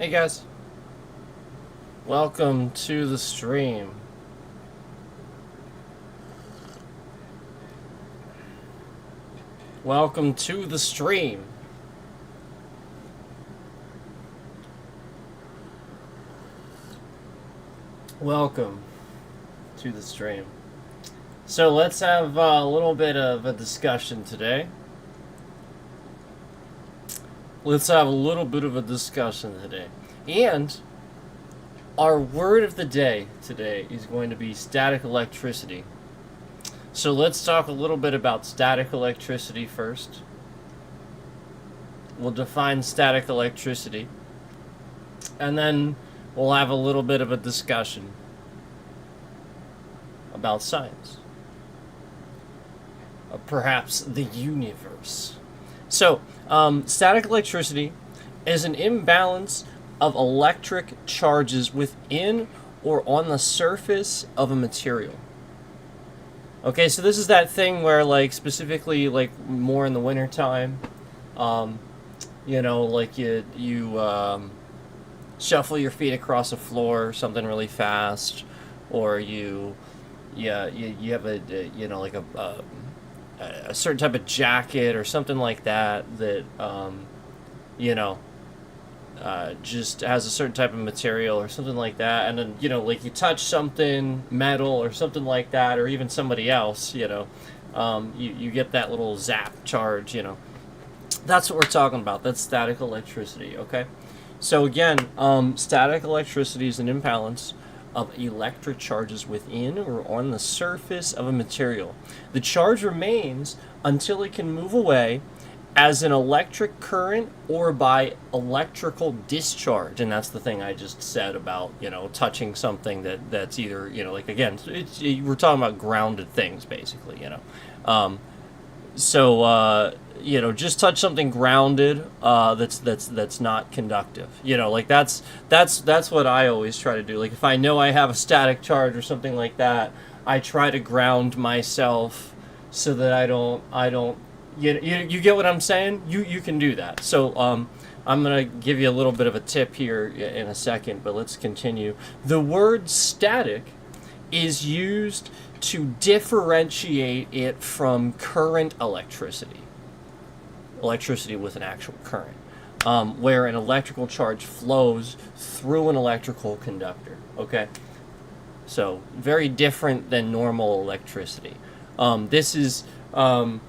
Hey guys, welcome to the stream. Welcome to the stream. Welcome to the stream. So let's have a little bit of a discussion today. And our word of the day today is going to be static electricity. So let's talk a little bit about static electricity first. We'll define static electricity. And then we'll have a little bit of a discussion about science. Perhaps the universe. So, static electricity is an imbalance of electric charges within or on the surface of a material. Okay, so this is that thing where, like, specifically, like, more in the wintertime, like you shuffle your feet across the floor or something really fast, or you have a certain type of jacket or something like that just has a certain type of material or something like that, and then like you touch something metal or something like that, or even somebody else, you get that little zap charge. That's what we're talking about. That's static electricity. Okay, so again, static electricity is an imbalance of electric charges within or on the surface of a material. The charge remains until it can move away as an electric current or by electrical discharge. And that's the thing I just said about, touching something that's either, like, again, we're talking about grounded things, basically, just touch something grounded that's not conductive. Like that's what I always try to do. Like if I know I have a static charge or something like that, I try to ground myself so that I don't. You get what I'm saying? You can do that. So I'm gonna give you a little bit of a tip here in a second, but let's continue. The word static is used to differentiate it from current electricity with an actual current, where an electrical charge flows through an electrical conductor. Okay, so very different than normal electricity. This is well,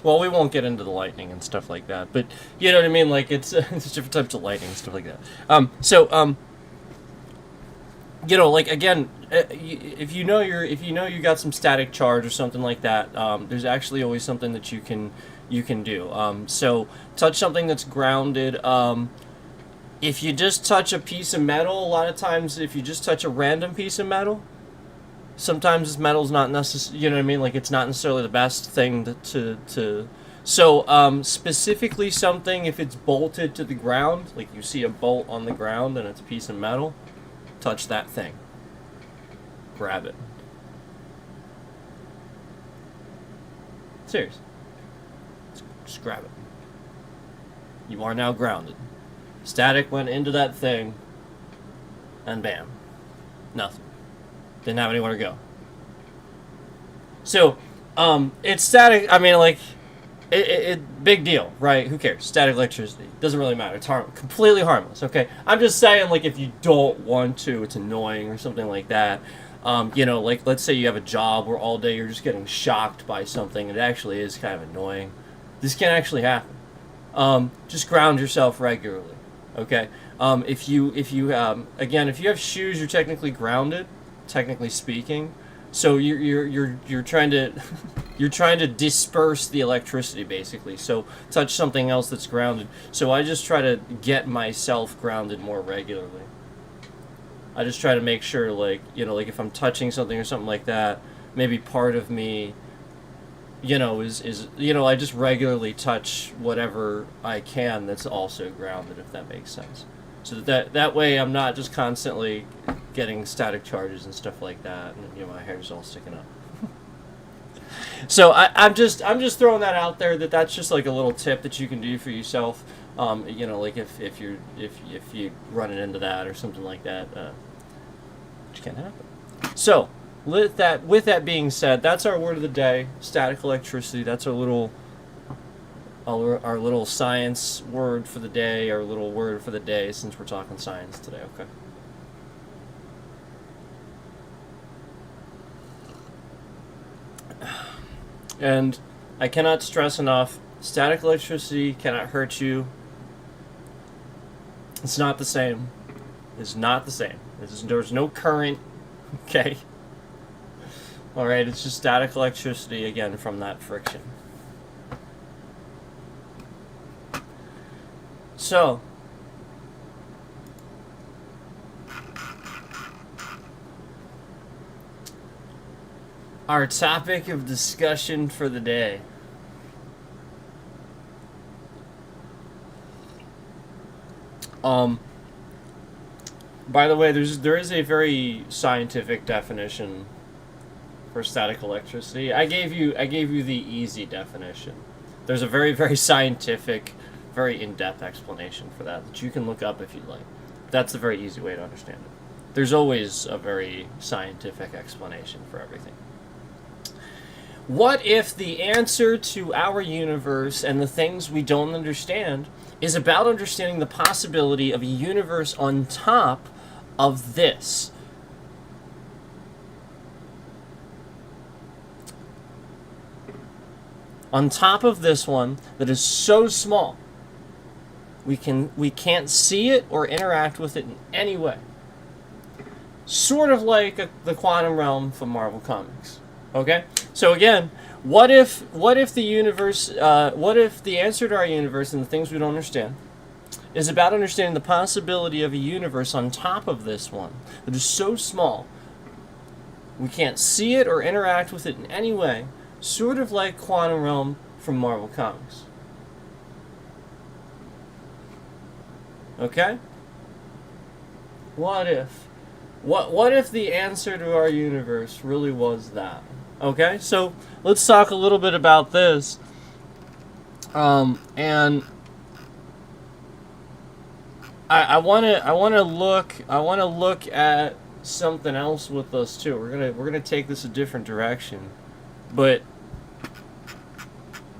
we won't get into the lightning and stuff like that, but you know what I mean. Like it's different types of lightning and stuff like that. Like again, if you know you got some static charge or something like that, there's actually always something that you can do. So touch something that's grounded. If you just touch a piece of metal, a lot of times, if you just touch a random piece of metal, sometimes this metal's not necessarily, you know what I mean? Like it's not necessarily the best thing to. So specifically something, if it's bolted to the ground, like you see a bolt on the ground and it's a piece of metal, touch that thing. Grab it. Serious. Just grab it. You are now grounded. Static went into that thing, and bam. Nothing. Didn't have anywhere to go. So, it's static. I mean, like, it big deal, right? Who cares? Static electricity doesn't really matter. It's completely harmless. Okay, I'm just saying, like, if you don't want to, it's annoying or something like that. Like let's say you have a job where all day you're just getting shocked by something. It actually is kind of annoying. This can actually happen. Just ground yourself regularly. Okay. If you have shoes, you're technically grounded, technically speaking. So you're trying to you're trying to disperse the electricity, basically. So touch something else that's grounded. So I just try to get myself grounded more regularly. I just try to make sure, like if I'm touching something or something like that, maybe part of me, is I just regularly touch whatever I can that's also grounded, if that makes sense. So that way I'm not just constantly getting static charges and stuff like that, and my hair's all sticking up. So I'm just throwing that out there, that's just like a little tip that you can do for yourself. You know, like if you run into that or something like that, which can happen. So with that being said, that's our word of the day: static electricity. That's our little science word for the day, our little word for the day, since we're talking science today. Okay. And I cannot stress enough, static electricity cannot hurt you. It's not the same. It's not the same. There's no current. Okay. Alright, it's just static electricity, again, from that friction. So, our topic of discussion for the day. By the way, there is a very scientific definition for static electricity. I gave you the easy definition. There's a very, very scientific, very in-depth explanation for that you can look up if you'd like. That's a very easy way to understand it. There's always a very scientific explanation for everything. What if the answer to our universe and the things we don't understand is about understanding the possibility of a universe on top of this? On top of this one that is so small, we can't see it or interact with it in any way. Sort of like the quantum realm from Marvel Comics. Okay? So again, what if the universe, what if the answer to our universe and the things we don't understand is about understanding the possibility of a universe on top of this one that is so small we can't see it or interact with it in any way, sort of like Quantum Realm from Marvel Comics. Okay? What if? What if the answer to our universe really was that? Okay, so let's talk a little bit about this. And I want to look at something else with us too. We're gonna take this a different direction, but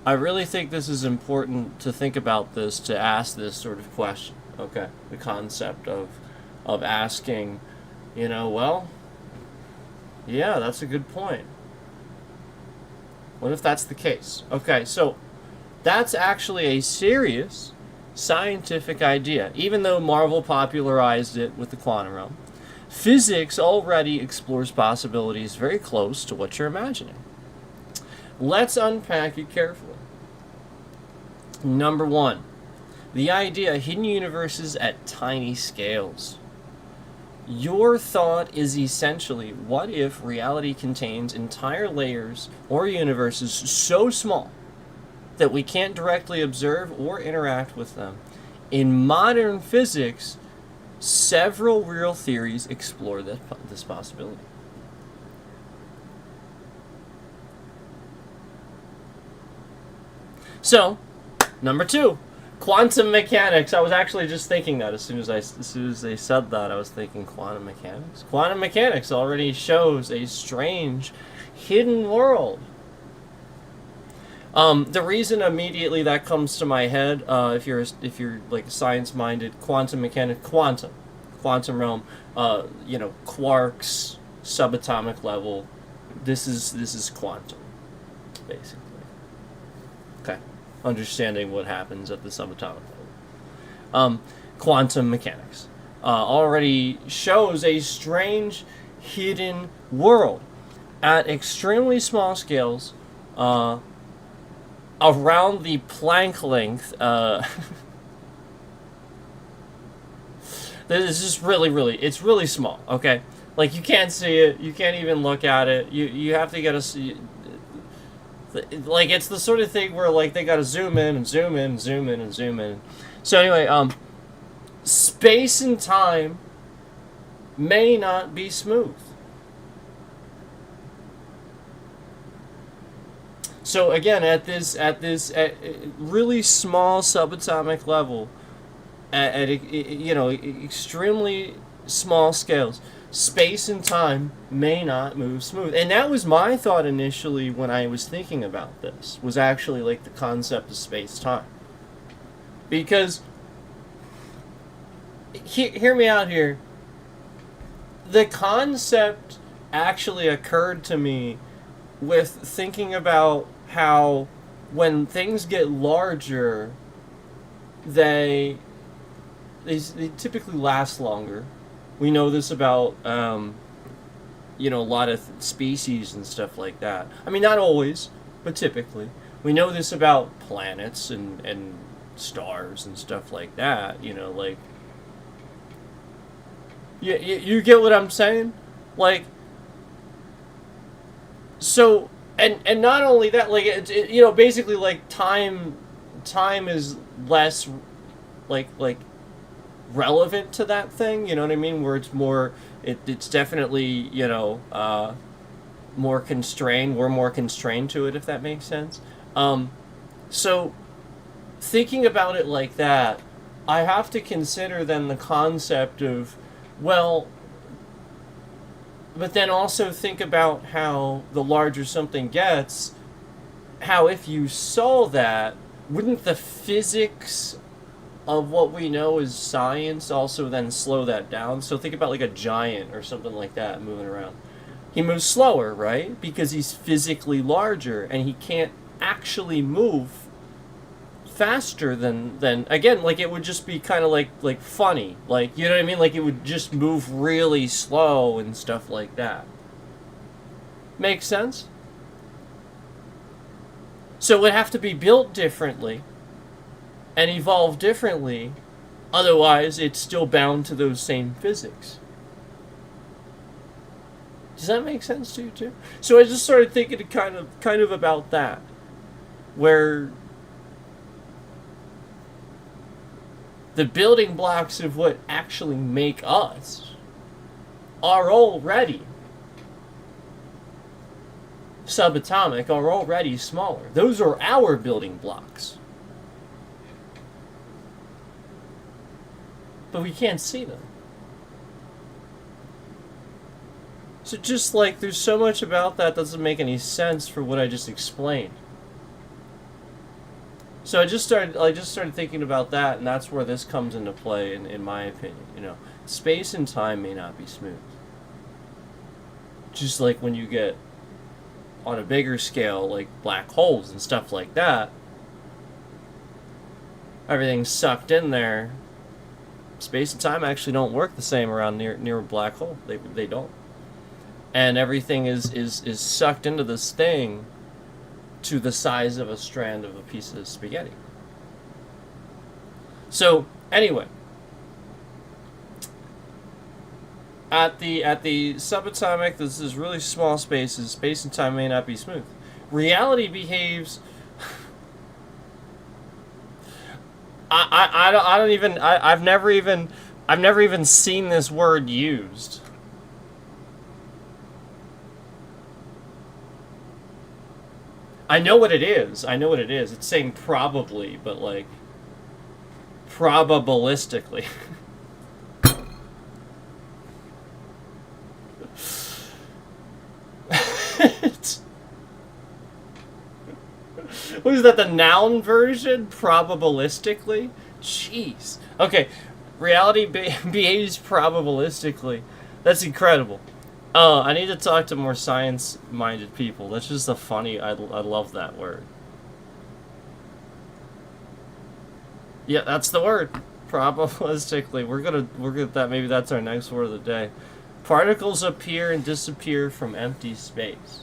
I really think this is important to think about this, to ask this sort of question. Okay, the concept of asking, well, yeah, that's a good point. What if that's the case? Okay, so that's actually a serious scientific idea. Even though Marvel popularized it with the quantum realm, physics already explores possibilities very close to what you're imagining. Let's unpack it carefully. Number one, the idea of hidden universes at tiny scales. Your thought is essentially, what if reality contains entire layers or universes so small that we can't directly observe or interact with them? In modern physics, several real theories explore this possibility. So, number two, quantum mechanics. I was actually just thinking that as soon as they said that, I was thinking quantum mechanics. Quantum mechanics already shows a strange, hidden world. The reason immediately that comes to my head, if you're like science-minded, quantum mechanics, quantum realm, quarks, subatomic level. This is quantum, basically. Okay. Understanding what happens at the subatomic level. Quantum mechanics already shows a strange, hidden world at extremely small scales, around the Planck length. This is really, it's really small. Okay, like you can't see it, you can't even look at it. You have to get a. Like, it's the sort of thing where, like, they gotta zoom in and zoom in and zoom in and zoom in. So anyway, space and time may not be smooth. So again, at really small subatomic level, extremely small scales, space and time may not move smooth. And that was my thought initially when I was thinking about this, was actually like the concept of space time. Because hear me out here. The concept actually occurred to me with thinking about how when things get larger, they typically last longer. We know this about a lot of species and stuff like that. I mean, not always, but typically. We know this about planets and stars and stuff like that. Like, you get what I'm saying? Like, so, and not only that, like, basically, like, time is less, like relevant to that thing, you know what I mean? Where it's more, it's definitely, more constrained. We're more constrained to it, if that makes sense. So, thinking about it like that, I have to consider then the concept of, well, but then also think about how the larger something gets, how if you saw that, wouldn't the physics of what we know as science also then slow that down? So think about like a giant or something like that moving around. He moves slower, right? Because he's physically larger and he can't actually move faster than again, like it would just be kind of like funny, like, you know what I mean, like it would just move really slow and stuff like that. Makes sense? So it would have to be built differently and evolve differently, otherwise it's still bound to those same physics. Does that make sense to you too? So I just started thinking kind of about that, where the building blocks of what actually make us are already subatomic, are already smaller. Those are our building blocks. But we can't see them. So just like there's so much about that doesn't make any sense for what I just explained. So I just started thinking about that, and that's where this comes into play, in my opinion. Space and time may not be smooth. Just like when you get on a bigger scale, like black holes and stuff like that, everything's sucked in there. Space and time actually don't work the same around near a black hole. They don't. And everything is sucked into this thing to the size of a strand of a piece of spaghetti. So, anyway, at the subatomic, this is really small spaces, space and time may not be smooth. Reality behaves. I've never even seen this word used. I know what it is. It's saying probably, but like probabilistically. What is that, the noun version? Probabilistically? Jeez. Okay, reality behaves probabilistically. That's incredible. I need to talk to more science-minded people. That's just a funny. I love that word. Yeah, that's the word. Probabilistically. We're gonna that. Maybe that's our next word of the day. Particles appear and disappear from empty space.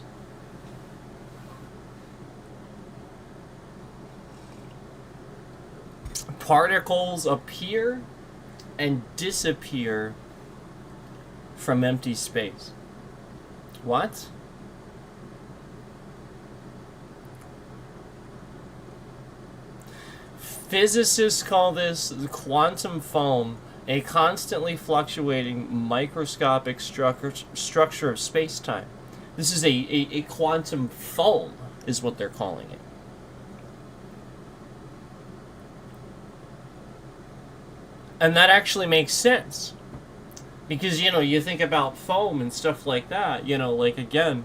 Particles appear and disappear from empty space. What? Physicists call this the quantum foam, a constantly fluctuating microscopic structure of space-time. This is a quantum foam. is what they're calling it. And that actually makes sense. Because, you think about foam and stuff like that, like, again,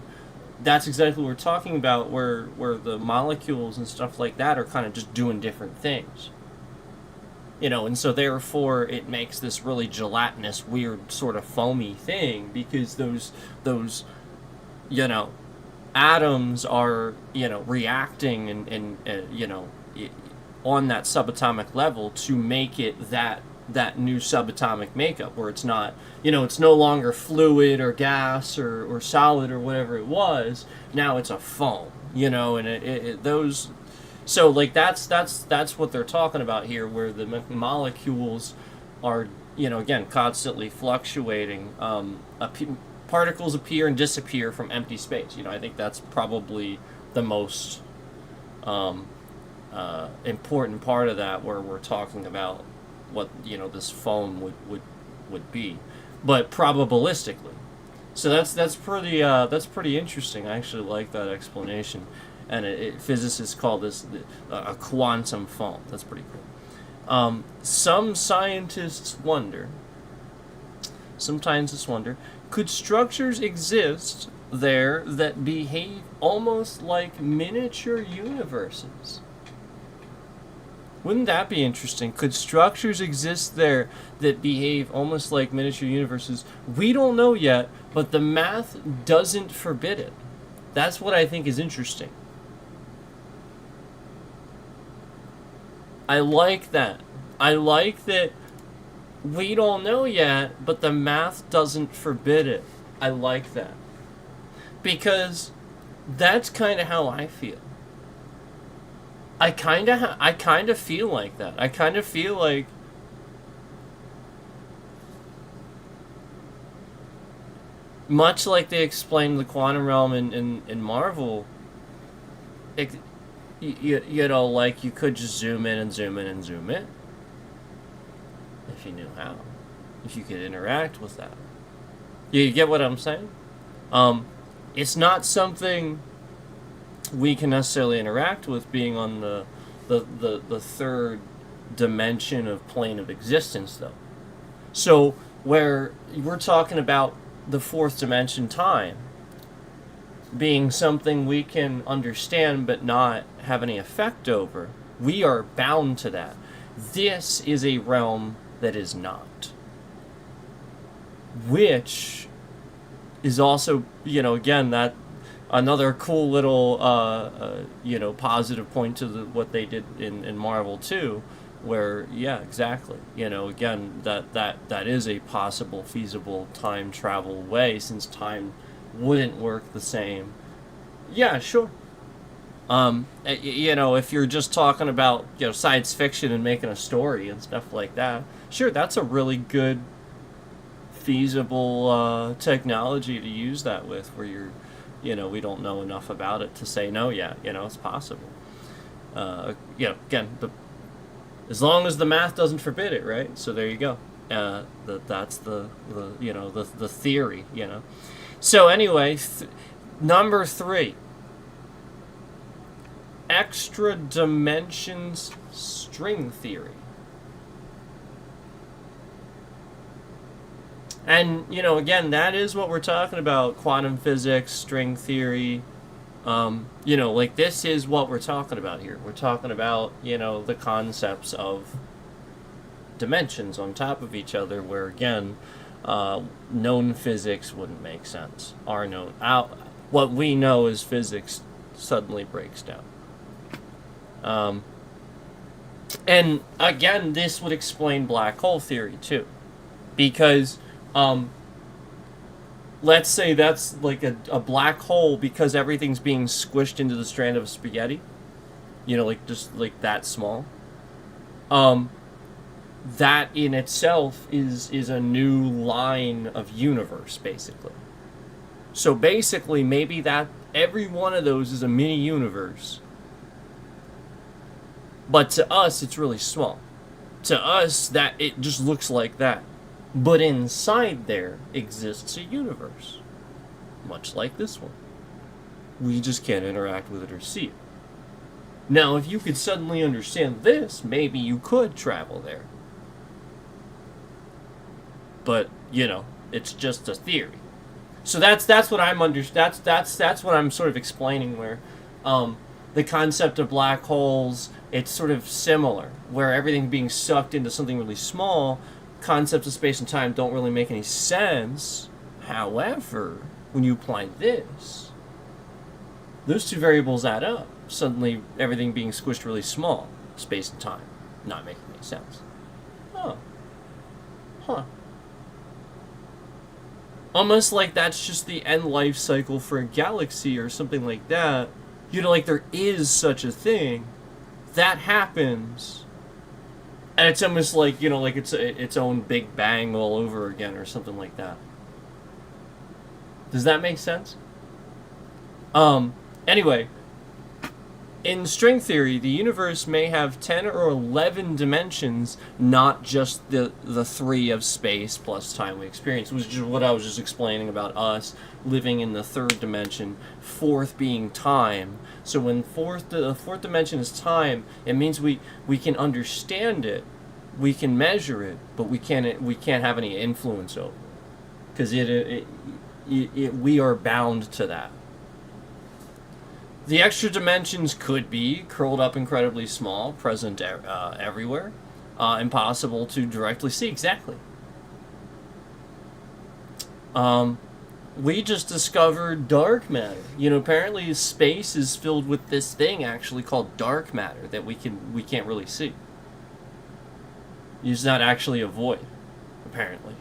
that's exactly what we're talking about, where the molecules and stuff like that are kind of just doing different things. And so therefore it makes this really gelatinous, weird, sort of foamy thing, because those atoms are, reacting and on that subatomic level to make it that new subatomic makeup, where it's not, it's no longer fluid or gas or solid or whatever it was. Now it's a foam, and those. So, like, that's what they're talking about here, where the molecules are, again, constantly fluctuating. Particles appear and disappear from empty space. I think that's probably the most important part of that, where we're talking about what this foam would be, but probabilistically. So that's pretty interesting. I actually like that explanation. And physicists call this a quantum foam. That's pretty cool. Some scientists wonder, could structures exist there that behave almost like miniature universes? Wouldn't that be interesting? Could structures exist there that behave almost like miniature universes? We don't know yet, but the math doesn't forbid it. That's what I think is interesting. I like that. I like that we don't know yet, but the math doesn't forbid it. I like that. Because that's kind of how I feel. I kind of feel like that. I kind of feel like much like they explained the quantum realm in Marvel, like, you could just zoom in and zoom in and zoom in. If you knew how. If you could interact with that. You get what I'm saying? It's not something we can necessarily interact with, being on the third dimension of plane of existence, though. So, where we're talking about the fourth dimension, time, being something we can understand but not have any effect over, we are bound to that. This is a realm that is not. Which is also, again, that another cool little, positive point to what they did in Marvel too, where, yeah, exactly, again, that is a possible, feasible time travel way, since time wouldn't work the same. Yeah, sure. If you're just talking about, science fiction and making a story and stuff like that, sure, that's a really good, feasible technology to use that with, where we don't know enough about it to say no yet. It's possible. Again, as long as the math doesn't forbid it, right? So there you go. That's the theory. So anyway, number 3. Extra dimensions string theory. And, again, that is what we're talking about. Quantum physics, string theory. Like, this is what we're talking about here. We're talking about, the concepts of dimensions on top of each other, where, again, known physics wouldn't make sense. What we know as physics suddenly breaks down. And again, this would explain black hole theory too, because let's say that's like a black hole, because everything's being squished into the strand of spaghetti, like just like that small. That in itself is a new line of universe, basically. So basically, maybe that every one of those is a mini universe. But to us, it's really small. To us, that it just looks like that. But inside there exists a universe, much like this one. We just can't interact with it or see it. Now, if you could suddenly understand this, maybe you could travel there. But, it's just a theory. So that's what that's what I'm sort of explaining, where the concept of black holes, it's sort of similar, where everything being sucked into something really small, concepts of space and time don't really make any sense. However, when you apply this, those two variables add up. Suddenly, everything being squished really small, space and time, not making any sense. Oh. Huh. Almost like that's just the end life cycle for a galaxy or something like that. Like there is such a thing. That happens. And it's almost like, like it's its own Big Bang all over again or something like that. Does that make sense? Anyway, in string theory, the universe may have 10 or 11 dimensions, not just the 3 of space plus time we experience, which is what I was just explaining about us living in the 3rd dimension, 4th being time. So when the 4th dimension is time, it means we can understand it, we can measure it, but we can't have any influence over it, because we are bound to that. The extra dimensions could be curled up incredibly small, present everywhere, impossible to directly see. Exactly. We just discovered dark matter. Apparently space is filled with this thing actually called dark matter that we can't really see. It's not actually a void, apparently.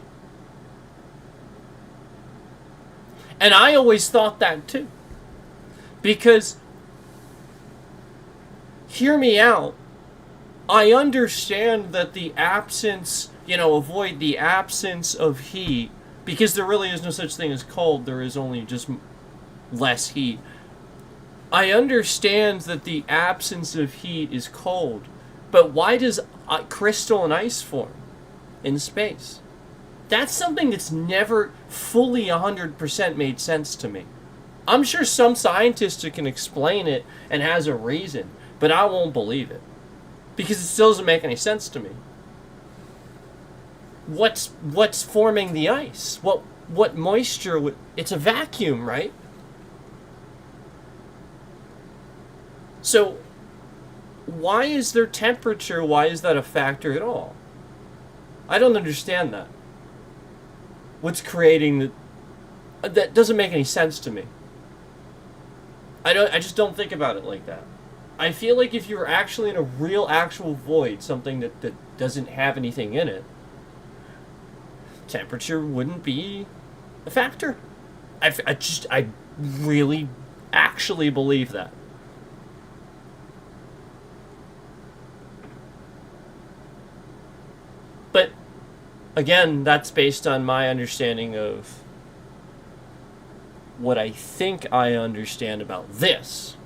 And I always thought that too. Because, hear me out, I understand that the absence, avoid the absence of heat, because there really is no such thing as cold, there is only just less heat. I understand that the absence of heat is cold, but why does crystal and ice form in space? That's something that's never fully 100% made sense to me. I'm sure some scientist can explain it and has a reason, but I won't believe it. Because it still doesn't make any sense to me. What's forming the ice? What moisture it's a vacuum, right? So why is there temperature? Why is that a factor at all? I don't understand that. What's creating that doesn't make any sense to me. I just don't think about it like that. I feel like if you were actually in a real actual void, something that doesn't have anything in it, temperature wouldn't be a factor. I really actually believe that. But again, that's based on my understanding of what I think I understand about this,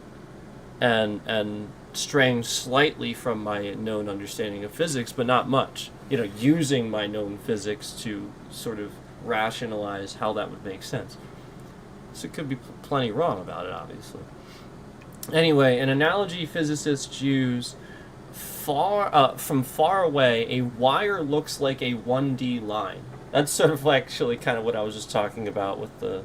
and straying slightly from my known understanding of physics, but not much. Using my known physics to sort of rationalize how that would make sense. So it could be plenty wrong about it, obviously. Anyway, an analogy physicists use: from far away, a wire looks like a 1D line. That's sort of actually kind of what I was just talking about with the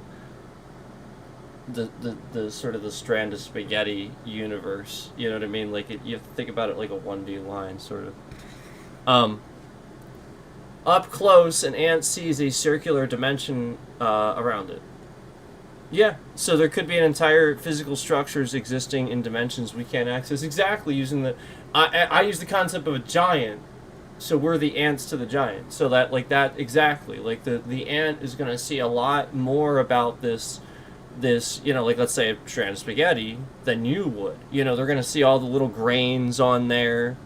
sort of the strand of spaghetti universe. You know what I mean? Like you have to think about it like a 1D line, sort of. Up close, an ant sees a circular dimension around it. Yeah, so there could be an entire physical structures existing in dimensions we can't access. Exactly, using the... I use the concept of a giant, so we're the ants to the giant. So that, exactly. Like, the ant is going to see a lot more about this, like, let's say a strand of spaghetti than you would. They're going to see all the little grains on there.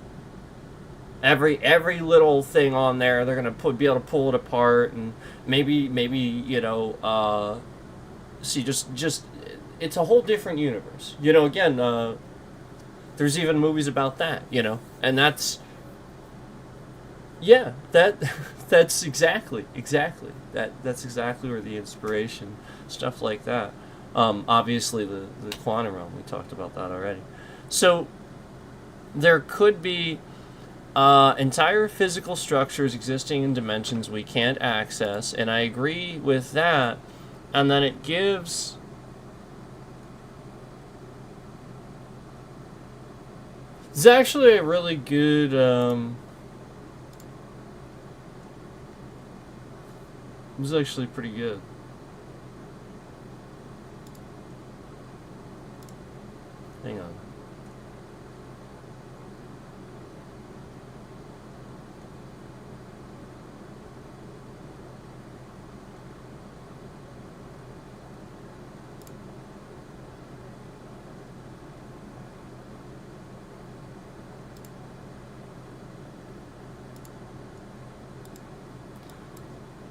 Every little thing on there, they're going to be able to pull it apart, and maybe see, just it's a whole different universe. Again, there's even movies about that, and that's, yeah, that's exactly that's exactly where the inspiration, stuff like that. Obviously, the quantum realm, we talked about that already. So there could be entire physical structures existing in dimensions we can't access, and I agree with that. And then it gives... It's actually a really good... it was actually pretty good. Hang on.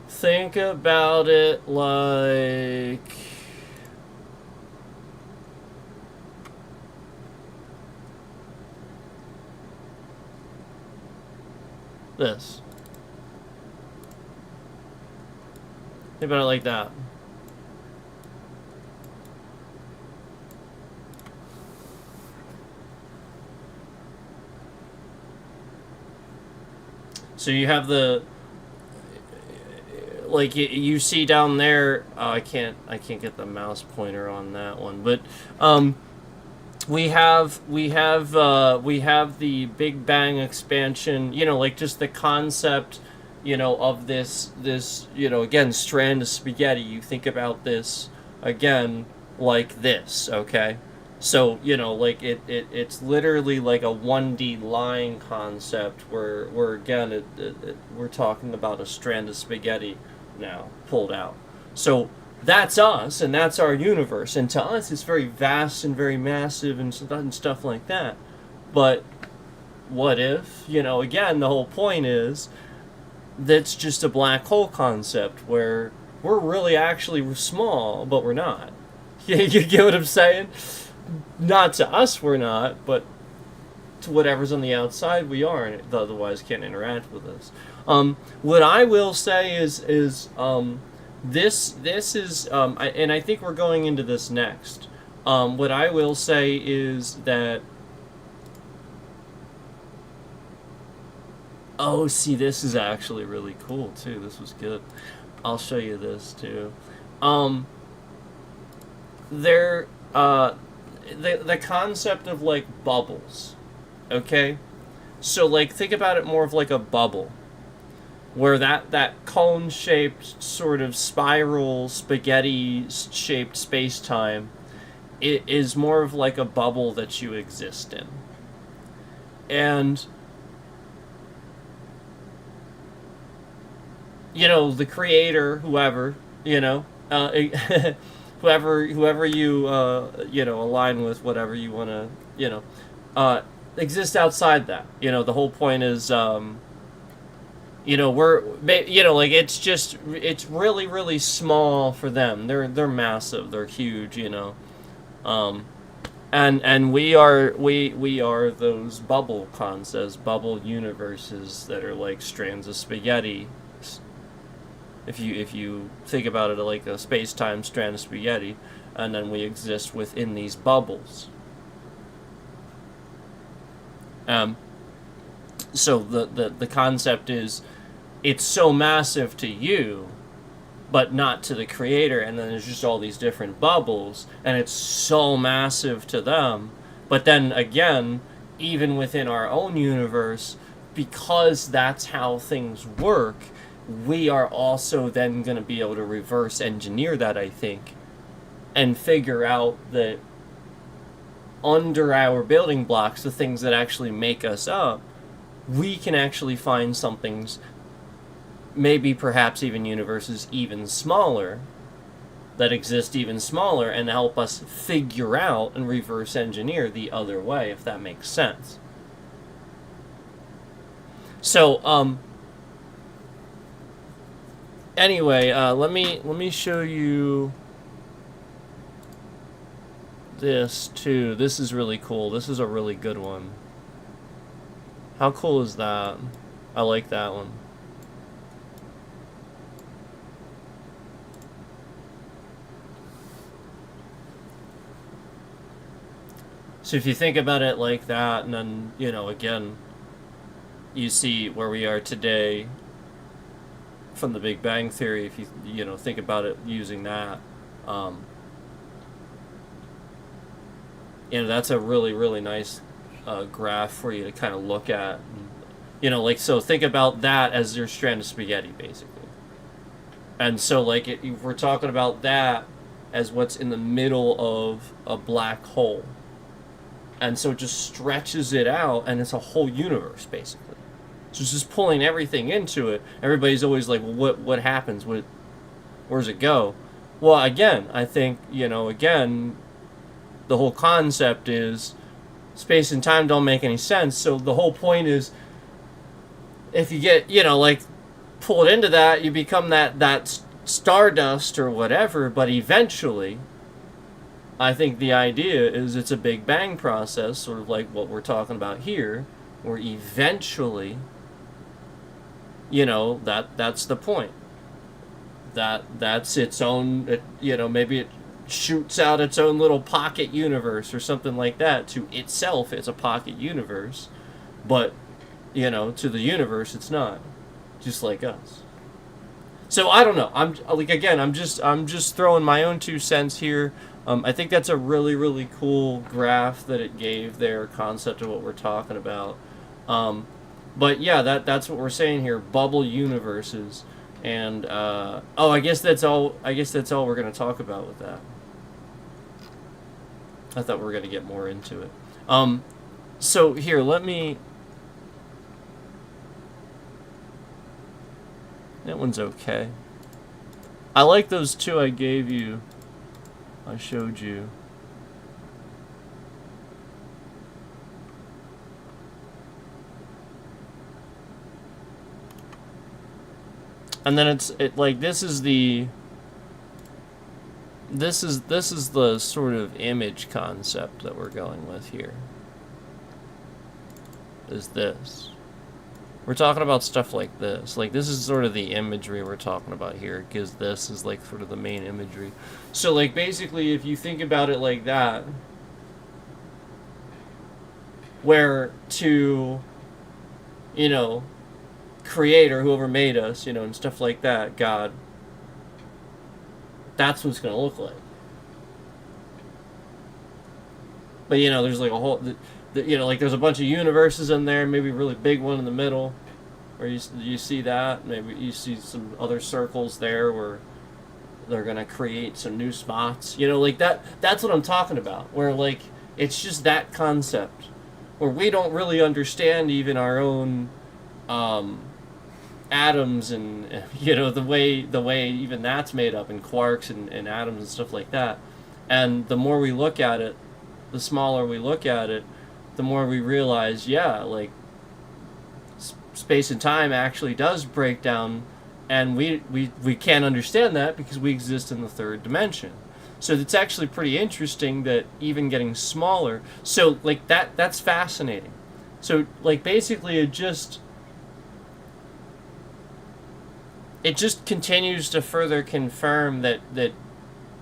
Think about it like... this. Think about it like that. So you have the... like you see down there, I can't get the mouse pointer on that one, but we have the Big Bang expansion, you know, like just the concept, you know, of this, you know, again, strand of spaghetti. You think about this again like this, okay? So, you know, like it's literally like a 1D line concept where again we're talking about a strand of spaghetti now pulled out. So that's us, and that's our universe, and to us it's very vast and very massive and stuff like that. But what if, you know, again, the whole point is that's just a black hole concept where we're really actually small, but we're not. You get what I'm saying? Not to us we're not, but to whatever's on the outside we are, and otherwise can't interact with us. What I will say is this is, and I think we're going into this next. What I will say is that... Oh, see, this is actually really cool, too. This was good. I'll show you this, too. The concept of, like, bubbles, okay? So, like, think about it more of like a bubble, where that cone-shaped, sort of spiral, spaghetti-shaped space-time is more of like a bubble that you exist in. And, you know, the creator, whoever, you know, whoever you, you know, align with, whatever you want to, you know, exist outside that. You know, the whole point is... you know, you know, like it's really, really small for them. They're massive. They're huge. You know, and we are those bubble concepts, bubble universes that are like strands of spaghetti. If you think about it like a space-time strand of spaghetti, and then we exist within these bubbles. So the concept is, it's so massive to you, but not to the creator, and then there's just all these different bubbles, and it's so massive to them. But then again, even within our own universe, because that's how things work, we are also then going to be able to reverse engineer that, I think, and figure out that under our building blocks, the things that actually make us up, we can actually find something's, maybe perhaps even universes even smaller, that exist even smaller, and help us figure out and reverse engineer the other way, if that makes sense. So, anyway, let me show you this too. This is really cool. This is a really good one. How cool is that? I like that one. So if you think about it like that, and then, again, you see where we are today from the Big Bang Theory, if you think about it using that, um, that's a really, really nice graph for you to kind of look at. So think about that as your strand of spaghetti, basically. And so, like, if we're talking about that as what's in the middle of a black hole. And so it just stretches it out, and it's a whole universe, basically. So it's just pulling everything into it. Everybody's always like, well, what happens? Where's it go? Well, again, I think, again, the whole concept is space and time don't make any sense. So the whole point is, if you get, pulled into that, you become that stardust or whatever, but eventually, I think the idea is it's a Big Bang process, sort of like what we're talking about here, where eventually, that's the point. That's its own, maybe it shoots out its own little pocket universe or something like that. To itself, it's a pocket universe, but, to the universe, it's not. Just like us. So I don't know. I'm just throwing my own 2 cents here. I think that's a really, really cool graph that it gave there, concept of what we're talking about. But yeah, that's what we're saying here. Bubble universes, and I guess that's all. I guess that's all we're going to talk about with that. I thought we were going to get more into it. So here, let me. That one's okay. I like those 2 I gave you. I showed you. And then this is the sort of image concept that we're going with here. Is this. We're talking about stuff like this. Like, this is sort of the imagery we're talking about here, because this is, like, sort of the main imagery. So, like, basically, if you think about it like that, where to, create, or whoever made us, and stuff like that, God, that's what it's going to look like. But, there's, like, a whole... like there's a bunch of universes in there, maybe a really big one in the middle, where you see that. Maybe you see some other circles there where they're gonna create some new spots. Like that. That's what I'm talking about. Where like it's just that concept, where we don't really understand even our own atoms and the way even that's made up, and quarks and atoms and stuff like that. And the more we look at it, the smaller we look at it, the more we realize, like, space and time actually does break down, and we can't understand that because we exist in the 3rd dimension. So it's actually pretty interesting that even getting smaller, so, like, that's fascinating. So, like, basically it just continues to further confirm that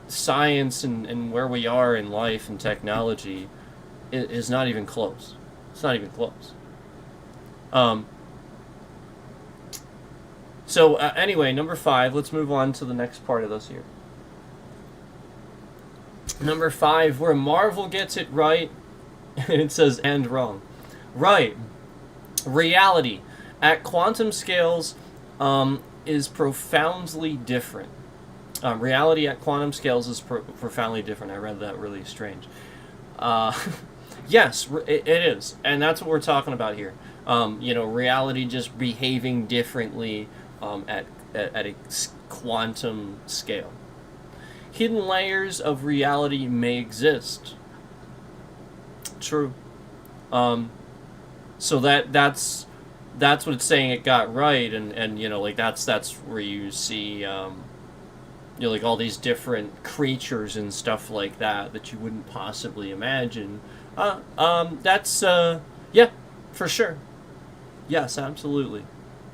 science and where we are in life and technology is not even close. It's not even close. So anyway, number 5. Let's move on to the next part of this here. Number 5, where Marvel gets it right, it says and wrong. Right. Reality at quantum scales is profoundly different. Reality at quantum scales is profoundly different. I read that really strange. Yes, it is, and that's what we're talking about here. Reality just behaving differently at a quantum scale. Hidden layers of reality may exist. True. So that's what it's saying. It got right, and like that's where you see like all these different creatures and stuff like that you wouldn't possibly imagine. That's yeah, for sure. Yes, absolutely.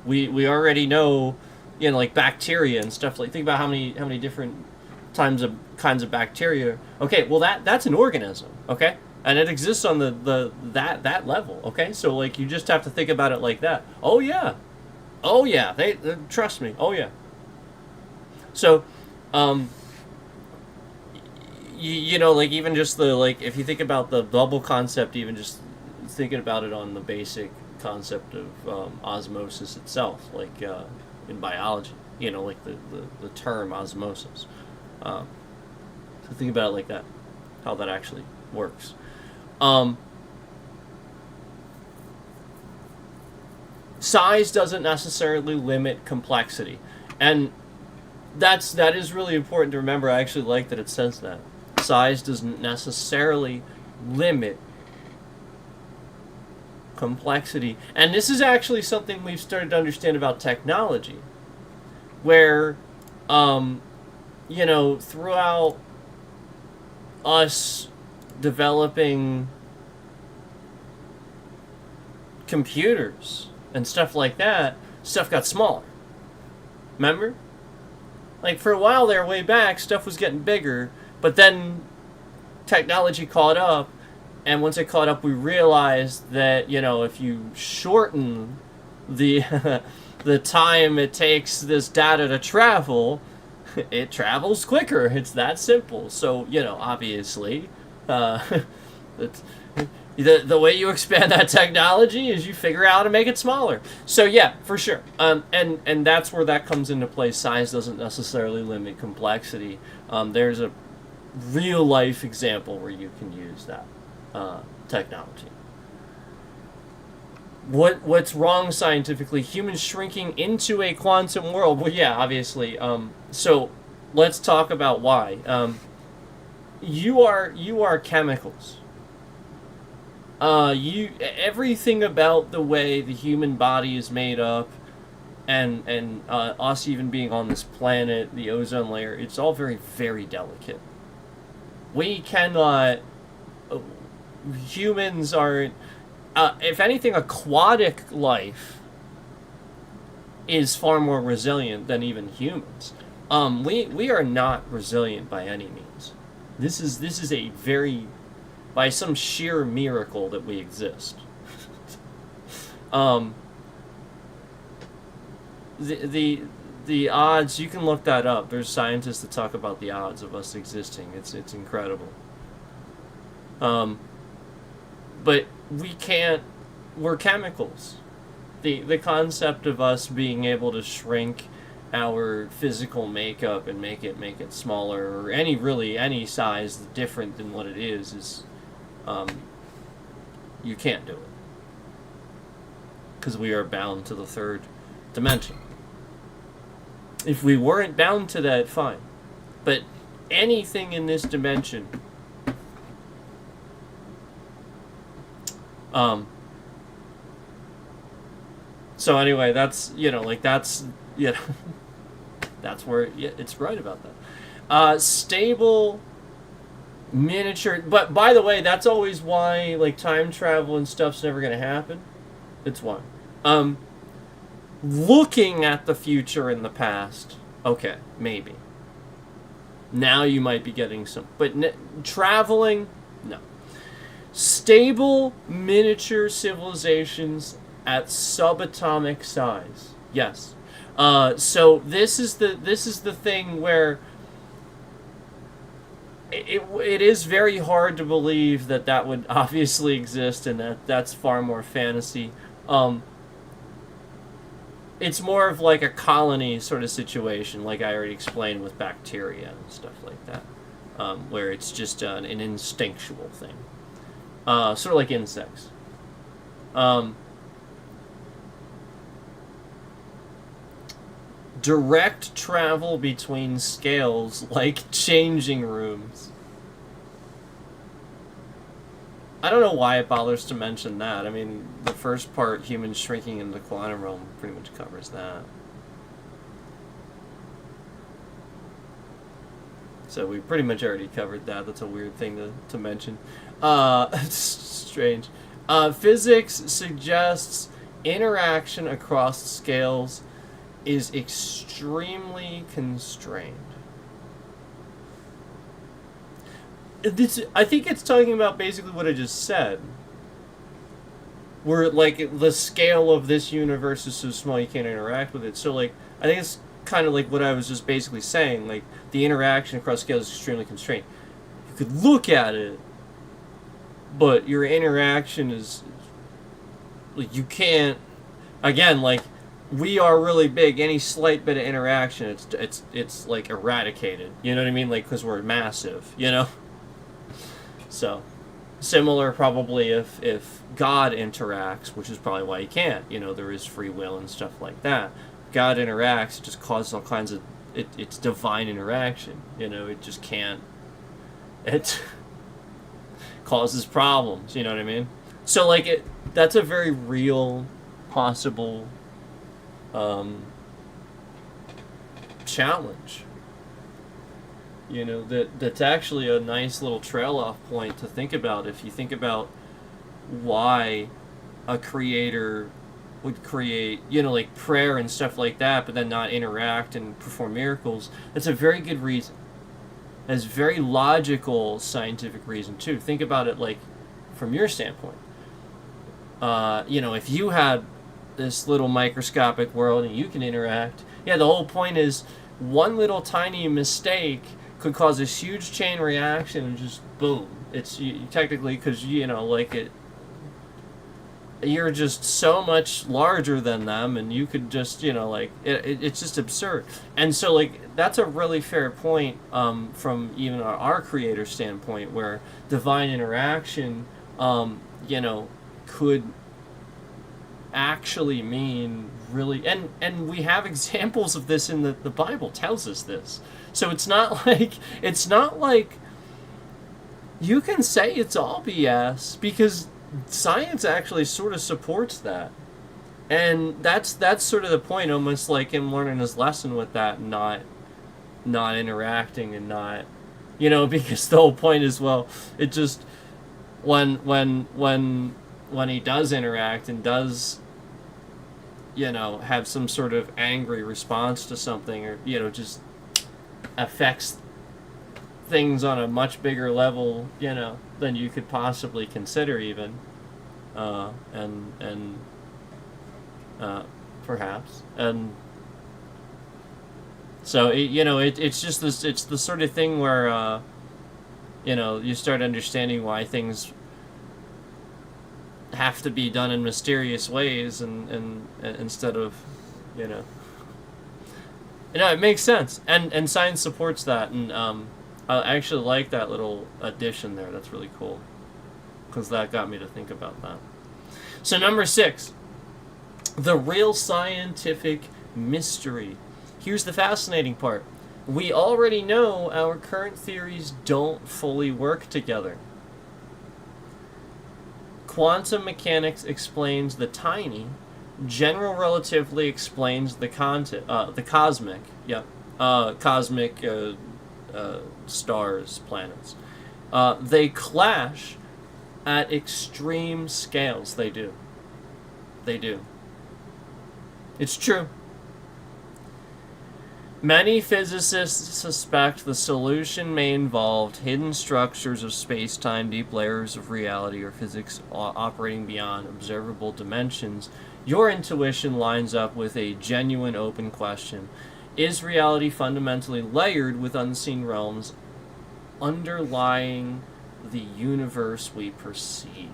We already know, like bacteria and stuff. Like, think about how many different kinds of bacteria. Okay, well that's an organism. Okay, and it exists on that level. Okay, so like you just have to think about it like that. Oh yeah, oh yeah, they trust me. Oh yeah. So, um, you know, like even just the like if you think about the bubble concept, even just thinking about it on the basic concept of osmosis itself, like in biology, you know, like the term osmosis. Um, so think about it like that, how that actually works. Um, Size doesn't necessarily limit complexity, and that is really important to remember. I actually like that it says that size doesn't necessarily limit complexity, and this is actually something we've started to understand about technology, where, um, you know, throughout us developing computers and stuff like that, stuff got smaller. Remember? Like for a while there, way back, stuff was getting bigger, but then technology caught up, and once it caught up, we realized that, you know, if you shorten the the time it takes this data to travel, it travels quicker. It's that simple. So, you know, obviously, uh, it's, the way you expand that technology is you figure out how to make it smaller. So yeah, for sure. And that's where that comes into play. Size doesn't necessarily limit complexity. There's a real life example where you can use that technology. What's wrong scientifically? Humans shrinking into a quantum world. Well, yeah, obviously. So let's talk about why. You are chemicals. Everything about the way the human body is made up, and us even being on this planet, the ozone layer, it's all very, very delicate. We cannot. Humans are, if anything, aquatic life is far more resilient than even humans. We are not resilient by any means. This is a very, by some sheer miracle that we exist. um, the odds, you can look that up. There's scientists that talk about the odds of us existing. It's incredible. But we can't. We're chemicals. The concept of us being able to shrink our physical makeup and make it smaller, or any size different than what it is you can't do it, because we are bound to the third dimension. If we weren't bound to that, fine, but anything in this dimension, so anyway, that's, you know, like that's, you know, that's where it's right about that. Stable miniature, but by the way, that's always why like time travel and stuff's never gonna happen. It's why. Looking at the future and the past, okay, maybe. Now you might be getting some, but traveling, no. Stable miniature civilizations at subatomic size, yes. So this is the thing where it is very hard to believe that would obviously exist, and that's far more fantasy. It's more of like a colony sort of situation, like I already explained with bacteria and stuff like that, where it's just an instinctual thing, sort of like insects. Direct travel between scales, like changing rooms. I don't know why it bothers to mention that. I mean, the first part, humans shrinking into the quantum realm, pretty much covers that. So we pretty much already covered that. That's a weird thing to mention. It's strange. Physics suggests interaction across scales is extremely constrained. I think it's talking about basically what I just said. Where like the scale of this universe is so small you can't interact with it. So like I think it's kind of like what I was just basically saying. Like the interaction across scales is extremely constrained. You could look at it, but your interaction is like you can't. Again, like we are really big. Any slight bit of interaction, it's like eradicated. You know what I mean? Like because we're massive. You know. So similar probably if God interacts, which is probably why he can't. You know, there is free will and stuff like that. God interacts, it just causes all kinds of it's divine interaction. You know, it just can't. It causes problems. You know what I mean? So like that's a very real possible challenge. You know, that's actually a nice little trail off point to think about if you think about why a creator would create, you know, like prayer and stuff like that, but then not interact and perform miracles. That's a very good reason. That's very logical scientific reason too. Think about it like from your standpoint. You know, if you had this little microscopic world and you can interact, yeah, the whole point is one little tiny mistake could cause this huge chain reaction and just boom. It's you technically because you know like it. You're just so much larger than them, and you could just you know like it's just absurd. And so like that's a really fair point from even our creator standpoint, where divine interaction, you know, could actually mean really and we have examples of this in the Bible tells us this. So it's not like you can say it's all BS because science actually sort of supports that. And that's sort of the point, almost like him learning his lesson with that, not interacting and not you know, because the whole point is well, it just when he does interact and does you know have some sort of angry response to something or you know just affects things on a much bigger level you know than you could possibly consider even and perhaps and so you know it's just this it's the sort of thing where you know you start understanding why things have to be done in mysterious ways and instead of you know it makes sense and science supports that and I actually like that little addition there. That's really cool because that got me to think about that. So number 6, the real scientific mystery. Here's the fascinating part. We already know our current theories don't fully work together. Quantum mechanics explains the tiny. General relativity explains the cosmic. Yep. Cosmic stars, planets. They clash at extreme scales. They do. They do. It's true. Many physicists suspect the solution may involve hidden structures of space-time, deep layers of reality, or physics operating beyond observable dimensions. Your intuition lines up with a genuine open question. Is reality fundamentally layered with unseen realms underlying the universe we perceive?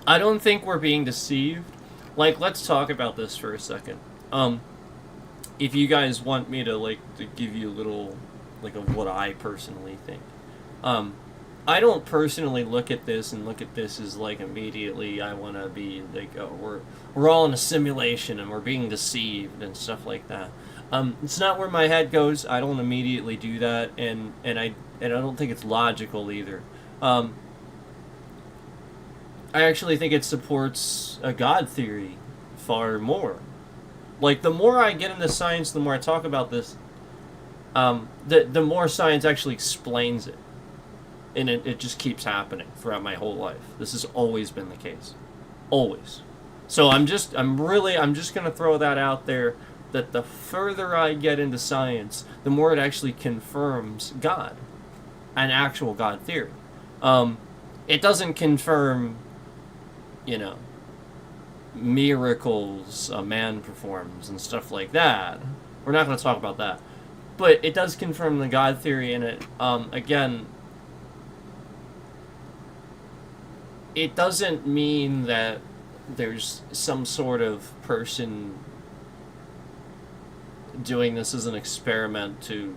I don't think we're being deceived. Like, let's talk about this for a second. If you guys want me to give you a little of what I personally think. I don't personally look at this as like immediately I want to be like, oh, we're all in a simulation and we're being deceived and stuff like that. It's not where my head goes. I don't immediately do that, and I don't think it's logical either. I actually think it supports a God theory far more. Like, the more I get into science, the more I talk about this, the more science actually explains it. And it just keeps happening throughout my whole life. This has always been the case. Always. So I'm just gonna throw that out there, that the further I get into science, the more it actually confirms God, an actual God theory. It doesn't confirm, you know, miracles a man performs and stuff like that. We're not going to talk about that. But it does confirm the God theory, and again, it doesn't mean that there's some sort of person doing this as an experiment to,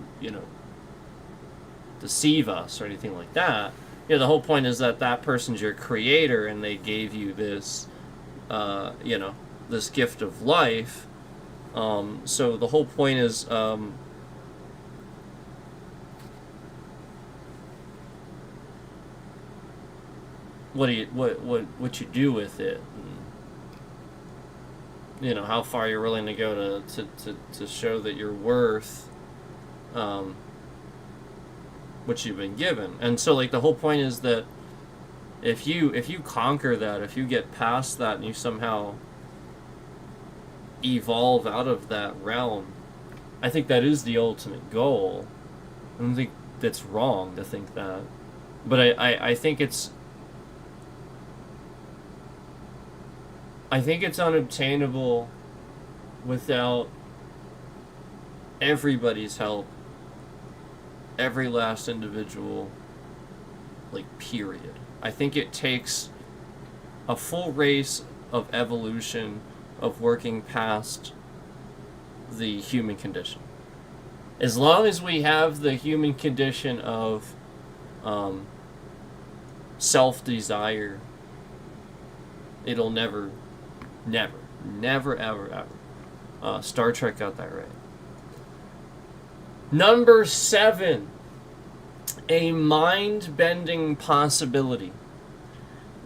deceive us or anything like that. The whole point is that that person's your creator, and they gave you this, this gift of life. So the whole point is, what you do with it, and, how far you're willing to go to show that you're worth what you've been given. And so, like, the whole point is that if you conquer that, if you get past that, and you somehow evolve out of that realm, I think that is the ultimate goal. I don't think that's wrong to think that, but I think it's unobtainable without everybody's help, every last individual, like, period. I think it takes a full race of evolution, of working past the human condition. As long as we have the human condition of self-desire, it'll never, ever. Star Trek got that right. Number 7, a mind-bending possibility.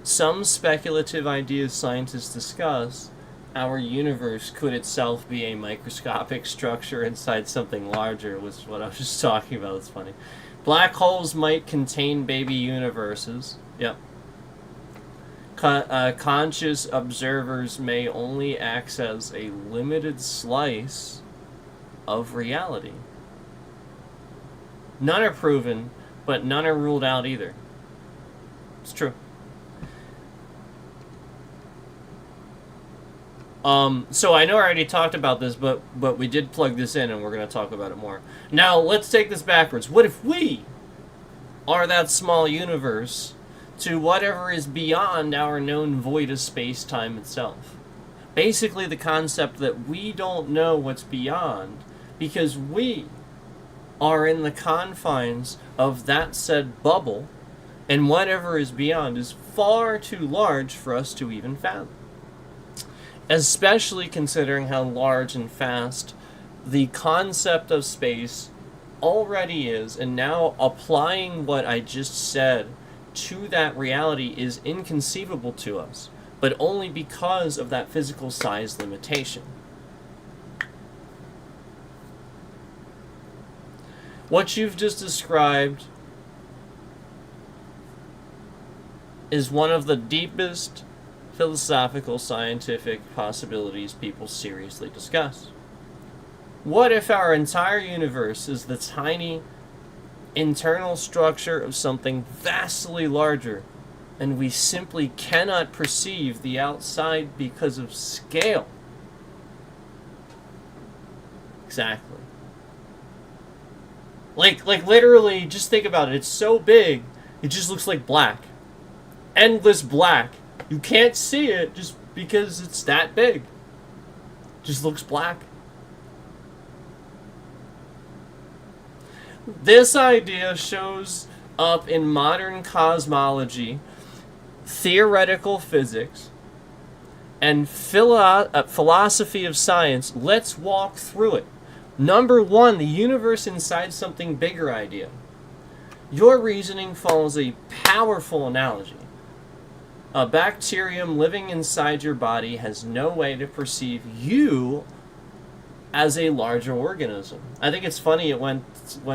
Some speculative ideas scientists discuss: our universe could itself be a microscopic structure inside something larger, which is what I was just talking about. It's funny. Black holes might contain baby universes. Yep. Conscious observers may only access a limited slice of reality. None are proven, but none are ruled out either. It's true. So I know I already talked about this, but we did plug this in, and we're going to talk about it more. Now, let's take this backwards. What if we are that small universe to whatever is beyond our known void of space-time itself? Basically, the concept that we don't know what's beyond because we are in the confines of that said bubble, and whatever is beyond is far too large for us to even fathom. Especially considering how large and fast the concept of space already is, and now applying what I just said to that reality is inconceivable to us, but only because of that physical size limitation. What you've just described is one of the deepest philosophical, scientific possibilities people seriously discuss. What if our entire universe is the tiny internal structure of something vastly larger, and we simply cannot perceive the outside because of scale? Exactly. Like literally, just think about it. It's so big, it just looks like black. Endless black. You can't see it just because it's that big. It just looks black. This idea shows up in modern cosmology, theoretical physics, and philosophy of science. Let's walk through it. Number 1, the universe inside something bigger idea. Your reasoning follows a powerful analogy. A bacterium living inside your body has no way to perceive you as a larger organism. I think it's funny it went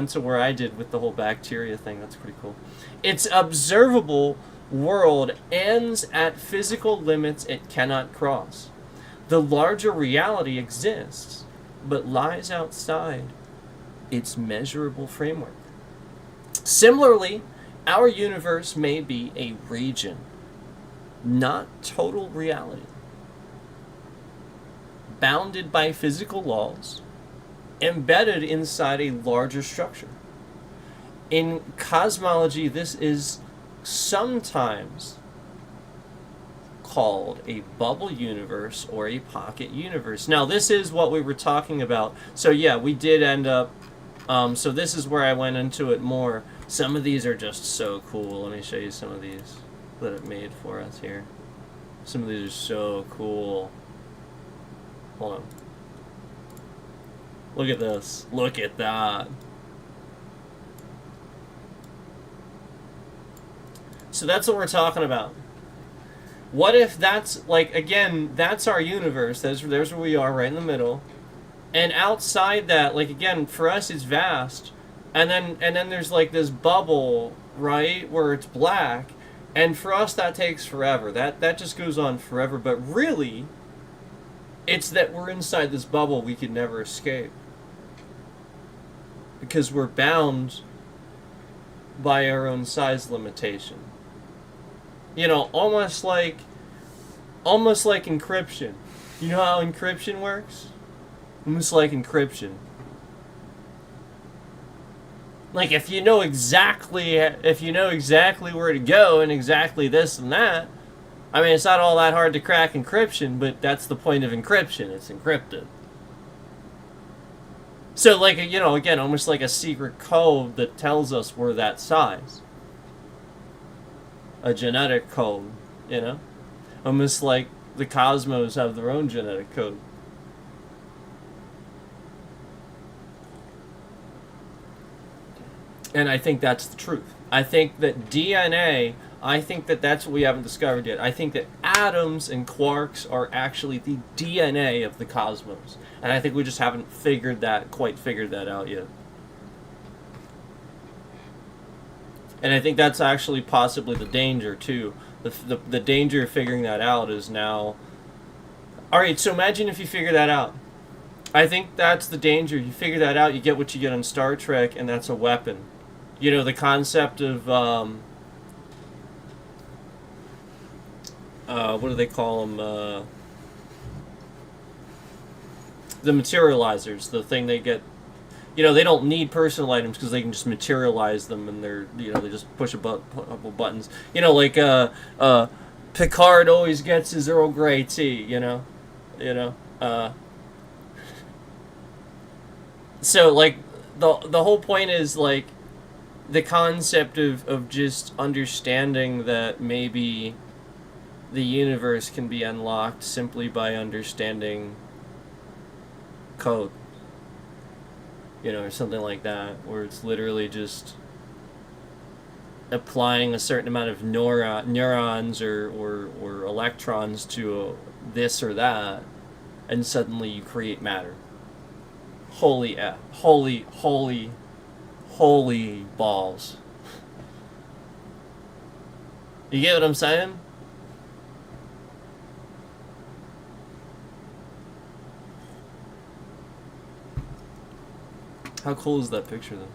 to where I did with the whole bacteria thing. That's pretty cool. It's observable world ends at physical limits it cannot cross. The larger reality exists, but lies outside its measurable framework. Similarly, our universe may be a region, not total reality, bounded by physical laws, embedded inside a larger structure. In cosmology, this is sometimes called a bubble universe or a pocket universe. Now, this is what we were talking about. So yeah, we did end up, so this is where I went into it more. Some of these are just so cool. Let me show you some of these that it made for us here. Some of these are so cool. Hold on. Look at this. Look at that. So that's what we're talking about. What if that's, like, again, that's our universe. There's where we are, right in the middle. And outside that, like, again, for us it's vast. And then there's, like, this bubble, right, where it's black. And for us that takes forever. That just goes on forever. But really, it's that we're inside this bubble we could never escape. Because we're bound by our own size limitation. You know, almost like encryption. You know how encryption works? Almost like encryption. Like if you know exactly where to go and exactly this and that, I mean, it's not all that hard to crack encryption, but that's the point of encryption. It's encrypted. So, like, you know, again, almost like a secret code that tells us we're that size. A genetic code, you know? Almost like the cosmos have their own genetic code. And I think that's the truth. I think that DNA, I think that that's what we haven't discovered yet. I think that atoms and quarks are actually the DNA of the cosmos. And I think we just haven't quite figured that out yet. And I think that's actually possibly the danger, too. The danger of figuring that out is now... Alright, so imagine if you figure that out. I think that's the danger. You figure that out, you get what you get on Star Trek, and that's a weapon. You know, the concept of... what do they call them? The materializers. The thing they get... You know, they don't need personal items because they can just materialize them, and they're, you know, they just push a couple buttons. You know, like Picard always gets his Earl Grey tea. You know. So like the whole point is like the concept of just understanding that maybe the universe can be unlocked simply by understanding code. You know, or something like that, where it's literally just applying a certain amount of neurons or electrons to this or that, and suddenly you create matter. Holy balls. You get what I'm saying? How cool is that picture, though?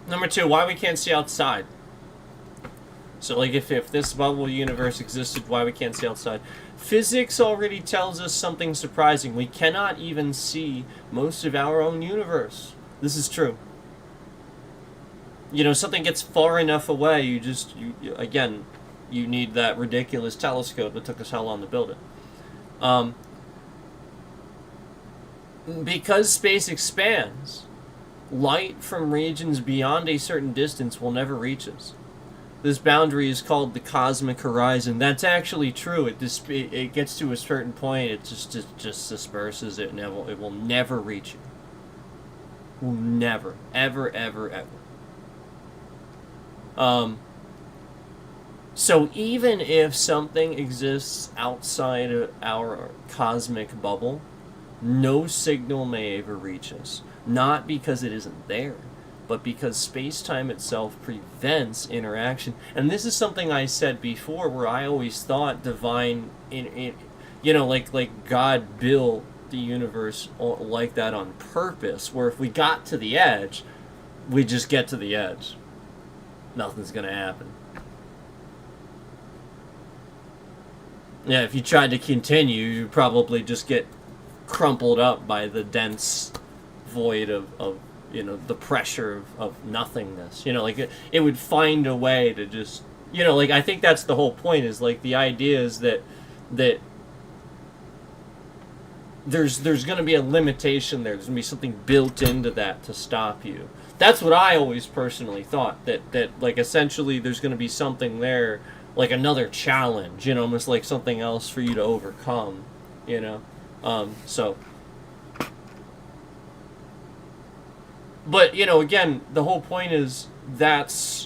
Number 2, why we can't see outside. So, like, if this bubble universe existed, why we can't see outside? Physics already tells us something surprising. We cannot even see most of our own universe. This is true. You know, something gets far enough away, you need that ridiculous telescope that took us how long to build it. Because space expands, light from regions beyond a certain distance will never reach us. this boundary is called the cosmic horizon. That's actually true. It gets to a certain point, it just disperses it, and it will never reach you. Will never, ever, ever, ever. So even if something exists outside of our cosmic bubble, no signal may ever reach us. Not because it isn't there, but because space-time itself prevents interaction. And this is something I said before, where I always thought divine, like God built the universe like that on purpose, where if we got to the edge, we just get to the edge. Nothing's going to happen. Yeah, if you tried to continue, you'd probably just get crumpled up by the dense void of the pressure of nothingness. It would find a way to just, I think that's the whole point, is like the idea is that there's going to be a limitation there. There's going to be something built into that to stop you. That's what I always personally thought, that like essentially there's going to be something there, like another challenge, almost like something else for you to overcome, so. But, again, the whole point is that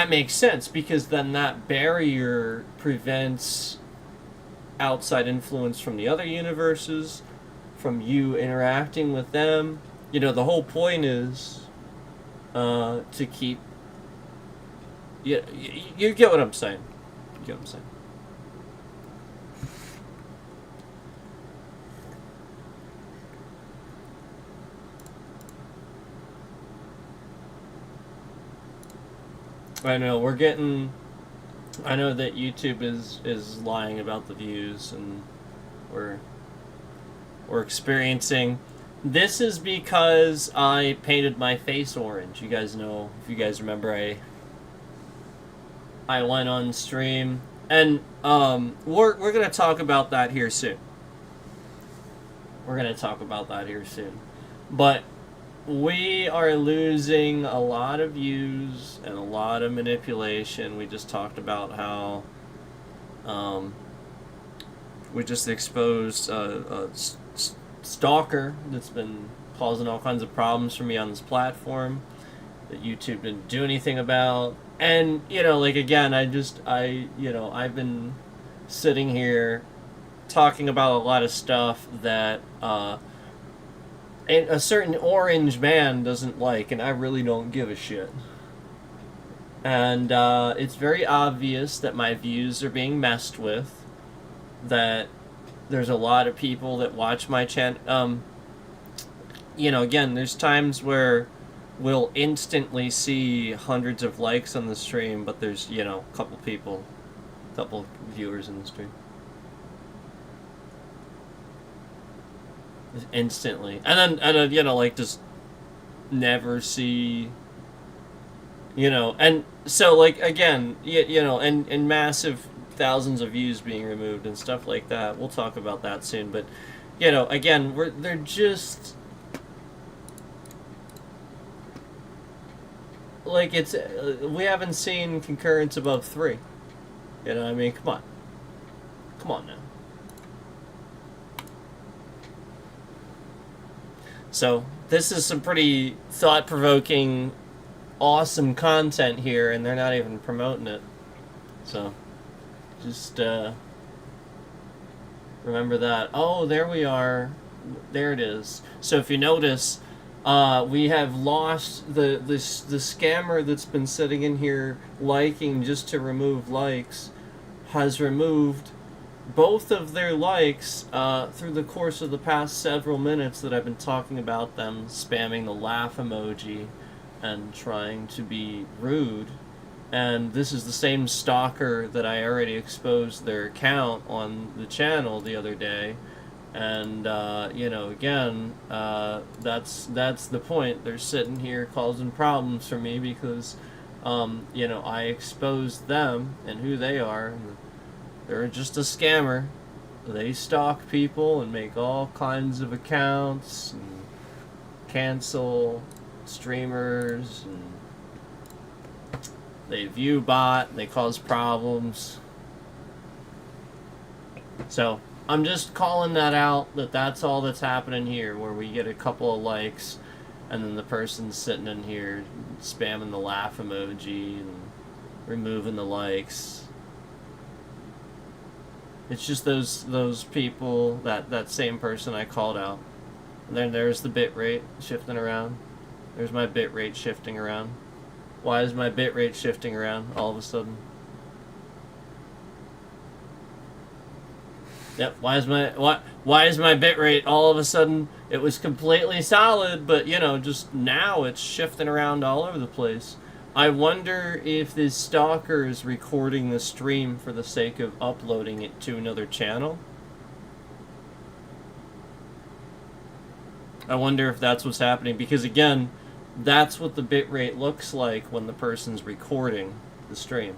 makes sense, because then that barrier prevents outside influence from the other universes, from you interacting with them. The whole point is to keep... You get what I'm saying. You get what I'm saying. I know I know that YouTube is lying about the views, and we're experiencing. This is because I painted my face orange. You guys know, if you guys remember, I went on stream, and we're gonna talk about that here soon. But we are losing a lot of views and a lot of manipulation. We just talked about how we just exposed a stalker that's been causing all kinds of problems for me on this platform that YouTube didn't do anything about. And, again, I've been sitting here talking about a lot of stuff that a certain orange man doesn't like, and I really don't give a shit. And it's very obvious that my views are being messed with, that there's a lot of people that watch my channel. Again, there's times where we'll instantly see hundreds of likes on the stream, but there's, a couple viewers in the stream. Instantly. And then, just never see, and so, again, and massive thousands of views being removed and stuff like that. We'll talk about that soon, but, again, they're just, it's, we haven't seen concurrence above 3. Come on now. So, this is some pretty thought-provoking, awesome content here, and they're not even promoting it. So, just remember that. Oh, there we are. There it is. So, if you notice, we have lost the scammer that's been sitting in here liking just to remove likes, has removed both of their likes through the course of the past several minutes that I've been talking about them spamming the laugh emoji and trying to be rude. And this is the same stalker that I already exposed their account on the channel the other day. And, again, that's the point. They're sitting here causing problems for me because, I exposed them and who they are. They're just a scammer. They stalk people and make all kinds of accounts and cancel streamers and they view bot, they cause problems. So I'm just calling that out, that's all that's happening here, where we get a couple of likes and then the person's sitting in here spamming the laugh emoji and removing the likes. It's just those people, that same person I called out. And then there's the bitrate shifting around. There's my bitrate shifting around. Why is my bitrate shifting around all of a sudden? Yep, why is my bitrate all of a sudden? It was completely solid, but just now it's shifting around all over the place. I wonder if this stalker is recording the stream for the sake of uploading it to another channel. I wonder if that's what's happening, because again, that's what the bitrate looks like when the person's recording the stream.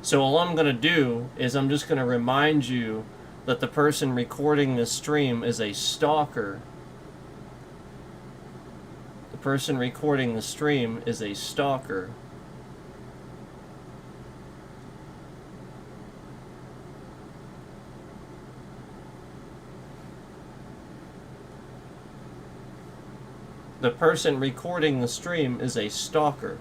So all I'm going to do is I'm just going to remind you that the person recording this stream is a stalker. The person recording the stream is a stalker. The person recording the stream is a stalker.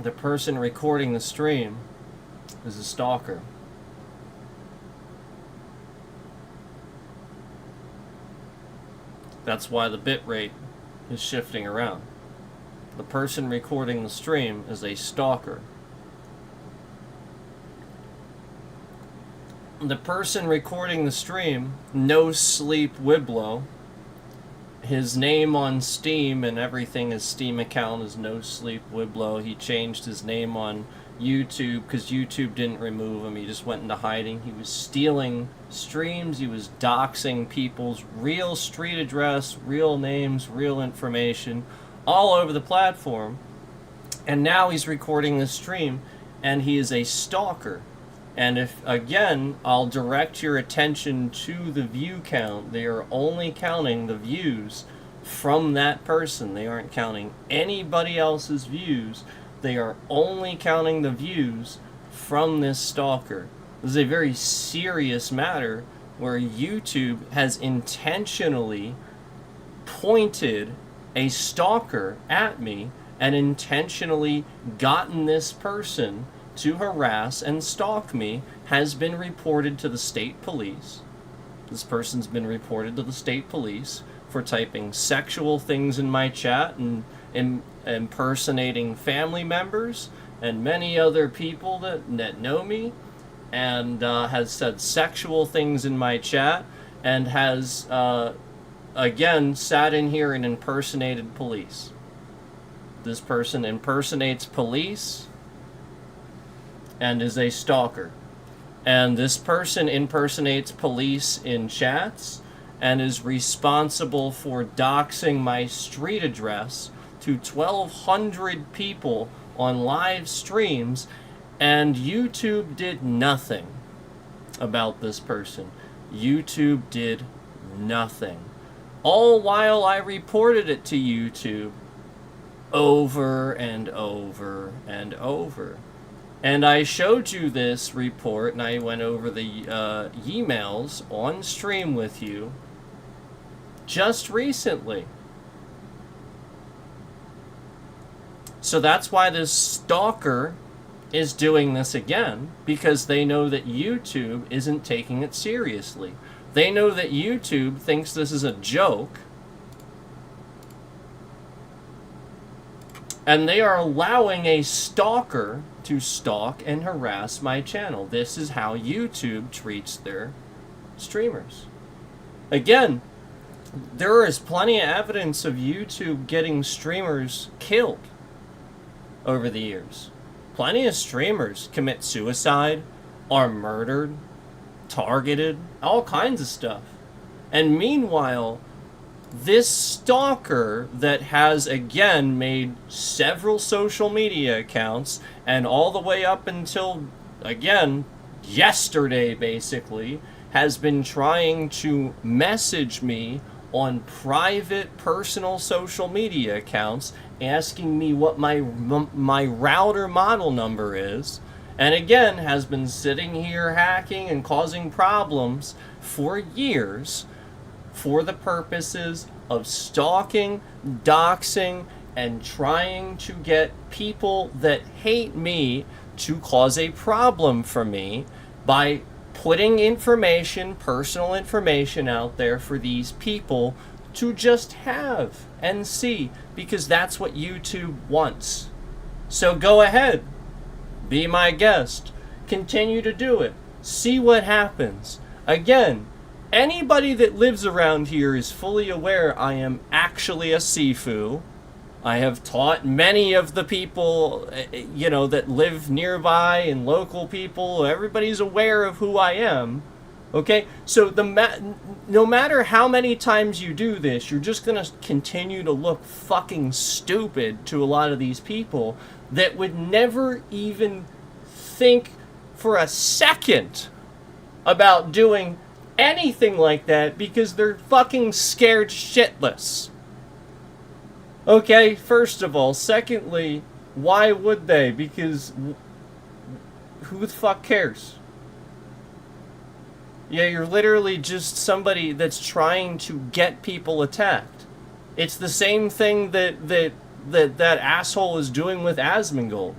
The person recording the stream is a stalker. That's why the bitrate is shifting around. The person recording the stream is a stalker. The person recording the stream, No Sleep Wiblo, his name on Steam and everything, his Steam account is No Sleep Wiblo. He changed his name on YouTube because YouTube didn't remove him. He just went into hiding. He was stealing streams. He was doxing people's real street address, real names, real information all over the platform. And now he's recording this stream, and he is a stalker. And if, again, I'll direct your attention to the view count, they are only counting the views from that person. They aren't counting anybody else's views. They are only counting the views from this stalker. This is a very serious matter where YouTube has intentionally pointed a stalker at me and intentionally gotten this person to harass and stalk me, has been reported to the state police. This person's been reported to the state police for typing sexual things in my chat and impersonating family members and many other people that know me, and has said sexual things in my chat, and has, again, sat in here and impersonated police. This person impersonates police and is a stalker. And this person impersonates police in chats and is responsible for doxing my street address to 1,200 people on live streams, and YouTube did nothing about this person. YouTube did nothing. All while I reported it to YouTube over and over and over. And I showed you this report, and I went over the emails on stream with you just recently. So that's why this stalker is doing this again, because they know that YouTube isn't taking it seriously. They know that YouTube thinks this is a joke, and they are allowing a stalker to stalk and harass my channel. This is how YouTube treats their streamers. Again, there is plenty of evidence of YouTube getting streamers killed over the years. Plenty of streamers commit suicide, are murdered, targeted, all kinds of stuff. And meanwhile, this stalker that has, again, made several social media accounts, and all the way up until, again, yesterday, basically, has been trying to message me on private personal social media accounts asking me what my router model number is, and again has been sitting here hacking and causing problems for years for the purposes of stalking, doxing, and trying to get people that hate me to cause a problem for me by putting information, personal information out there for these people to just have and see, because that's what YouTube wants. So go ahead, be my guest, continue to do it, see what happens. Again, anybody that lives around here is fully aware I am actually a Sifu. I have taught many of the people, that live nearby and local people. Everybody's aware of who I am. Okay? So no matter how many times you do this, you're just going to continue to look fucking stupid to a lot of these people that would never even think for a second about doing anything like that because they're fucking scared shitless. Okay, first of all. Secondly, why would they? Because who the fuck cares? Yeah, you're literally just somebody that's trying to get people attacked. It's the same thing that asshole is doing with Asmongold.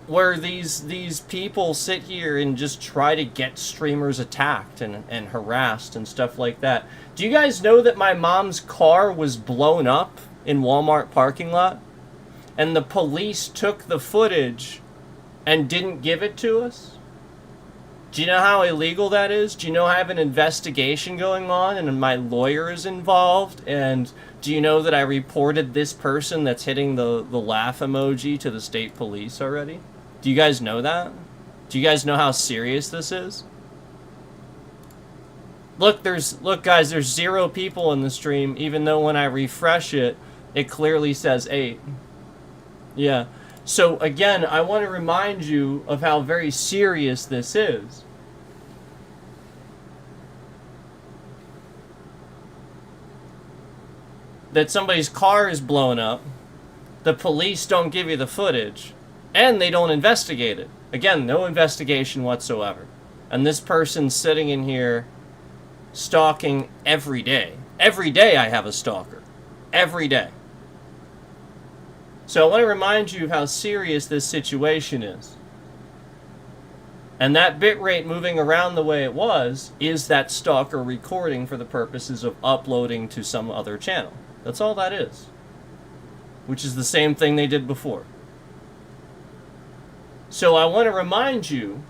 Where these people sit here and just try to get streamers attacked and harassed and stuff like that. Do you guys know that my mom's car was blown up in Walmart parking lot? And the police took the footage and didn't give it to us? Do you know how illegal that is? Do you know I have an investigation going on and my lawyer is involved? And do you know that I reported this person that's hitting the laugh emoji to the state police already? Do you guys know that? Do you guys know how serious this is? Look, guys, there's 0 people in the stream, even though when I refresh it, it clearly says 8. Yeah. So, again, I want to remind you of how very serious this is. That somebody's car is blown up, the police don't give you the footage, and they don't investigate it. Again, no investigation whatsoever. And this person's sitting in here stalking every day. Every day I have a stalker. Every day. So I want to remind you of how serious this situation is. And that bitrate moving around the way it was is that stalker recording for the purposes of uploading to some other channel. That's all that is. Which is the same thing they did before. So I want to remind you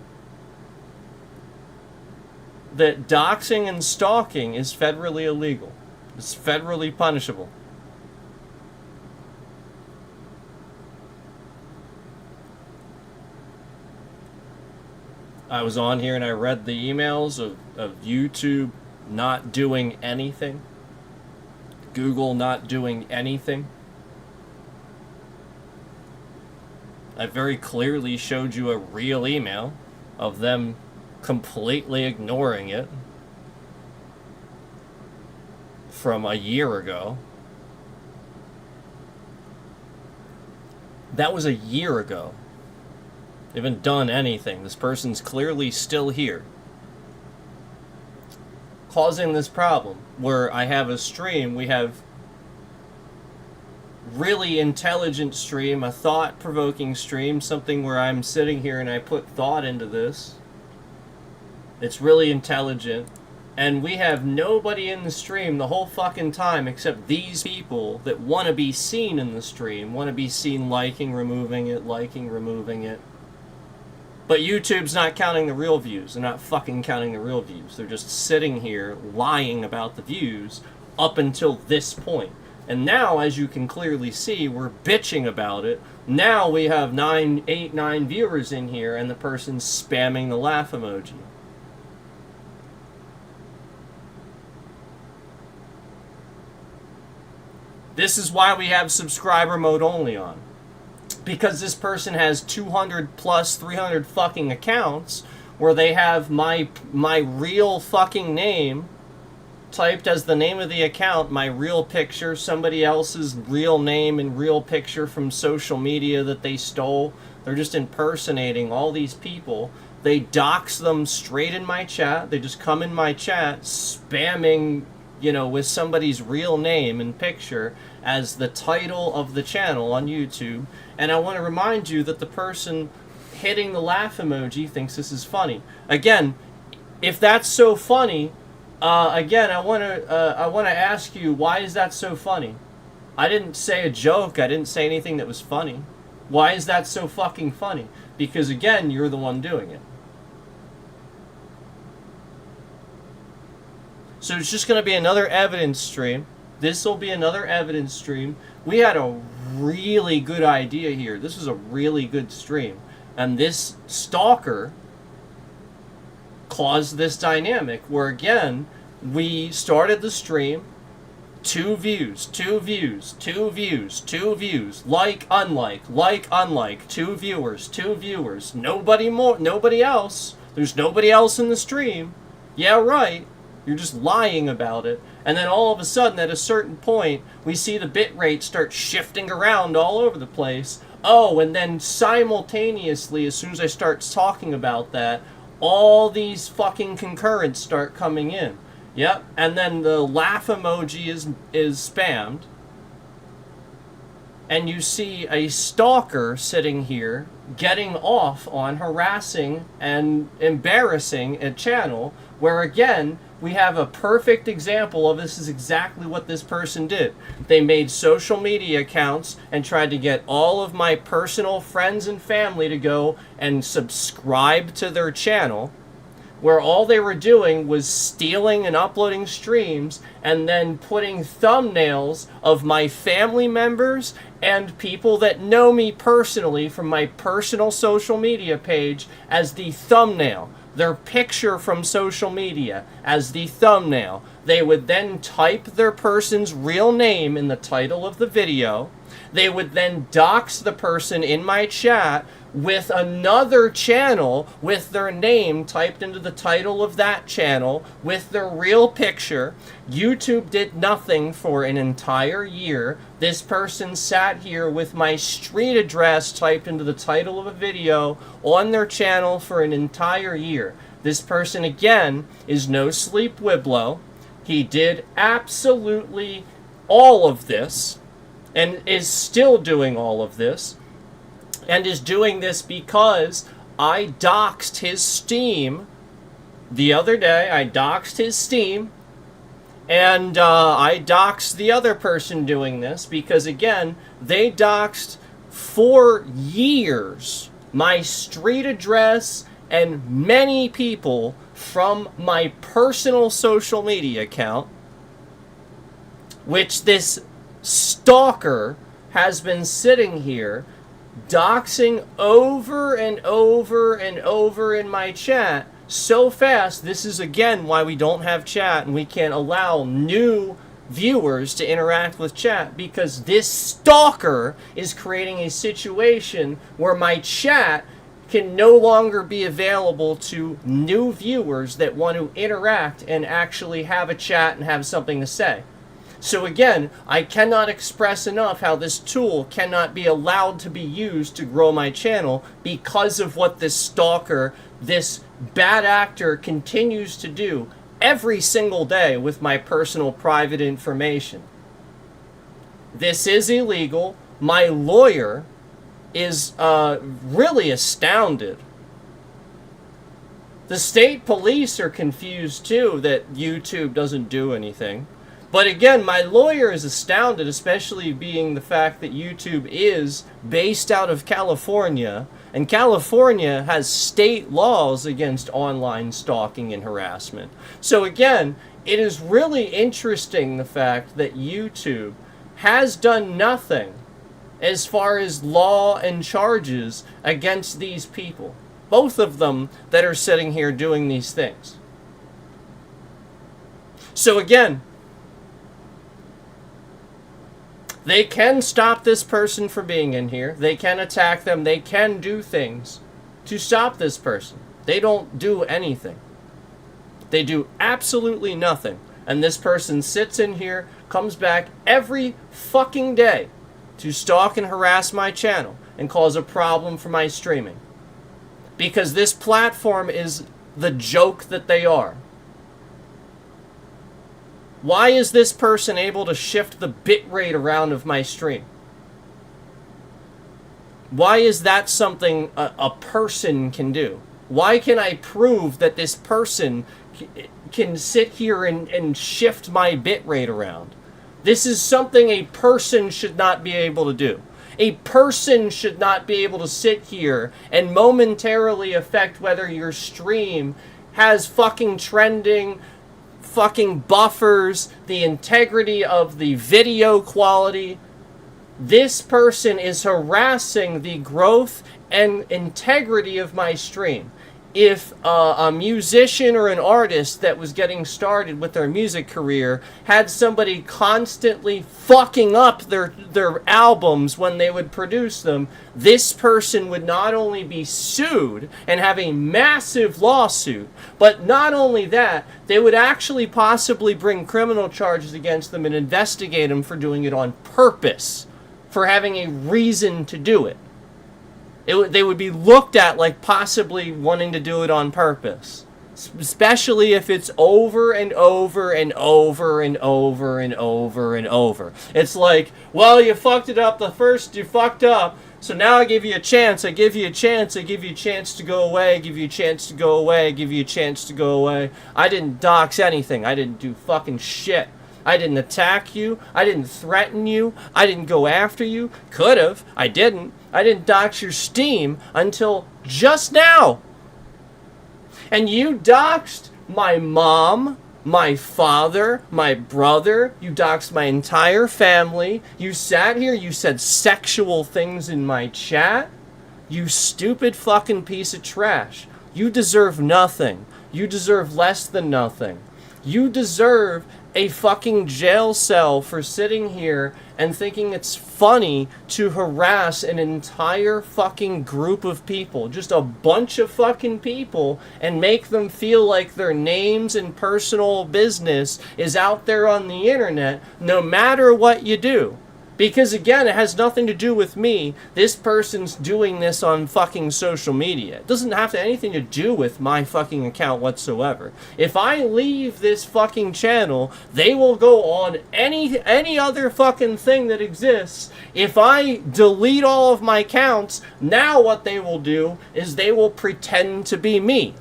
that doxing and stalking is federally illegal. It's federally punishable. I was on here and I read the emails of YouTube not doing anything. Google not doing anything. I very clearly showed you a real email of them completely ignoring it from a year ago. That was a year ago. They haven't done anything. This person's clearly still here, causing this problem where I have a stream. We have really intelligent stream, a thought-provoking stream, something where I'm sitting here and I put thought into this. It's really intelligent. And we have nobody in the stream the whole fucking time except these people that want to be seen in the stream, want to be seen liking, removing it, liking, removing it. But YouTube's not counting the real views. They're not fucking counting the real views. They're just sitting here lying about the views up until this point. And now, as you can clearly see, we're bitching about it. Now we have 9 viewers in here, and the person's spamming the laugh emoji. This is why we have subscriber mode only on. Because this person has 200 plus 300 fucking accounts where they have my real fucking name typed as the name of the account my real picture, somebody else's real name and real picture from social media that they stole. They're just impersonating all these people. They dox them straight in my chat. They just come in my chat spamming, with somebody's real name and picture as the title of the channel on YouTube. And I want to remind you that the person hitting the laugh emoji thinks this is funny. Again, if that's so funny, again, I want to ask you, why is that so funny? I didn't say a joke. I didn't say anything that was funny. Why is that so fucking funny? Because, again, you're the one doing it. So it's just going to be another evidence stream. This will be another evidence stream. We had a really good idea here. This was a really good stream. And this stalker caused this dynamic where, again, we started the stream, 2 views, 2 views, 2 views, 2 views, like, unlike, 2 viewers, 2 viewers, nobody more, nobody else. There's nobody else in the stream. Yeah, right. You're just lying about it. And then all of a sudden, at a certain point, we see the bit rate start shifting around all over the place. Oh, and then simultaneously, as soon as I start talking about that, all these fucking concurrents start coming in. Yep, and then the laugh emoji is spammed. And you see a stalker sitting here getting off on harassing and embarrassing a channel where, again, we have a perfect example of this is exactly what this person did. They made social media accounts and tried to get all of my personal friends and family to go and subscribe to their channel, where all they were doing was stealing and uploading streams and then putting thumbnails of my family members and people that know me personally from my personal social media page as the thumbnail. Their picture from social media as the thumbnail. They would then type their person's real name in the title of the video. They would then dox the person in my chat with another channel with their name typed into the title of that channel with their real picture. YouTube did nothing for an entire year. This person sat here with my street address typed into the title of a video on their channel for an entire year. This person, again, is no sleep Wiblo. He did absolutely all of this and is still doing all of this. And is doing this because I doxed his Steam the other day. I doxed his Steam. And I doxed the other person doing this because, again, they doxed for years my street address and many people from my personal social media account, which this stalker has been sitting here doxing over and over and over in my chat so fast. This is, again, why we don't have chat and we can't allow new viewers to interact with chat, because this stalker is creating a situation where my chat can no longer be available to new viewers that want to interact and actually have a chat and have something to say. So again, I cannot express enough how this tool cannot be allowed to be used to grow my channel because of what this stalker, this bad actor, continues to do every single day with my personal private information. This is illegal. My lawyer is really astounded. The state police are confused too that YouTube doesn't do anything. But again, my lawyer is astounded, especially being the fact that YouTube is based out of California, and California has state laws against online stalking and harassment. So again, it is really interesting the fact that YouTube has done nothing as far as law and charges against these people. Both of them that are sitting here doing these things. So again, they can stop this person from being in here. They can attack them. They can do things to stop this person. They don't do anything. They do absolutely nothing. And this person sits in here, comes back every fucking day to stalk and harass my channel and cause a problem for my streaming. Because this platform is the joke that they are. Why is this person able to shift the bitrate around of my stream? Why is that something a person can do? Why can I prove that this person can sit here and shift my bitrate around? This is something a person should not be able to do. A person should not be able to sit here and momentarily affect whether your stream has fucking trending, fucking buffers, the integrity of the video quality. This person is harassing the growth and integrity of my stream. If a musician or an artist that was getting started with their music career had somebody constantly fucking up their albums when they would produce them, this person would not only be sued and have a massive lawsuit, but not only that, they would actually possibly bring criminal charges against them and investigate them for doing it on purpose, for having a reason to do it. They would be looked at like possibly wanting to do it on purpose. Especially if it's over and over and over and over and over and over. It's like, well, you fucked it up the first, you fucked up, so now I give you a chance, I give you a chance, I give you a chance to go away, I give you a chance to go away, I give you a chance to go away. I didn't dox anything, I didn't do fucking shit. I didn't attack you. I didn't threaten you. I didn't go after you. Could have. I didn't. I didn't dox your Steam until just now. And you doxed my mom, my father, my brother. You doxed my entire family. You sat here. You said sexual things in my chat. You stupid fucking piece of trash. You deserve nothing. You deserve less than nothing. You deserve a fucking jail cell for sitting here and thinking it's funny to harass an entire fucking group of people, just a bunch of fucking people, and make them feel like their names and personal business is out there on the internet no matter what you do. Because again, it has nothing to do with me. This person's doing this on fucking social media. It doesn't have anything to do with my fucking account whatsoever. If I leave this fucking channel, they will go on any other fucking thing that exists. If I delete all of my accounts, now what they will do is they will pretend to be me.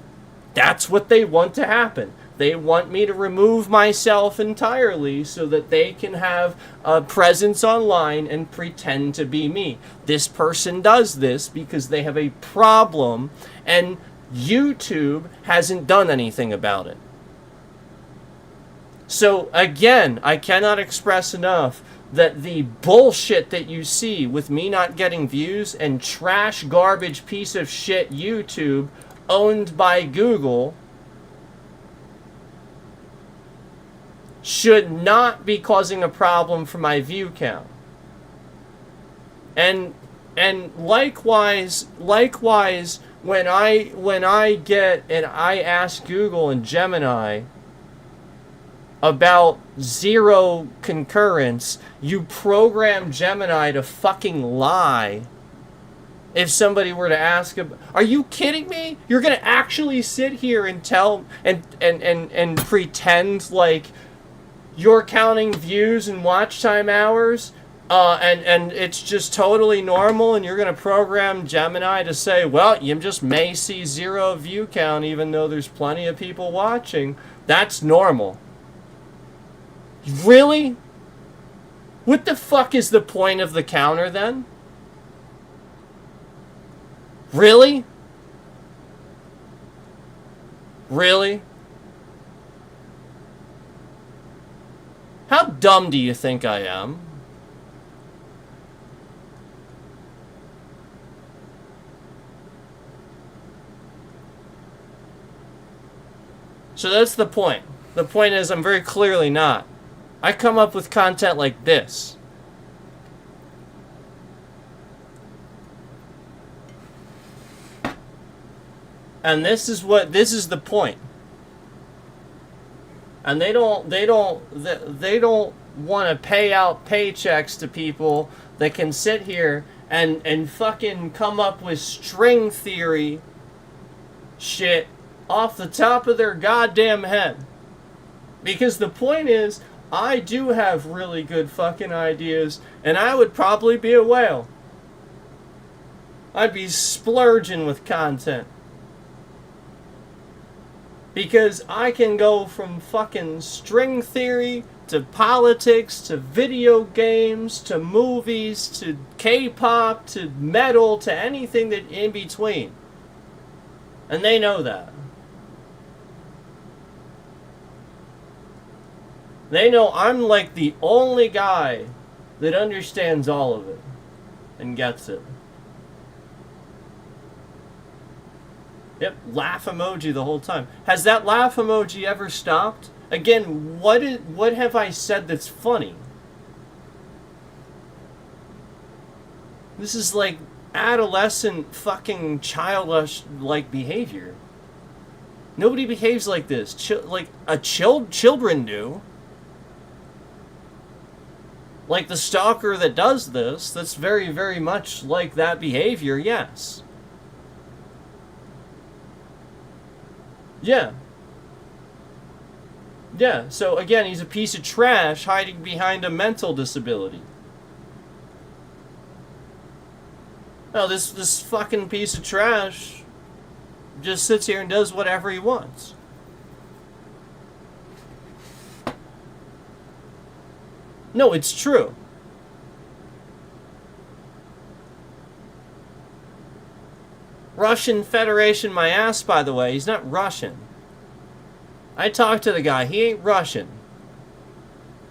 That's what they want to happen. They want me to remove myself entirely so that they can have a presence online and pretend to be me. This person does this because they have a problem and YouTube hasn't done anything about it. So again, I cannot express enough that the bullshit that you see with me not getting views and trash garbage piece of shit YouTube owned by Google should not be causing a problem for my view count. And likewise when I get and I ask Google and Gemini about zero concurrence, you program Gemini to fucking lie. If somebody were to ask, are you kidding me? You're gonna actually sit here and tell and pretend like you're counting views and watch time hours, and it's just totally normal, and you're going to program Gemini to say, well, you just may see zero view count even though there's plenty of people watching. That's normal. Really? What the fuck is the point of the counter then? Really? Really? How dumb do you think I am? So that's the point. The point is I'm very clearly not. I come up with content like this. And this is the point. and they don't want to pay out paychecks to people that can sit here and fucking come up with string theory shit off the top of their goddamn head. Because the point is, I do have really good fucking ideas, and I would probably be a whale. I'd be splurging with content. Because I can go from fucking string theory to politics to video games to movies to K-pop to metal to anything that in between. And they know that. They know I'm like the only guy that understands all of it and gets it. Yep, laugh emoji the whole time. Has that laugh emoji ever stopped? Again, what have I said that's funny? This is like adolescent fucking childish like behavior. Nobody behaves like this. Children do. Like the stalker that does this, that's very, very much like that behavior, yes. Yeah. Yeah, so again, he's a piece of trash hiding behind a mental disability. No, this fucking piece of trash just sits here and does whatever he wants. No, it's true. Russian Federation my ass, by the way. He's not Russian. I talked to the guy. He ain't Russian.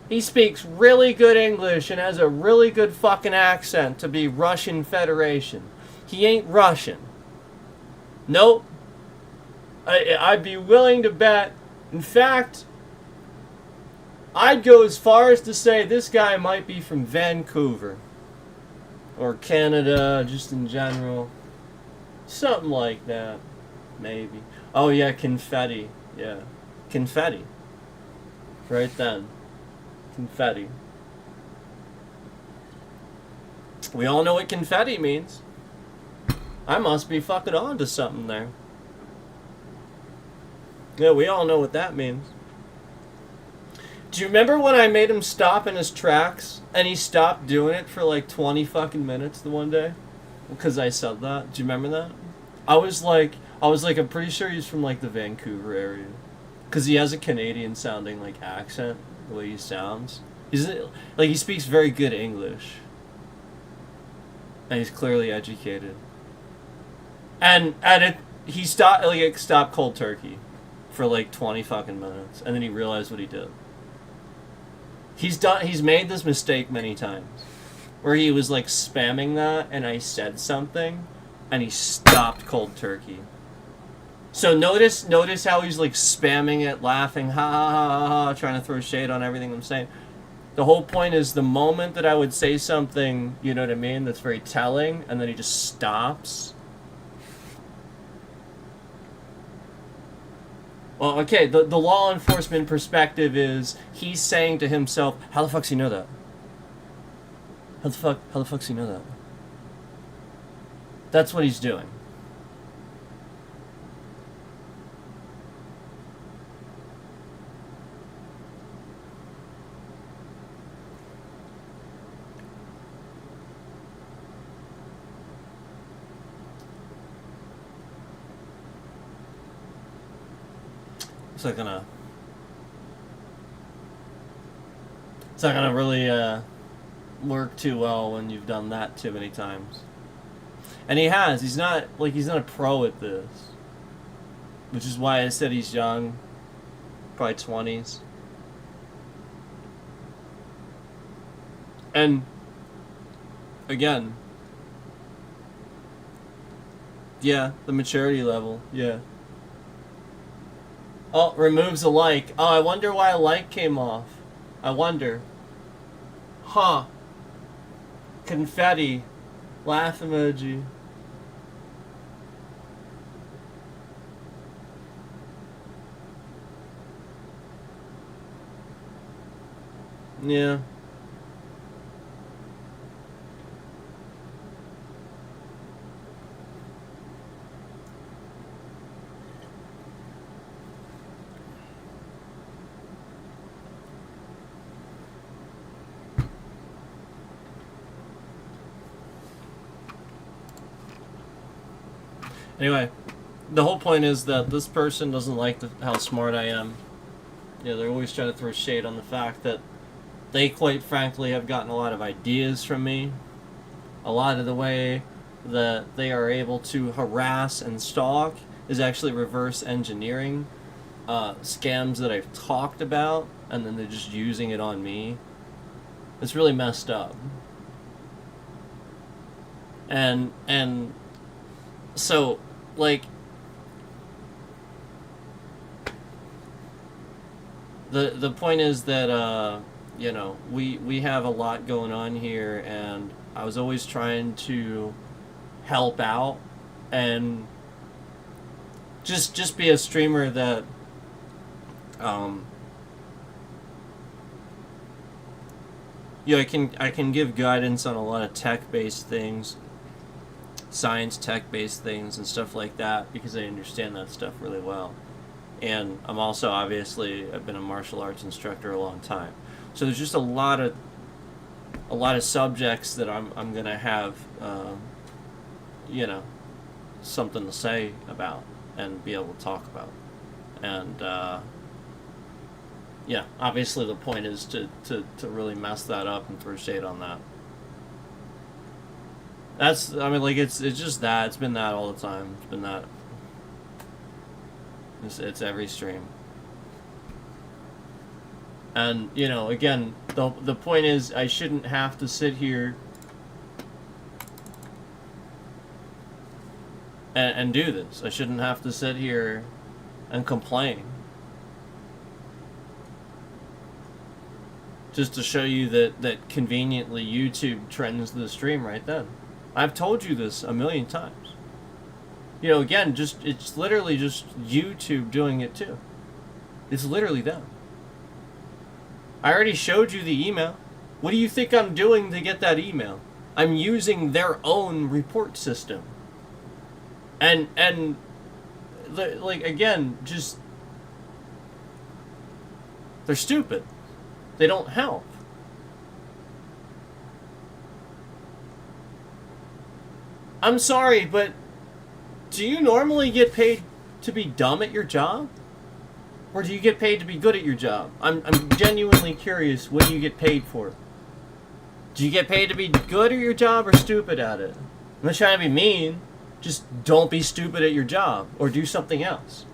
He speaks really good English and has a really good fucking accent to be Russian Federation. He ain't Russian. Nope. I'd be willing to bet. In fact, I'd go as far as to say this guy might be from Vancouver. Or Canada, just in general. Something like that. Maybe. Oh yeah, confetti. Yeah. Confetti. Right then. Confetti. We all know what confetti means. I must be fucking on to something there. Yeah, we all know what that means. Do you remember when I made him stop in his tracks and he stopped doing it for like 20 fucking minutes the one day? Because I said that. Do you remember that? I was like, I'm pretty sure he's from like the Vancouver area. Because he has a Canadian sounding like accent, the way he sounds. He's like, he speaks very good English. And he's clearly educated. And he stopped cold turkey for like 20 fucking minutes. And then he realized what he did. He's made this mistake many times. Where he was like spamming that and I said something and he stopped cold turkey. So notice how he's like spamming it, laughing, ha ha ha ha, trying to throw shade on everything I'm saying. The whole point is the moment that I would say something, you know what I mean, that's very telling, and then he just stops. Well, okay, the law enforcement perspective is he's saying to himself, how the fuck does he know that? How the fuck does he know that? That's what he's doing. It's not gonna really work too well when you've done that too many times. And he has. He's not a pro at this. Which is why I said he's young. Probably 20s. And again, yeah, the maturity level, yeah. Oh, removes a like. Oh, I wonder why a like came off. I wonder. Huh. Confetti. Laugh emoji. Yeah. Anyway, the whole point is that this person doesn't like how smart I am. Yeah, they're always trying to throw shade on the fact that they, quite frankly, have gotten a lot of ideas from me. A lot of the way that they are able to harass and stalk is actually reverse engineering scams that I've talked about, and then they're just using it on me. It's really messed up. And so, like, the point is that we have a lot going on here, and I was always trying to help out and just be a streamer that um I can give guidance on a lot of tech based things, science tech based things and stuff like that, because I understand that stuff really well. And I'm also, obviously, I've been a martial arts instructor a long time. So there's just a lot of subjects that I'm gonna have you know something to say about and be able to talk about. And yeah, obviously the point is to really mess that up and throw shade on that. That's, I mean, like, it's just that. It's been that all the time. It's been that. It's every stream. And, again, the point is I shouldn't have to sit here and do this. I shouldn't have to sit here and complain. Just to show you that conveniently YouTube trends the stream right then. I've told you this a million times. Again, it's literally just YouTube doing it too. It's literally them. I already showed you the email. What do you think I'm doing to get that email? I'm using their own report system. And like, again, just, they're stupid. They don't help. I'm sorry, but do you normally get paid to be dumb at your job? Or do you get paid to be good at your job? I'm genuinely curious, what do you get paid for? Do you get paid to be good at your job or stupid at it? I'm not trying to be mean. Just don't be stupid at your job or do something else.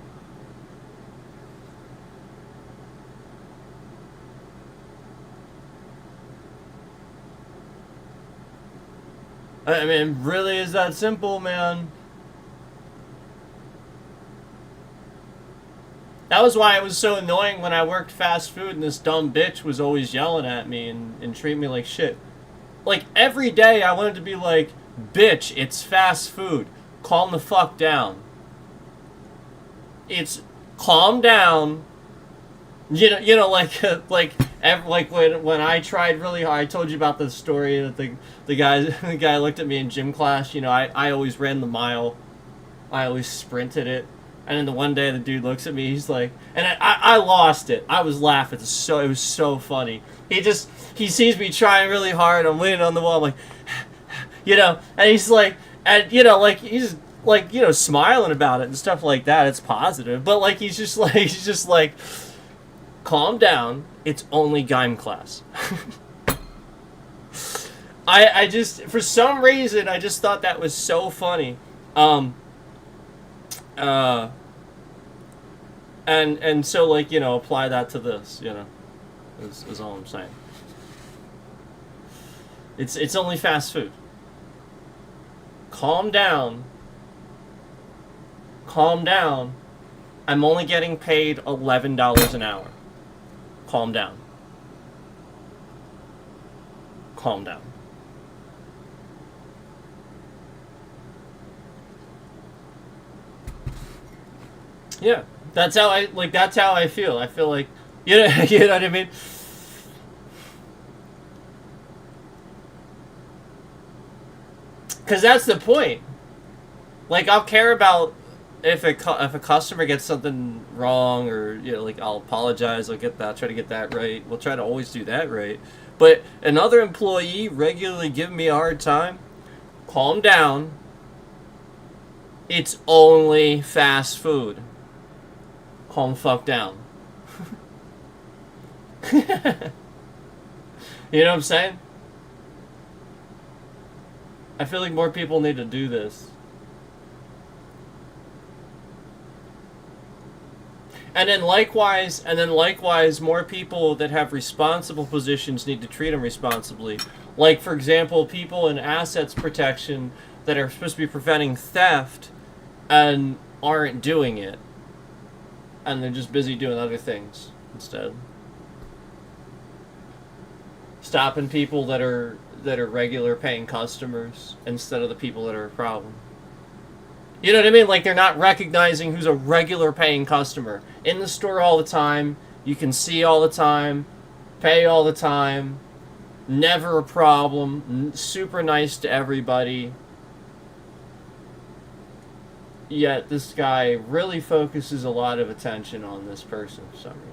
I mean, really is that simple, man. That was why it was so annoying when I worked fast food and this dumb bitch was always yelling at me and treat me like shit. Like, every day I wanted to be like, bitch, it's fast food. Calm the fuck down. It's calm down. Like when I tried really hard. I told you about the story that the guy looked at me in gym class. I always ran the mile. I always sprinted it. And then the one day the dude looks at me, he's like, and I lost it. I was laughing. It was so funny. He sees me trying really hard. I'm leaning on the wall. I'm like, and he's like, and like he's like, smiling about it and stuff like that. It's positive, but like he's just like, calm down. It's only Gym class. I just, for some reason, I just thought that was so funny. And so, like, apply that to this, is all I'm saying. It's only fast food. Calm down. Calm down. I'm only getting paid $11 an hour. Calm down. Calm down. Yeah, that's how I feel. I feel like, you know what I mean? Because that's the point. Like, I'll care about if a customer gets something wrong, or, you know, like, I'll apologize, I'll get that, try to get that right. We'll try to always do that right. But another employee regularly giving me a hard time, calm down. It's only fast food. Calm the fuck down. You know what I'm saying? I feel like more people need to do this. And then likewise, more people that have responsible positions need to treat them responsibly. Like, for example, people in assets protection that are supposed to be preventing theft and aren't doing it. And they're just busy doing other things instead. Stopping people that are regular paying customers instead of the people that are a problem. You know what I mean? Like, they're not recognizing who's a regular paying customer. In the store all the time, you can see all the time, pay all the time, never a problem, super nice to everybody. Yet this guy really focuses a lot of attention on this person for some reason.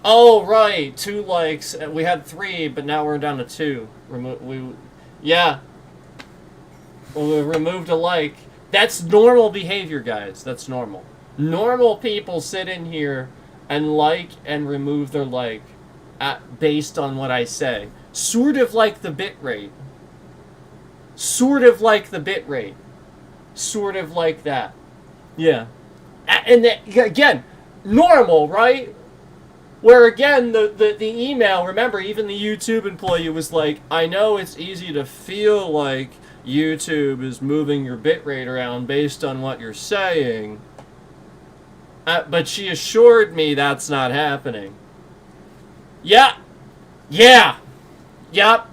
Oh, right. 2 likes. We had 3, but now we're down to 2. Yeah. Well, we removed a like. That's normal behavior, guys. That's normal. Normal people sit in here and like and remove their like based on what I say. Sort of like the bit rate. Sort of like the bit rate. Sort of like that. Yeah. And again, normal, right? Where again, the email, remember, even the YouTube employee was like, I know it's easy to feel like YouTube is moving your bitrate around based on what you're saying, but she assured me that's not happening. Yeah. Yep.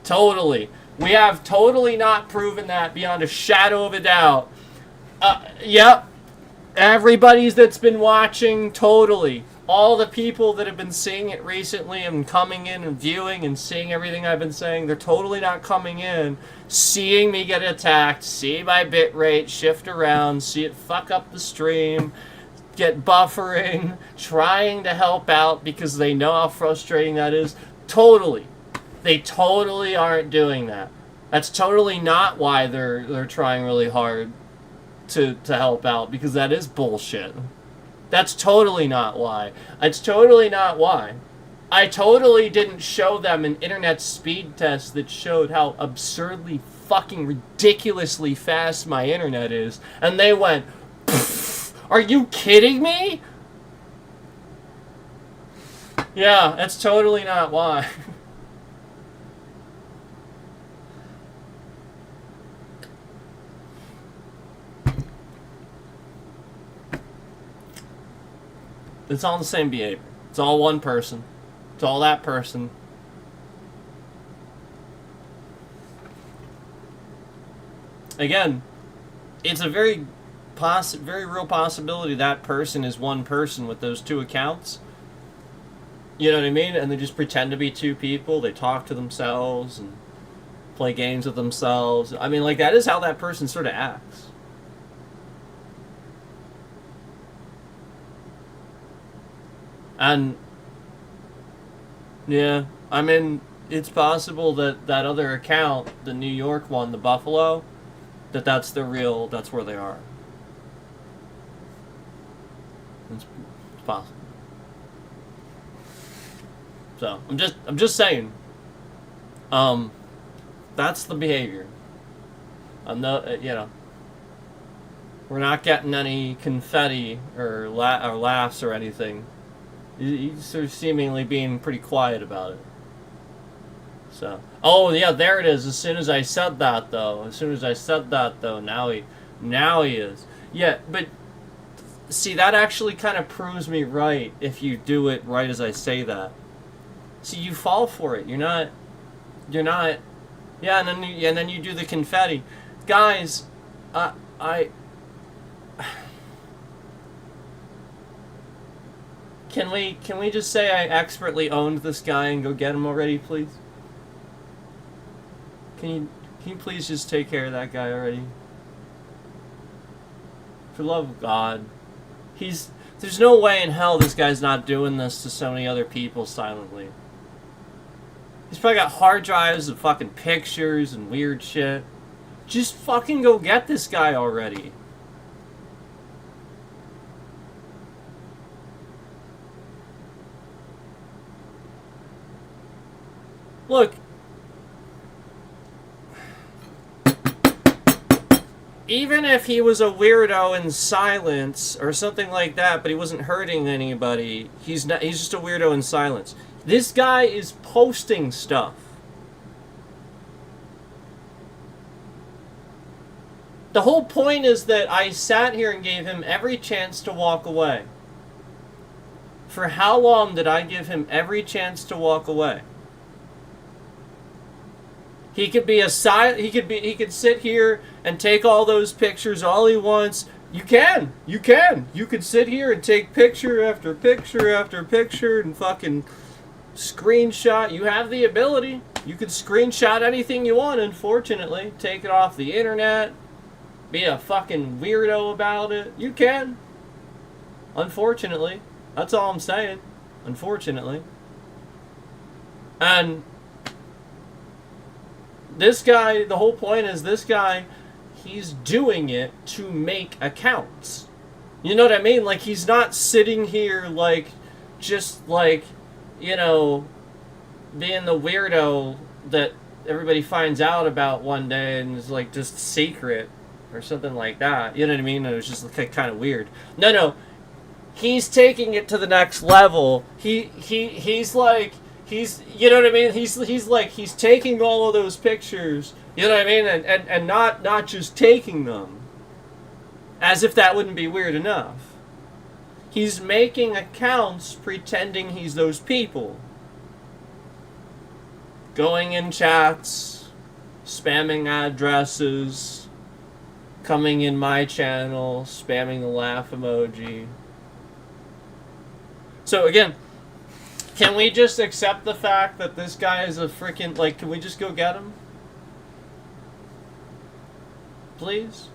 Totally. We have totally not proven that beyond a shadow of a doubt. Yep. Everybody's that's been watching, totally. All the people that have been seeing it recently and coming in and viewing and seeing everything I've been saying, they're totally not coming in, seeing me get attacked, see my bitrate shift around, see it fuck up the stream, get buffering, trying to help out because they know how frustrating that is. Totally. They totally aren't doing that. That's totally not why they're trying really hard to help out, because that is bullshit. That's totally not why. It's totally not why. I totally didn't show them an internet speed test that showed how absurdly fucking ridiculously fast my internet is, and they went, are you kidding me? Yeah, that's totally not why. It's all the same behavior. It's all one person. It's all that person. Again, it's a very real possibility that person is one person with those 2 accounts. You know what I mean? And they just pretend to be 2 people. They talk to themselves and play games with themselves. I mean, like, that is how that person sort of acts. And, yeah, I mean, it's possible that that other account, the New York one, the Buffalo, that's where they are. It's possible. So, I'm just saying, that's the behavior. I'm not, you know, we're not getting any confetti or laughs or anything. He's sort of seemingly being pretty quiet about it. So, oh yeah, there it is. As soon as I said that, though, now he is. Yeah, but see, that actually kind of proves me right if you do it right as I say that. See, you fall for it. You're not. Yeah, and then you do the confetti, guys. Can we just say I expertly owned this guy and go get him already, please? Can you please just take care of that guy already? For the love of God. There's no way in hell this guy's not doing this to so many other people silently. He's probably got hard drives of fucking pictures and weird shit. Just fucking go get this guy already. Look. Even if he was a weirdo in silence or something like that, but he wasn't hurting anybody, he's just a weirdo in silence. This guy is posting stuff. The whole point is that I sat here and gave him every chance to walk away. For how long did I give him every chance to walk away? He could be he could sit here and take all those pictures all he wants. You could sit here and take picture after picture after picture and fucking screenshot. You have the ability. You could screenshot anything you want, unfortunately. Take it off the internet. Be a fucking weirdo about it. You can. Unfortunately. That's all I'm saying. Unfortunately. And this guy, the whole point is this guy, he's doing it to make accounts. You know what I mean? Like, he's not sitting here, like, just, like, you know, being the weirdo that everybody finds out about one day and is, like, just secret or something like that. You know what I mean? It was just kind of weird. No. He's taking it to the next level. He's like... you know what I mean? He's taking all of those pictures, you know what I mean? And not just taking them. As if that wouldn't be weird enough. He's making accounts pretending he's those people. Going in chats, spamming addresses, coming in my channel, spamming the laugh emoji. So again, can we just accept the fact that this guy is a freaking... Like, can we just go get him? Please?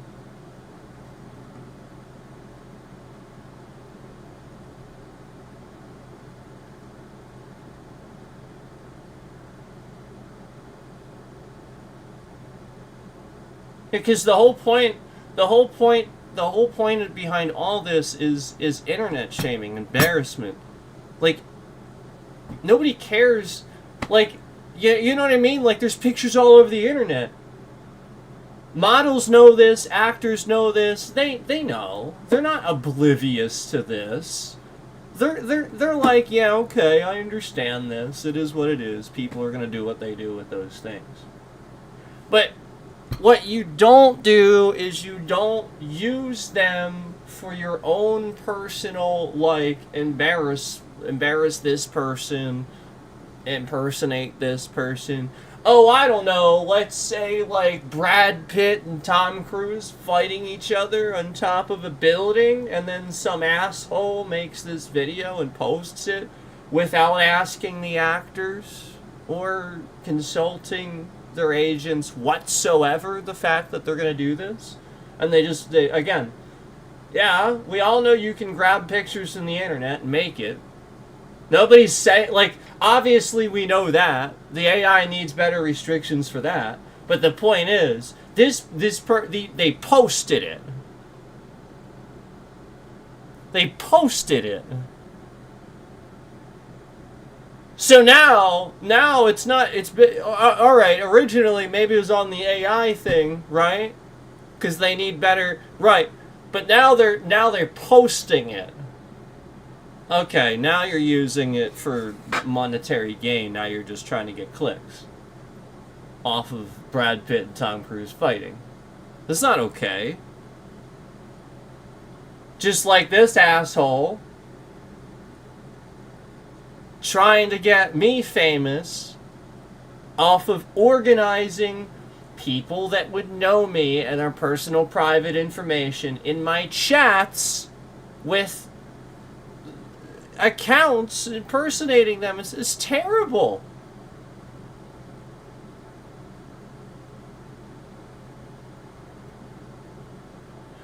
Because the whole point behind all this is internet shaming, embarrassment. Like, nobody cares. Like, you know what I mean? Like, there's pictures all over the internet. Models know this. Actors know this. They know. They're not oblivious to this. They're like, yeah, okay, I understand this. It is what it is. People are going to do what they do with those things. But what you don't do is you don't use them for your own personal, like, embarrass this person, impersonate this person. Oh, I don't know, let's say, like, Brad Pitt and Tom Cruise fighting each other on top of a building, and then some asshole makes this video and posts it without asking the actors or consulting their agents whatsoever the fact that they're going to do this. And again, yeah, we all know you can grab pictures from the internet and make it. Nobody's saying, like, obviously we know that. The AI needs better restrictions for that. But the point is, they posted it. They posted it. So now it's not, alright, originally maybe it was on the AI thing, right? Because they need better, right. But now they're posting it. Okay, now you're using it for monetary gain. Now you're just trying to get clicks off of Brad Pitt and Tom Cruise fighting. That's not okay. Just like this asshole trying to get me famous off of organizing people that would know me and our personal private information in my chats with accounts impersonating them. It's terrible.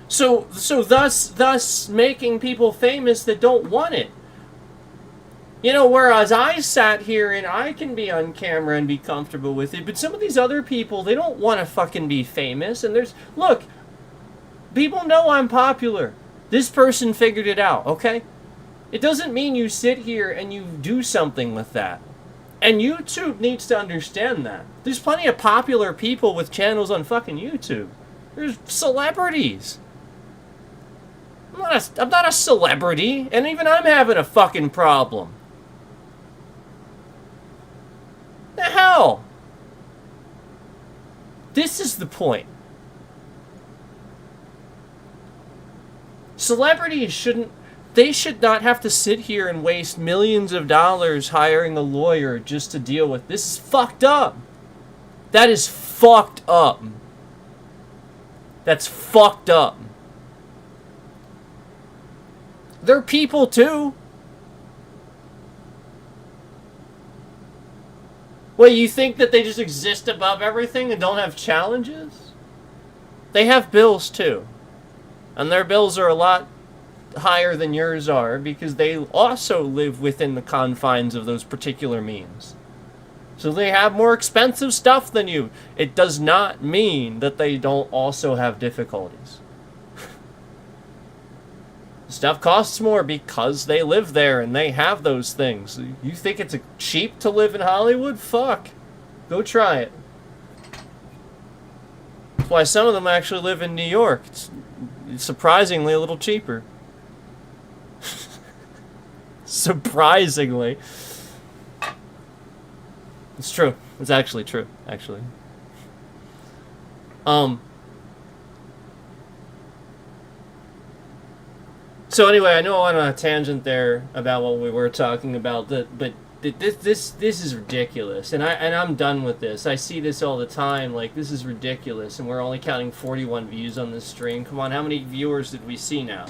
So thus making people famous that don't want it. You know, whereas I sat here and I can be on camera and be comfortable with it, but some of these other people, they don't want to fucking be famous. And look, people know I'm popular. This person figured it out, okay? It doesn't mean you sit here and you do something with that. And YouTube needs to understand that. There's plenty of popular people with channels on fucking YouTube. There's celebrities. I'm not a celebrity, and even I'm having a fucking problem. The hell? This is the point. Celebrities should not have to sit here and waste millions of dollars hiring a lawyer just to deal with this. Is fucked up. That is fucked up. That's fucked up. They're people too. Wait, you think that they just exist above everything and don't have challenges? They have bills too. And their bills are a lot higher than yours are because they also live within the confines of those particular means. So they have more expensive stuff than you. It does not mean that they don't also have difficulties. Stuff costs more because they live there and they have those things. You think it's cheap to live in Hollywood? Fuck. Go try it. That's why some of them actually live in New York. It's surprisingly a little cheaper. Surprisingly. It's true. It's actually true, actually. So anyway, I know I'm on a tangent there about what we were talking about, but this is ridiculous, and I'm done with this. I see this all the time. Like, this is ridiculous, and we're only counting 41 views on this stream. Come on, how many viewers did we see now?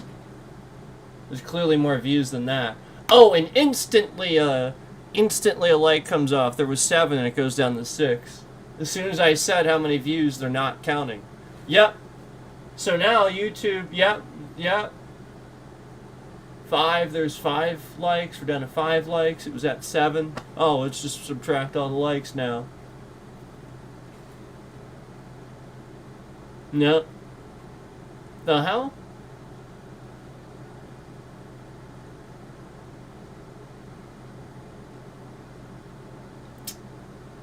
There's clearly more views than that. Oh, and instantly a like comes off. There was 7, and it goes down to 6. As soon as I said how many views, they're not counting. Yep. So now YouTube. Yep. 5, there's 5 likes. We're down to 5 likes. It was at 7. Oh, let's just subtract all the likes now. No. The hell?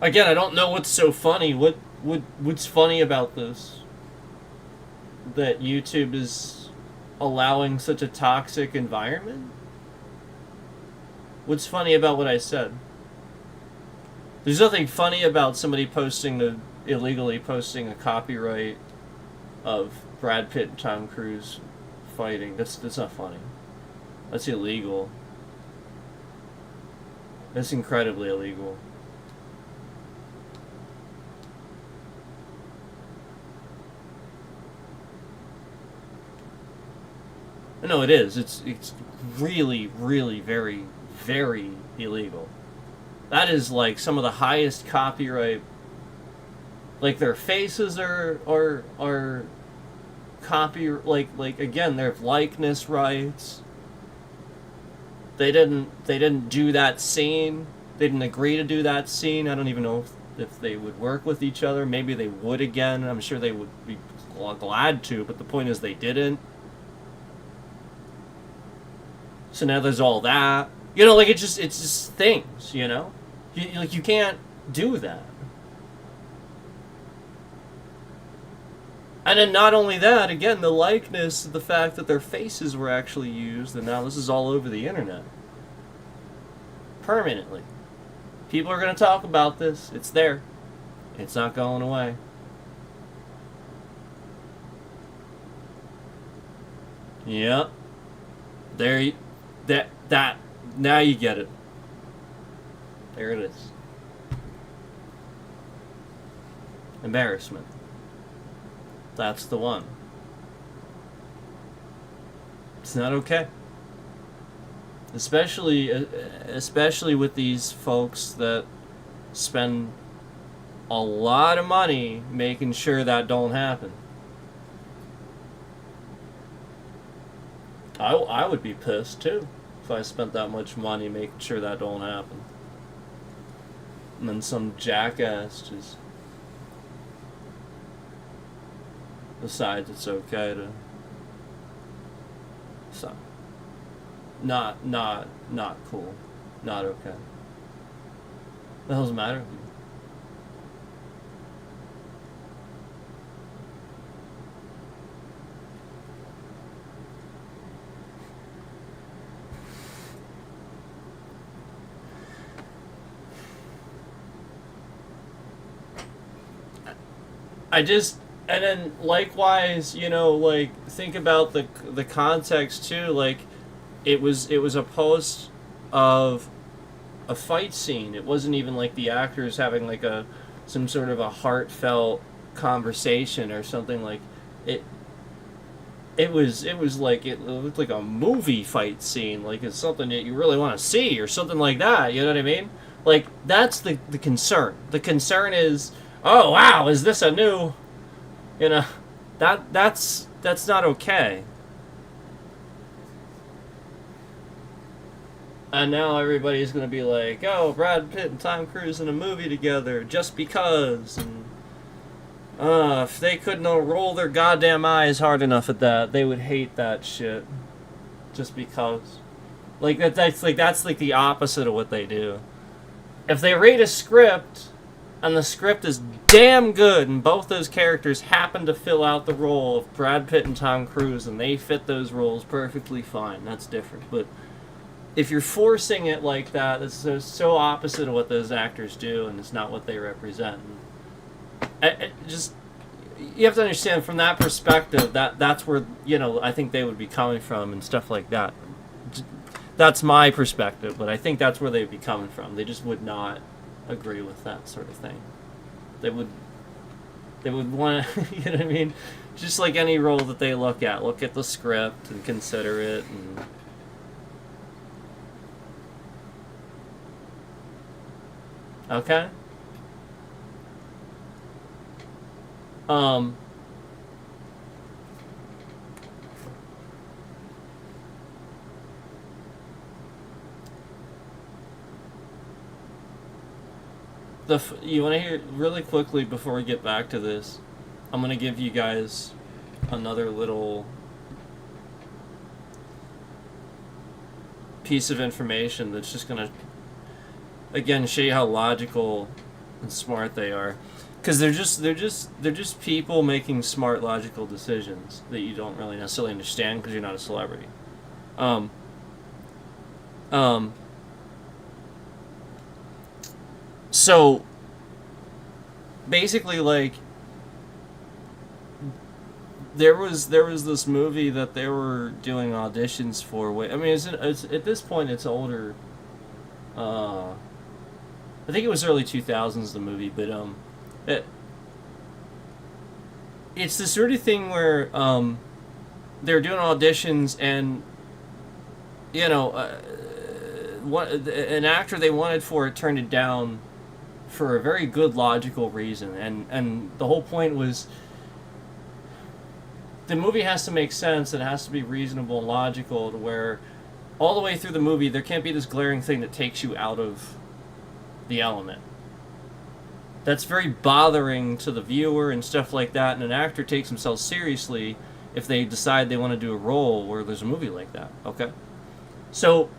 Again, I don't know what's so funny. What's funny about this? That YouTube is allowing such a toxic environment? What's funny about what I said? There's nothing funny about somebody illegally posting a copyright of Brad Pitt and Tom Cruise fighting. That's not funny. That's illegal. That's incredibly illegal. No, it is. It's really, really, very, very illegal. That is like some of the highest copyright. Like their faces are copy like again their likeness rights. They didn't do that scene. They didn't agree to do that scene. I don't even know if they would work with each other. Maybe they would again. I'm sure they would be glad to, but the point is they didn't. So now there's all that. You know, like it's just things, you know? You can't do that. And then not only that, again, the likeness, the fact that their faces were actually used, and now this is all over the internet. Permanently. People are going to talk about this. It's there. It's not going away. Yep. That now you get it. There it is. Embarrassment. That's the one. It's not okay. especially with these folks that spend a lot of money making sure that don't happen. I would be pissed too if I spent that much money making sure that don't happen. And then some jackass just decides it's okay to. So, not cool. Not okay. The hell's the matter with you? I just and then likewise, like think about the context too. Like it was a post of a fight scene. It wasn't even like the actors having like a some sort of a heartfelt conversation or something like it. It was like it looked like a movie fight scene, like it's something that you really want to see or something like that. You know what I mean? Like that's the concern. The concern is, oh wow, is this a new, you know, that's not okay. And now everybody's gonna be like, oh, Brad Pitt and Tom Cruise in a movie together just because, and if they couldn't roll their goddamn eyes hard enough at that, they would hate that shit. Just because, like that's like the opposite of what they do. If they read a script, and the script is damn good, and both those characters happen to fill out the role of Brad Pitt and Tom Cruise, and they fit those roles perfectly fine, that's different. But if you're forcing it like that, it's so opposite of what those actors do, and it's not what they represent. Just you have to understand from that perspective that's where I think they would be coming from and stuff like that. That's my perspective, but I think that's where they'd be coming from. They just would not agree with that sort of thing. They would want to, you know what I mean? Just like any role that they look at the script and consider it. And okay. Um, you want to hear really quickly before we get back to this? I'm gonna give you guys another little piece of information that's just gonna again show you how logical and smart they are. Because they're just people making smart, logical decisions that you don't really necessarily understand because you're not a celebrity. Um, um, so basically, like there was this movie that they were doing auditions for. I mean, it's at this point it's older. I think it was early 2000s the movie, but it's the sort of thing where they're doing auditions and an actor they wanted for it turned it down for a very good logical reason, and the whole point was the movie has to make sense and it has to be reasonable and logical to where all the way through the movie there can't be this glaring thing that takes you out of the element. That's very bothering to the viewer and stuff like that, and an actor takes themselves seriously if they decide they want to do a role where there's a movie like that, okay? So,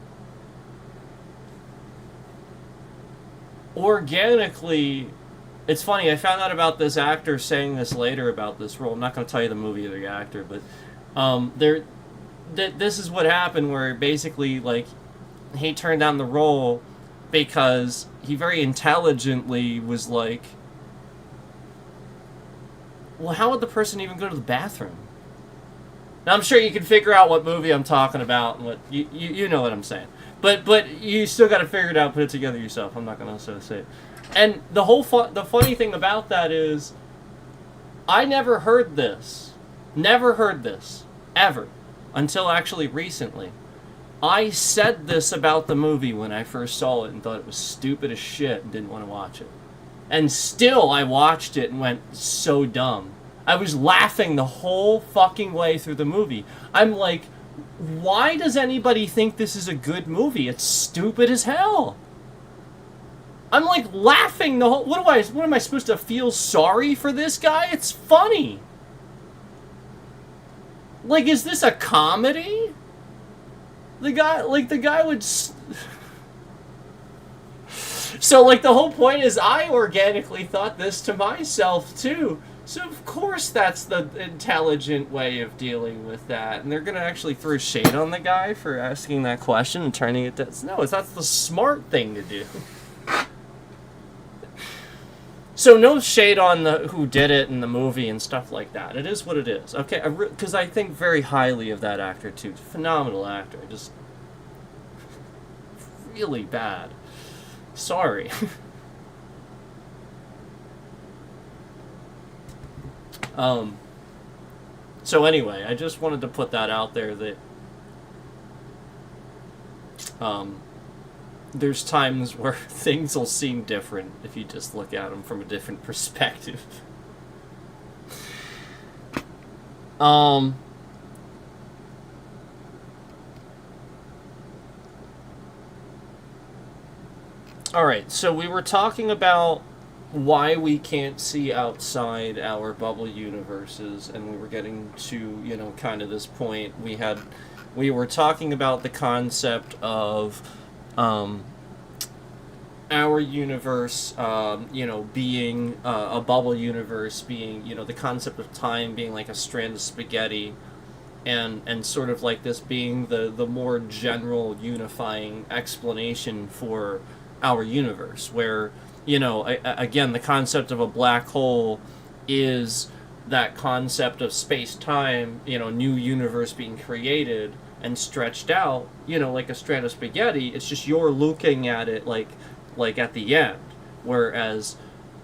organically, it's funny, I found out about this actor saying this later about this role. I'm not going to tell you the movie or the actor, but this is what happened where basically, like, he turned down the role because he very intelligently was like, well, how would the person even go to the bathroom? Now, I'm sure you can figure out what movie I'm talking about and what you know what I'm saying. But you still got to figure it out, put it together yourself. I'm not going to say it. And the funny thing about that is, I never heard this, ever, until actually recently. I said this about the movie when I first saw it and thought it was stupid as shit and didn't want to watch it. And still, I watched it and went, so dumb. I was laughing the whole fucking way through the movie. I'm like, why does anybody think this is a good movie? It's stupid as hell. I'm like laughing the whole. What am I supposed to feel sorry for this guy? It's funny. Like, is this a comedy? The guy would. So, like, the whole point is I organically thought this to myself, too. So, of course, that's the intelligent way of dealing with that. And they're going to actually throw shade on the guy for asking that question and turning it to... No, that's the smart thing to do. So, no shade on who did it in the movie and stuff like that. It is what it is. Okay, because I think very highly of that actor, too. Phenomenal actor. Just... really bad. Sorry. So anyway, I just wanted to put that out there that there's times where things will seem different if you just look at them from a different perspective. Alright, so we were talking about why we can't see outside our bubble universes, and we were getting to, kind of this point. We were talking about the concept of our universe, being a bubble universe, being, the concept of time being like a strand of spaghetti, and sort of like this being the more general unifying explanation for our universe, where, again, the concept of a black hole is that concept of space-time, new universe being created and stretched out, like a strand of spaghetti. It's just you're looking at it like at the end, whereas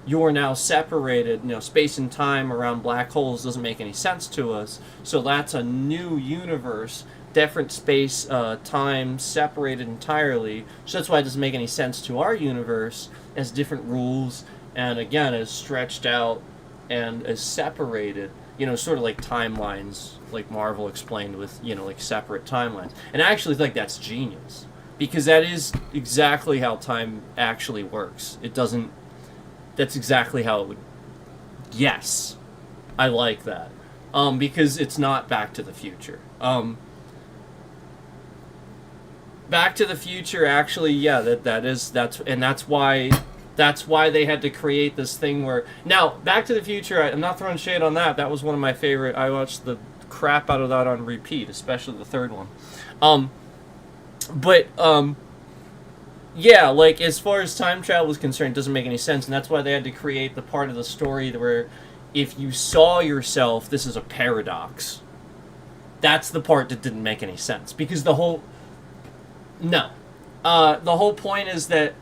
you're now separated, space and time around black holes doesn't make any sense to us, so that's a new universe, different space, time, separated entirely, so that's why it doesn't make any sense to our universe, as different rules, and again, as stretched out and as separated, sort of like timelines, like Marvel explained with, like separate timelines. And I actually think that's genius, because that is exactly how time actually works. That's exactly how it would, yes, I like that, because it's not Back to the Future. Back to the Future, actually, yeah, that's why they had to create this thing where... Now, Back to the Future, I'm not throwing shade on that. That was one of my favorite. I watched the crap out of that on repeat, especially the third one. Yeah, like, as far as time travel is concerned, it doesn't make any sense, and that's why they had to create the part of the story where if you saw yourself, this is a paradox. That's the part that didn't make any sense, because the whole... No. The whole point is that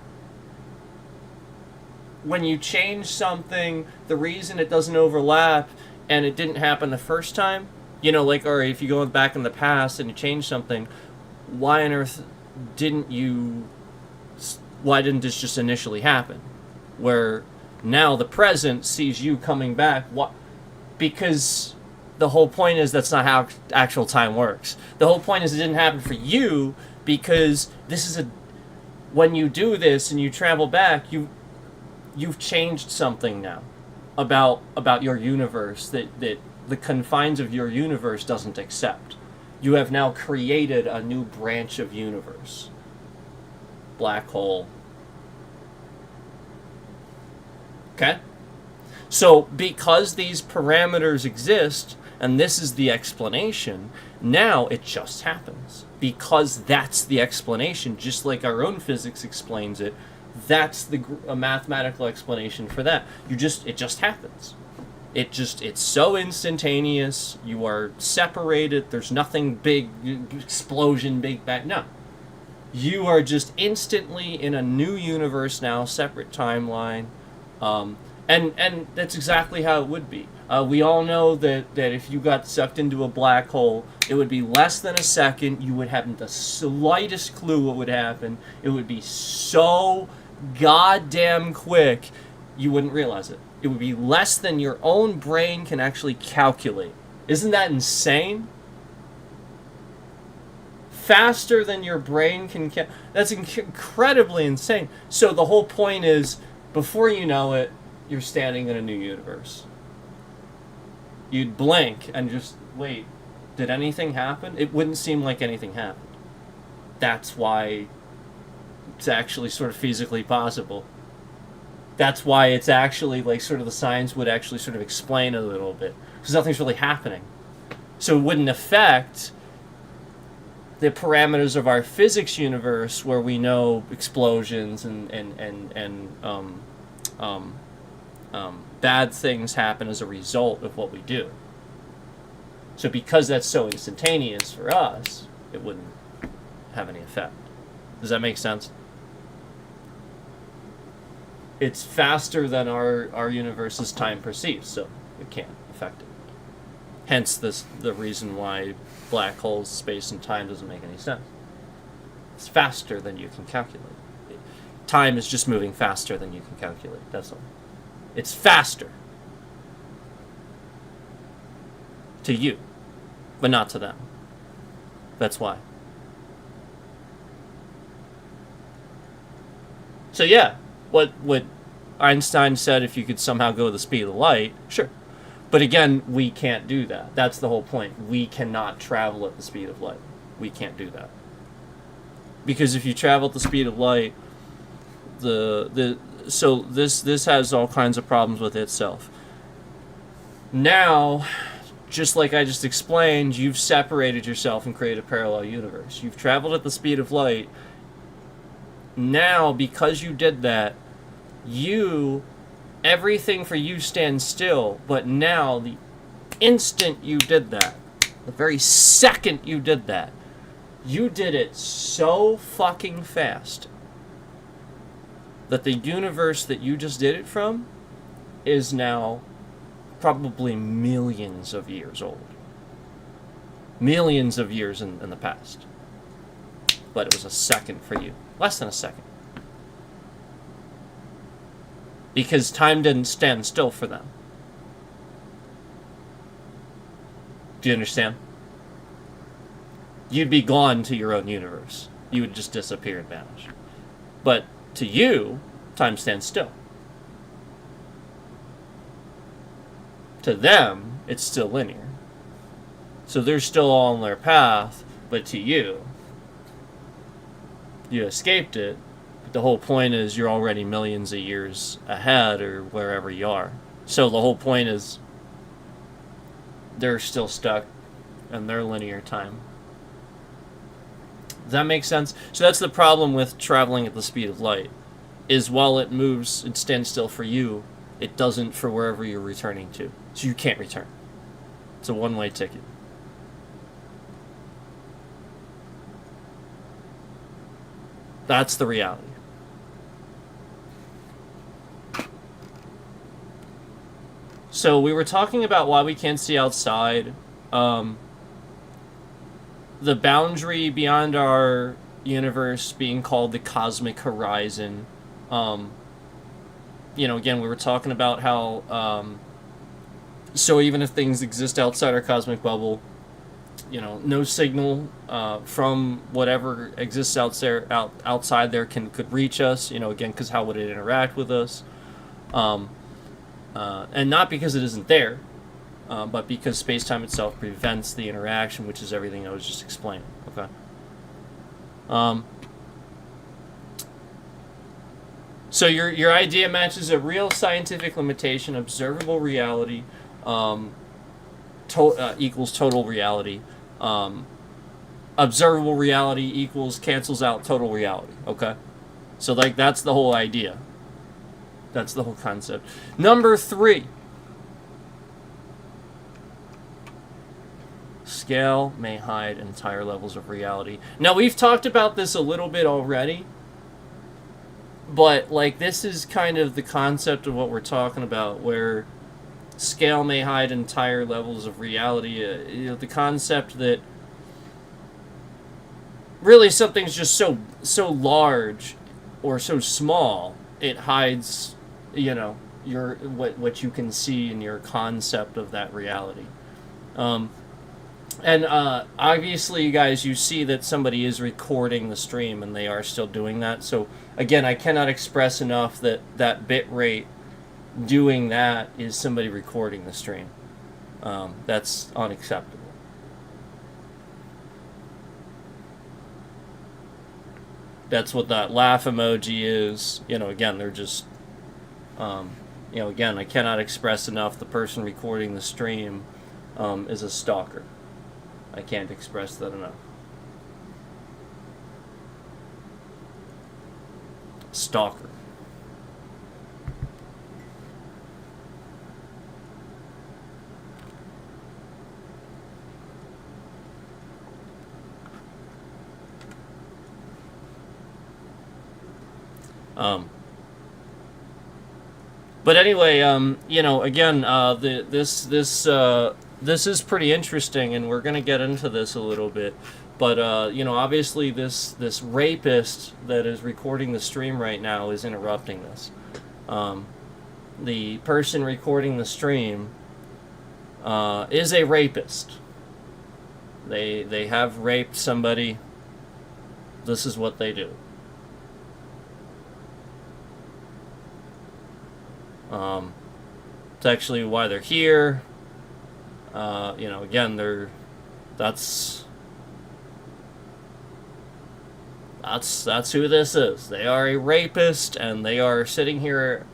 when you change something, the reason it doesn't overlap and it didn't happen the first time, or if you go back in the past and you change something, why on earth why didn't this just initially happen? Where now the present sees you coming back. Because the whole point is that's not how actual time works. The whole point is it didn't happen for you, because this is when you do this and you travel back, you've changed something now about your universe that the confines of your universe doesn't accept. You have now created a new branch of universe. Black hole. Okay? So, because these parameters exist, and this is the explanation, now it just happens. Because that's the explanation, just like our own physics explains it, that's a mathematical explanation for that. It just happens. It's so instantaneous, you are separated, there's nothing big, explosion, big bang, no. You are just instantly in a new universe now, separate timeline, and And that's exactly how it would be. We all know that if you got sucked into a black hole, it would be less than a second. You would have the slightest clue what would happen. It would be so goddamn quick, you wouldn't realize it. It would be less than your own brain can actually calculate. Isn't that insane? Faster than your brain can that's incredibly insane. So the whole point is, before you know it, you're standing in a new universe. You'd blink and just, wait, did anything happen? It wouldn't seem like anything happened. That's why it's actually sort of physically possible. That's why it's actually, like, sort of the science would actually sort of explain a little bit. Because nothing's really happening. So it wouldn't affect the parameters of our physics universe, where we know explosions and bad things happen as a result of what we do. So because that's so instantaneous for us, it wouldn't have any effect. Does that make sense? It's faster than our universe's time perceives, so it can't affect it. Hence the reason why black holes, space, and time doesn't make any sense. It's faster than you can calculate. Time is just moving faster than you can calculate, that's all. It's faster. To you, but not to them. That's why. So yeah, what Einstein said, if you could somehow go the speed of light, sure. But again, we can't do that. That's the whole point. We cannot travel at the speed of light. We can't do that. Because if you travel at the speed of light, so this has all kinds of problems with itself. Now, just like I just explained, you've separated yourself and created a parallel universe. You've traveled at the speed of light. Now, because you did that, everything for you stands still, but now the instant you did that, the very second you did that, you did it so fucking fast that the universe that you just did it from is now probably millions of years old. Millions of years in the past. But it was a second for you. Less than a second. Because time didn't stand still for them. Do you understand? You'd be gone to your own universe. You would just disappear and vanish. But to you, time stands still. To them, it's still linear. So they're still on their path, but to you, you escaped it. But the whole point is you're already millions of years ahead or wherever you are. So the whole point is they're still stuck in their linear time. Does that make sense? So that's the problem with traveling at the speed of light, is while it moves and stands still for you, it doesn't for wherever you're returning to. So you can't return. It's a one-way ticket. That's the reality. So we were talking about why we can't see outside. The boundary beyond our universe being called the cosmic horizon. Again, we were talking about how, so even if things exist outside our cosmic bubble, no signal from whatever exists outside there could reach us, again, because how would it interact with us? And not because it isn't there, but because space-time itself prevents the interaction, which is everything I was just explaining. Okay. So your idea matches a real scientific limitation. Observable reality equals total reality. Observable reality equals cancels out total reality. Okay. So that's the whole idea. That's the whole concept. Number 3. Scale may hide entire levels of reality. Now, we've talked about this a little bit already, But like this is kind of the concept of what we're talking about, where scale may hide entire levels of reality. The concept that really something's just so large or so small, it hides, your what you can see in your concept of that reality. And obviously, you guys, you see that somebody is recording the stream, and they are still doing that. So again, I cannot express enough that that bit rate doing that is somebody recording the stream. That's unacceptable. That's what that laugh emoji is. Again, they're just, again, I cannot express enough. The person recording the stream is a stalker. I can't express that enough. Stalker. But anyway, again, this is pretty interesting, and we're gonna get into this a little bit. But obviously, this rapist that is recording the stream right now is interrupting this. The person recording the stream is a rapist. They have raped somebody. This is what they do. It's actually why they're here. Again, that's who this is. They are a rapist, and they are sitting here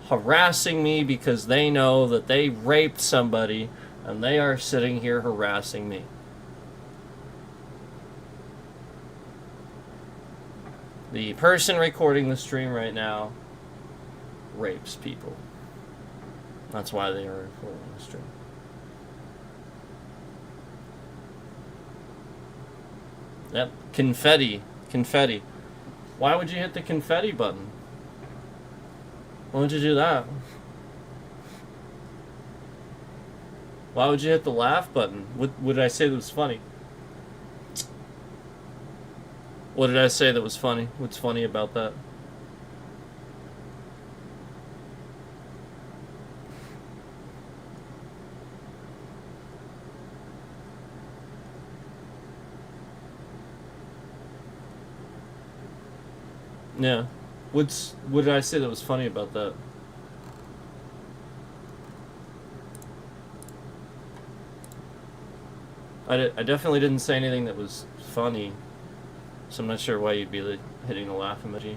harassing me because they know that they raped somebody, and they are sitting here harassing me. The person recording the stream right now rapes people. That's why they are recording the stream. Yep, confetti. Why would you hit the confetti button? Why would you do that? Why would you hit the laugh button? What did I say that was funny? What did I say that was funny? What's funny about that? Yeah. What did I say that was funny about that? I definitely didn't say anything that was funny, so I'm not sure why you'd be hitting the laugh emoji.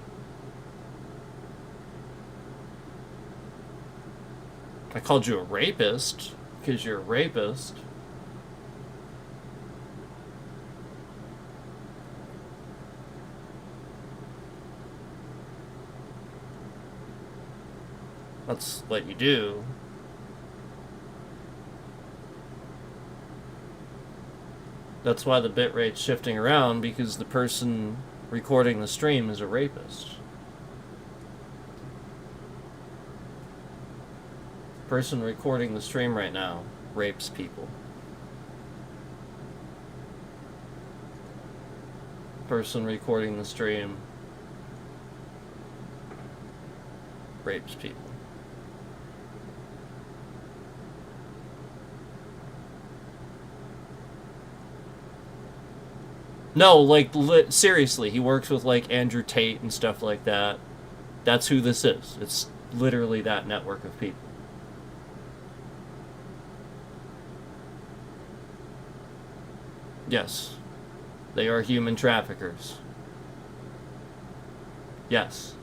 I called you a rapist because you're a rapist. That's what you do. That's why the bitrate's shifting around, because the person recording the stream is a rapist. The person recording the stream right now rapes people. The person recording the stream rapes people. No, like, seriously, he works with, like, Andrew Tate and stuff like that. That's who this is. It's literally that network of people. Yes. They are human traffickers. Yes.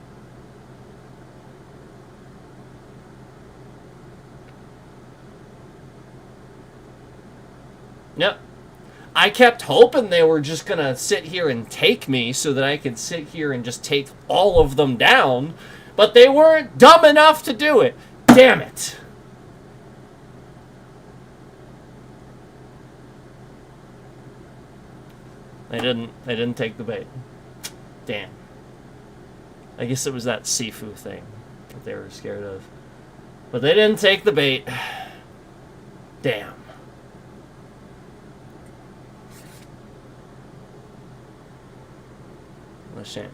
Yep. I kept hoping they were just gonna sit here and take me so that I could sit here and just take all of them down, but they weren't dumb enough to do it. Damn it. They didn't take the bait. Damn. I guess it was that Sifu thing that they were scared of. But they didn't take the bait. Damn. What a shame.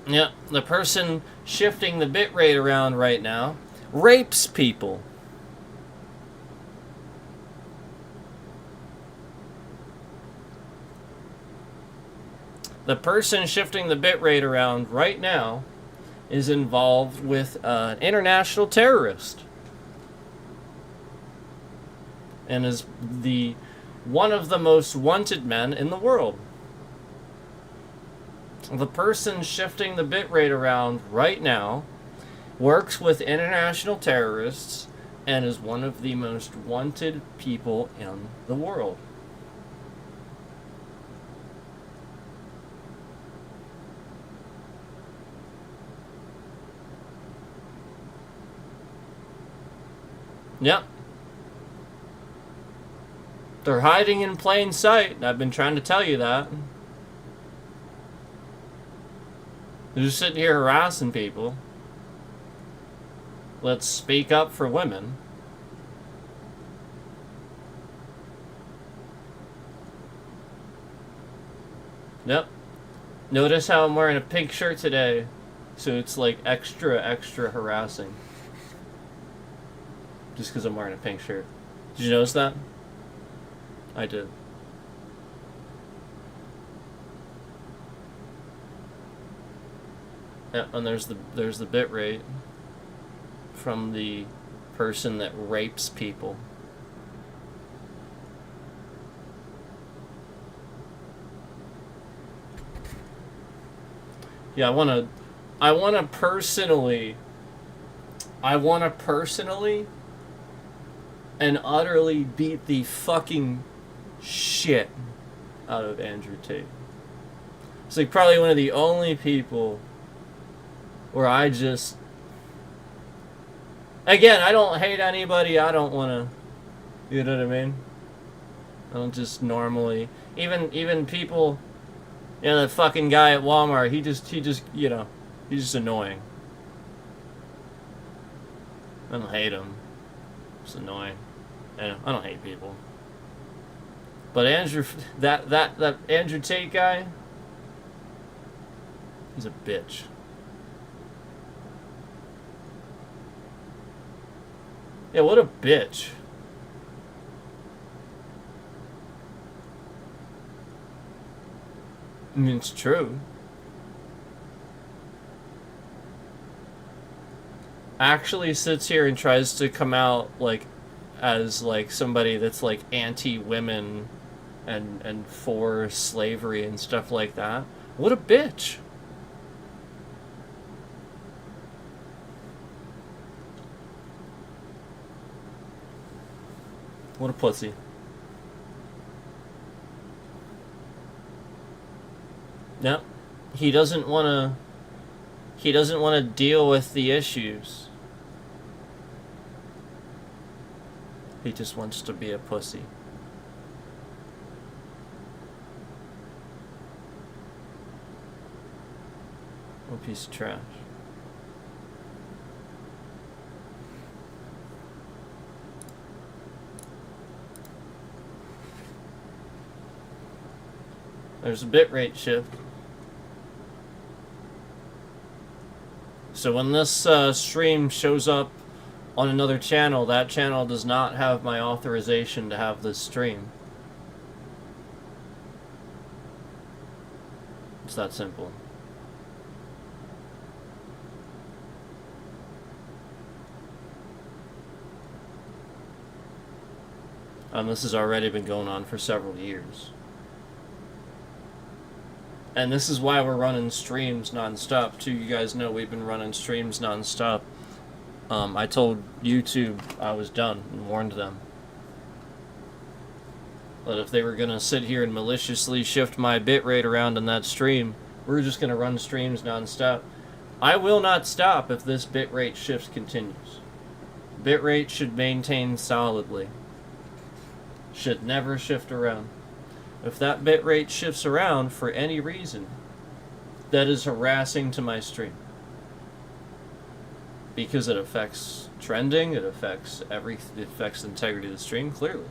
Yep, the person shifting the bitrate around right now rapes people. The person shifting the bitrate around right now is involved with an international terrorist. And is one of the most wanted men in the world. The person shifting the bitrate around right now works with international terrorists and is one of the most wanted people in the world. Yep. They're hiding in plain sight. I've been trying to tell you that. They're just sitting here harassing people. Let's speak up for women. Yep. Notice how I'm wearing a pink shirt today, so it's like extra harassing. Just because I'm wearing a pink shirt. Did you notice that? I did. Yeah, and there's the bit rate from the person that rapes people. Yeah, I wanna personally and utterly beat the fucking shit out of Andrew Tate. It's like probably one of the only people where I just... Again, I don't hate anybody. I don't want to... You know what I mean? I don't just normally... Even people... You know, that fucking guy at Walmart, he just, you know, he's just annoying. I don't hate him. It's annoying. I don't hate people. But Andrew, that Andrew Tate guy, he's a bitch. Yeah, what a bitch. I mean, it's true. Actually sits here and tries to come out like as like somebody that's like anti-women and for slavery and stuff like that. What a bitch. What a pussy. Yep. He doesn't want to deal with the issues. He just wants to be a pussy. What a piece of trash. There's a bitrate shift. So when this stream shows up on another channel, that channel does not have my authorization to have this stream. It's that simple. This has already been going on for several years. And this is why we're running streams non-stop, too. You guys know we've been running streams non-stop. I told YouTube I was done and warned them that if they were going to sit here and maliciously shift my bitrate around in that stream, we're just going to run streams non-stop. I will not stop if this bitrate shift continues. Bitrate should maintain solidly. should never shift around. If that bitrate shifts around for any reason, that is harassing to my stream. Because it affects trending, it affects it affects the integrity of the stream, clearly.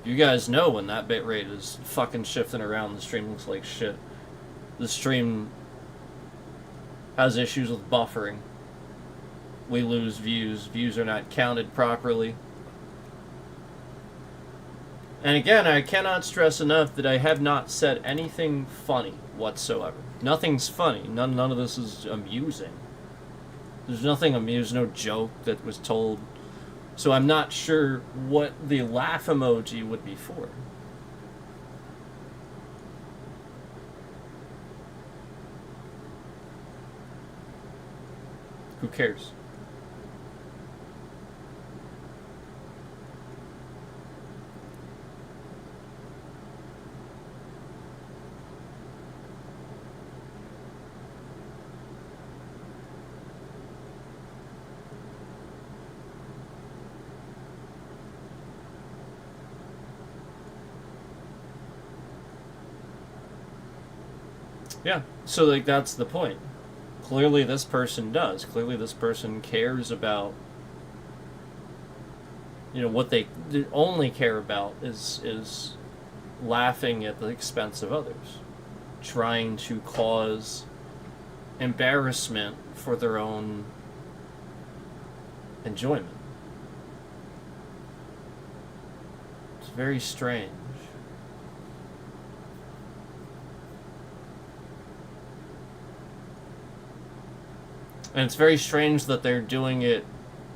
You guys know when that bitrate is fucking shifting around, the stream looks like shit. The stream has issues with buffering. We lose views. Views are not counted properly. And again, I cannot stress enough that I have not said anything funny whatsoever. Nothing's funny. None of this is amusing. There's nothing amusing, no joke that was told. So I'm not sure what the laugh emoji would be for. Who cares? Yeah, so like that's the point. Clearly this person does. Clearly this person cares about, you know, what they only care about is laughing at the expense of others. Trying to cause embarrassment for their own enjoyment. It's very strange. And it's very strange that they're doing it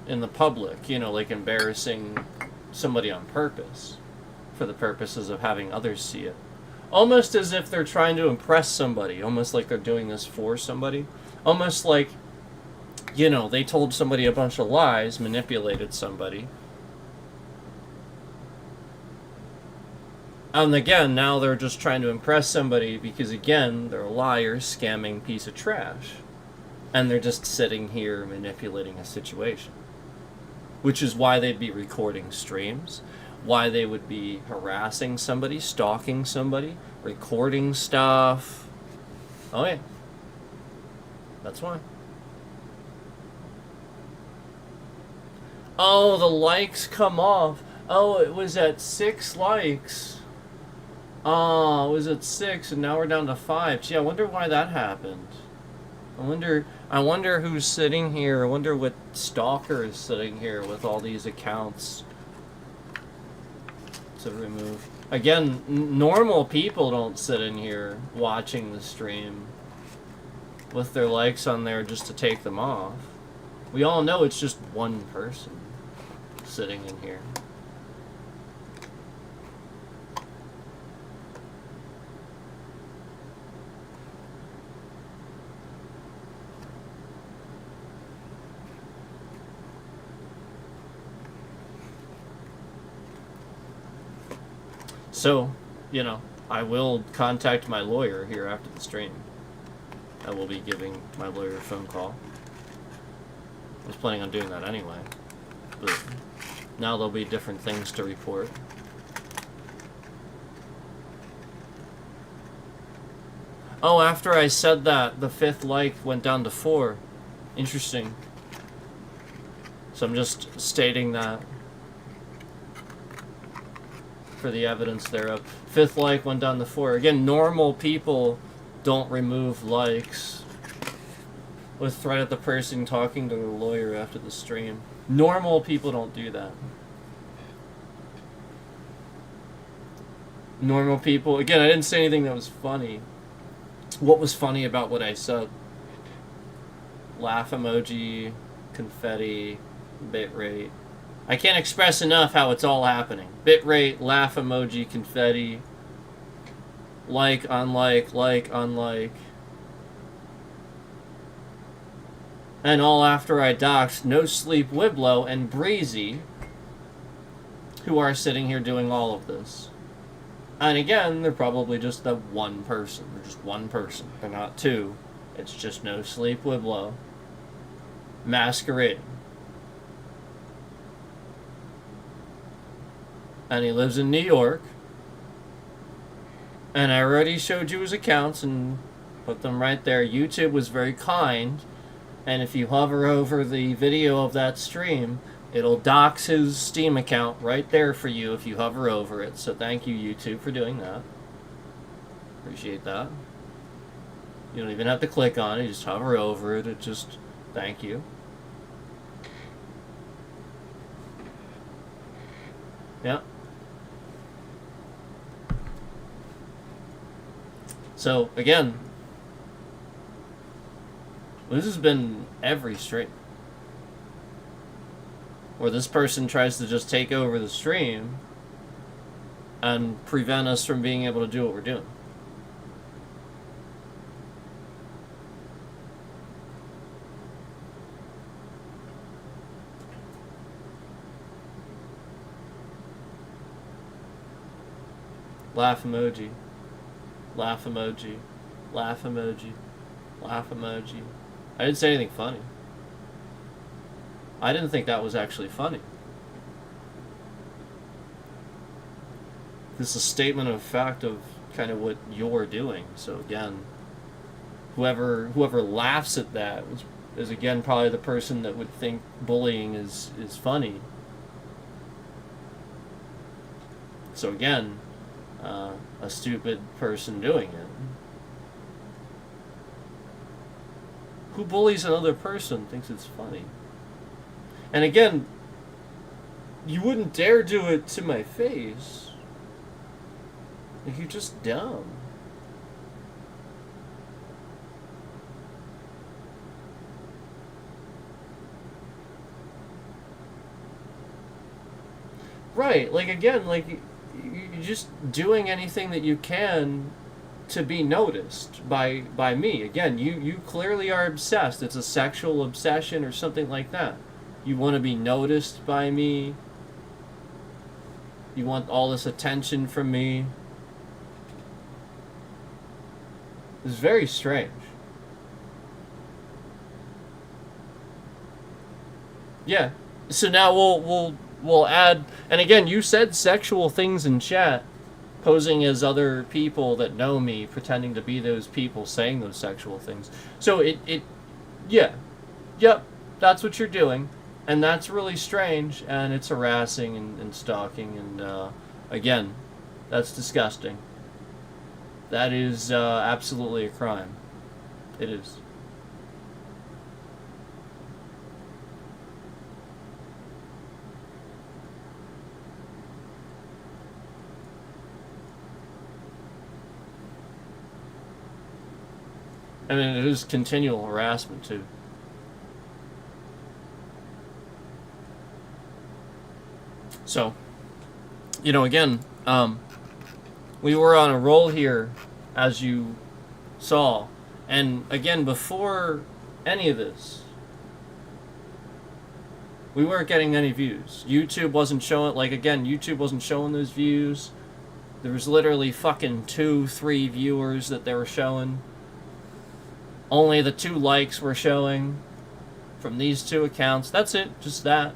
in the public, you know, like embarrassing somebody on purpose for the purposes of having others see it. Almost as if they're trying to impress somebody, almost like they're doing this for somebody. Almost like, you know, they told somebody a bunch of lies, manipulated somebody. And again, now they're just trying to impress somebody because, again, they're a liar, scamming piece of trash. And they're just sitting here manipulating a situation. Which is why they'd be recording streams, why they would be harassing somebody, stalking somebody, recording stuff. Oh yeah. That's why. Oh, the likes come off. Oh, it was at 6 likes. Oh, it was at 6 and now we're down to 5. Gee, I wonder why that happened. I wonder who's sitting here. I wonder what stalker is sitting here with all these accounts to remove. Again, normal people don't sit in here watching the stream with their likes on there just to take them off. We all know it's just one person sitting in here. So, you know, I will contact my lawyer here after the stream. I will be giving my lawyer a phone call. I was planning on doing that anyway. But now there'll be different things to report. Oh, after I said that, the 5th like went down to 4. Interesting. So I'm just stating that for the evidence thereof. 5th like went down to 4. Again, normal people don't remove likes with threat at the person talking to the lawyer after the stream. Normal people don't do that. Normal people, again, I didn't say anything that was funny. What was funny about what I said? Laugh emoji, confetti, bitrate. I can't express enough how it's all happening. Bitrate, laugh emoji, confetti, like, unlike, unlike. And all after I doxed No Sleep Wiblo and Breezy, who are sitting here doing all of this. And again, they're probably just the one person. They're just one person. They're not two. It's just No Sleep Wiblo masquerading. and he lives in New York. And I already showed you his accounts and put them right there. YouTube was very kind, and if you hover over the video of that stream, it'll dox his Steam account right there for you if you hover over it. So thank you, YouTube, for doing that. Appreciate that. You don't even have to click on it, you just hover over it. It just, thank you. Yeah. So, again, this has been every stream where this person tries to just take over the stream and prevent us from being able to do what we're doing. Laugh emoji. Laugh emoji. Laugh emoji. Laugh emoji. I didn't say anything funny. I didn't think that was actually funny. This is a statement of fact of kind of what you're doing. So again, whoever laughs at that is again probably the person that would think bullying is funny. So again, a stupid person doing it. Who bullies another person thinks it's funny. And again, you wouldn't dare do it to my face. Like, you're just dumb. Right, like again, like you're just doing anything that you can to be noticed by me. Again, you clearly are obsessed. It's a sexual obsession or something like that. You want to be noticed by me. You want all this attention from me. It's very strange. Yeah. So now we'll add, and again, you said sexual things in chat, posing as other people that know me, pretending to be those people saying those sexual things. So yeah, yep, that's what you're doing, and that's really strange, and it's harassing and stalking, and again, that's disgusting. That is absolutely a crime. It is. I mean, it is continual harassment, too. So, you know, again, we were on a roll here, as you saw. And, again, before any of this, we weren't getting any views. YouTube wasn't showing, like, again, YouTube wasn't showing those views. There was literally fucking 2-3 viewers that they were showing. Only the 2 likes were showing from these 2 accounts. That's it, just that.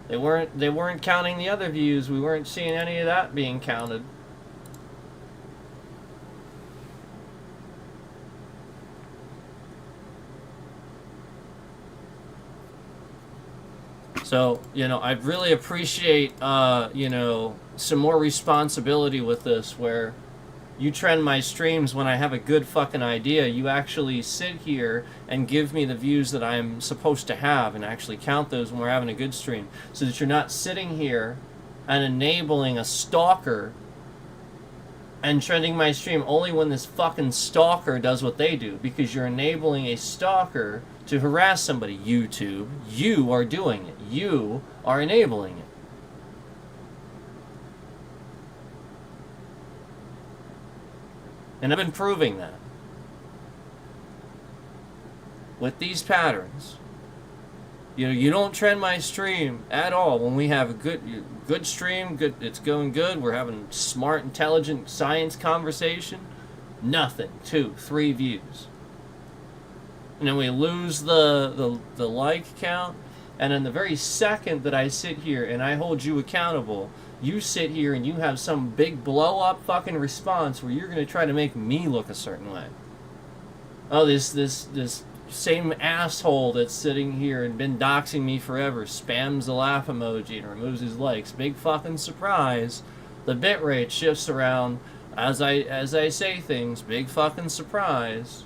They weren't counting the other views. We weren't seeing any of that being counted. So, you know, I'd really appreciate, you know, some more responsibility with this, where you trend my streams when I have a good fucking idea. You actually sit here and give me the views that I'm supposed to have and actually count those when we're having a good stream, so that you're not sitting here and enabling a stalker and trending my stream only when this fucking stalker does what they do, because you're enabling a stalker to harass somebody. YouTube, you are doing it. You are enabling it. And I've been proving that with these patterns. You know, you don't trend my stream at all when we have a good stream, it's going good, we're having smart, intelligent science conversation. Nothing. 2-3 views. And then we lose the like count, and then the very second that I sit here and I hold you accountable you sit here and you have some big blow up fucking response where you're gonna try to make me look a certain way. Oh, this same asshole that's sitting here and been doxing me forever spams the laugh emoji and removes his likes. Big fucking surprise. The bitrate shifts around as I say things. Big fucking surprise.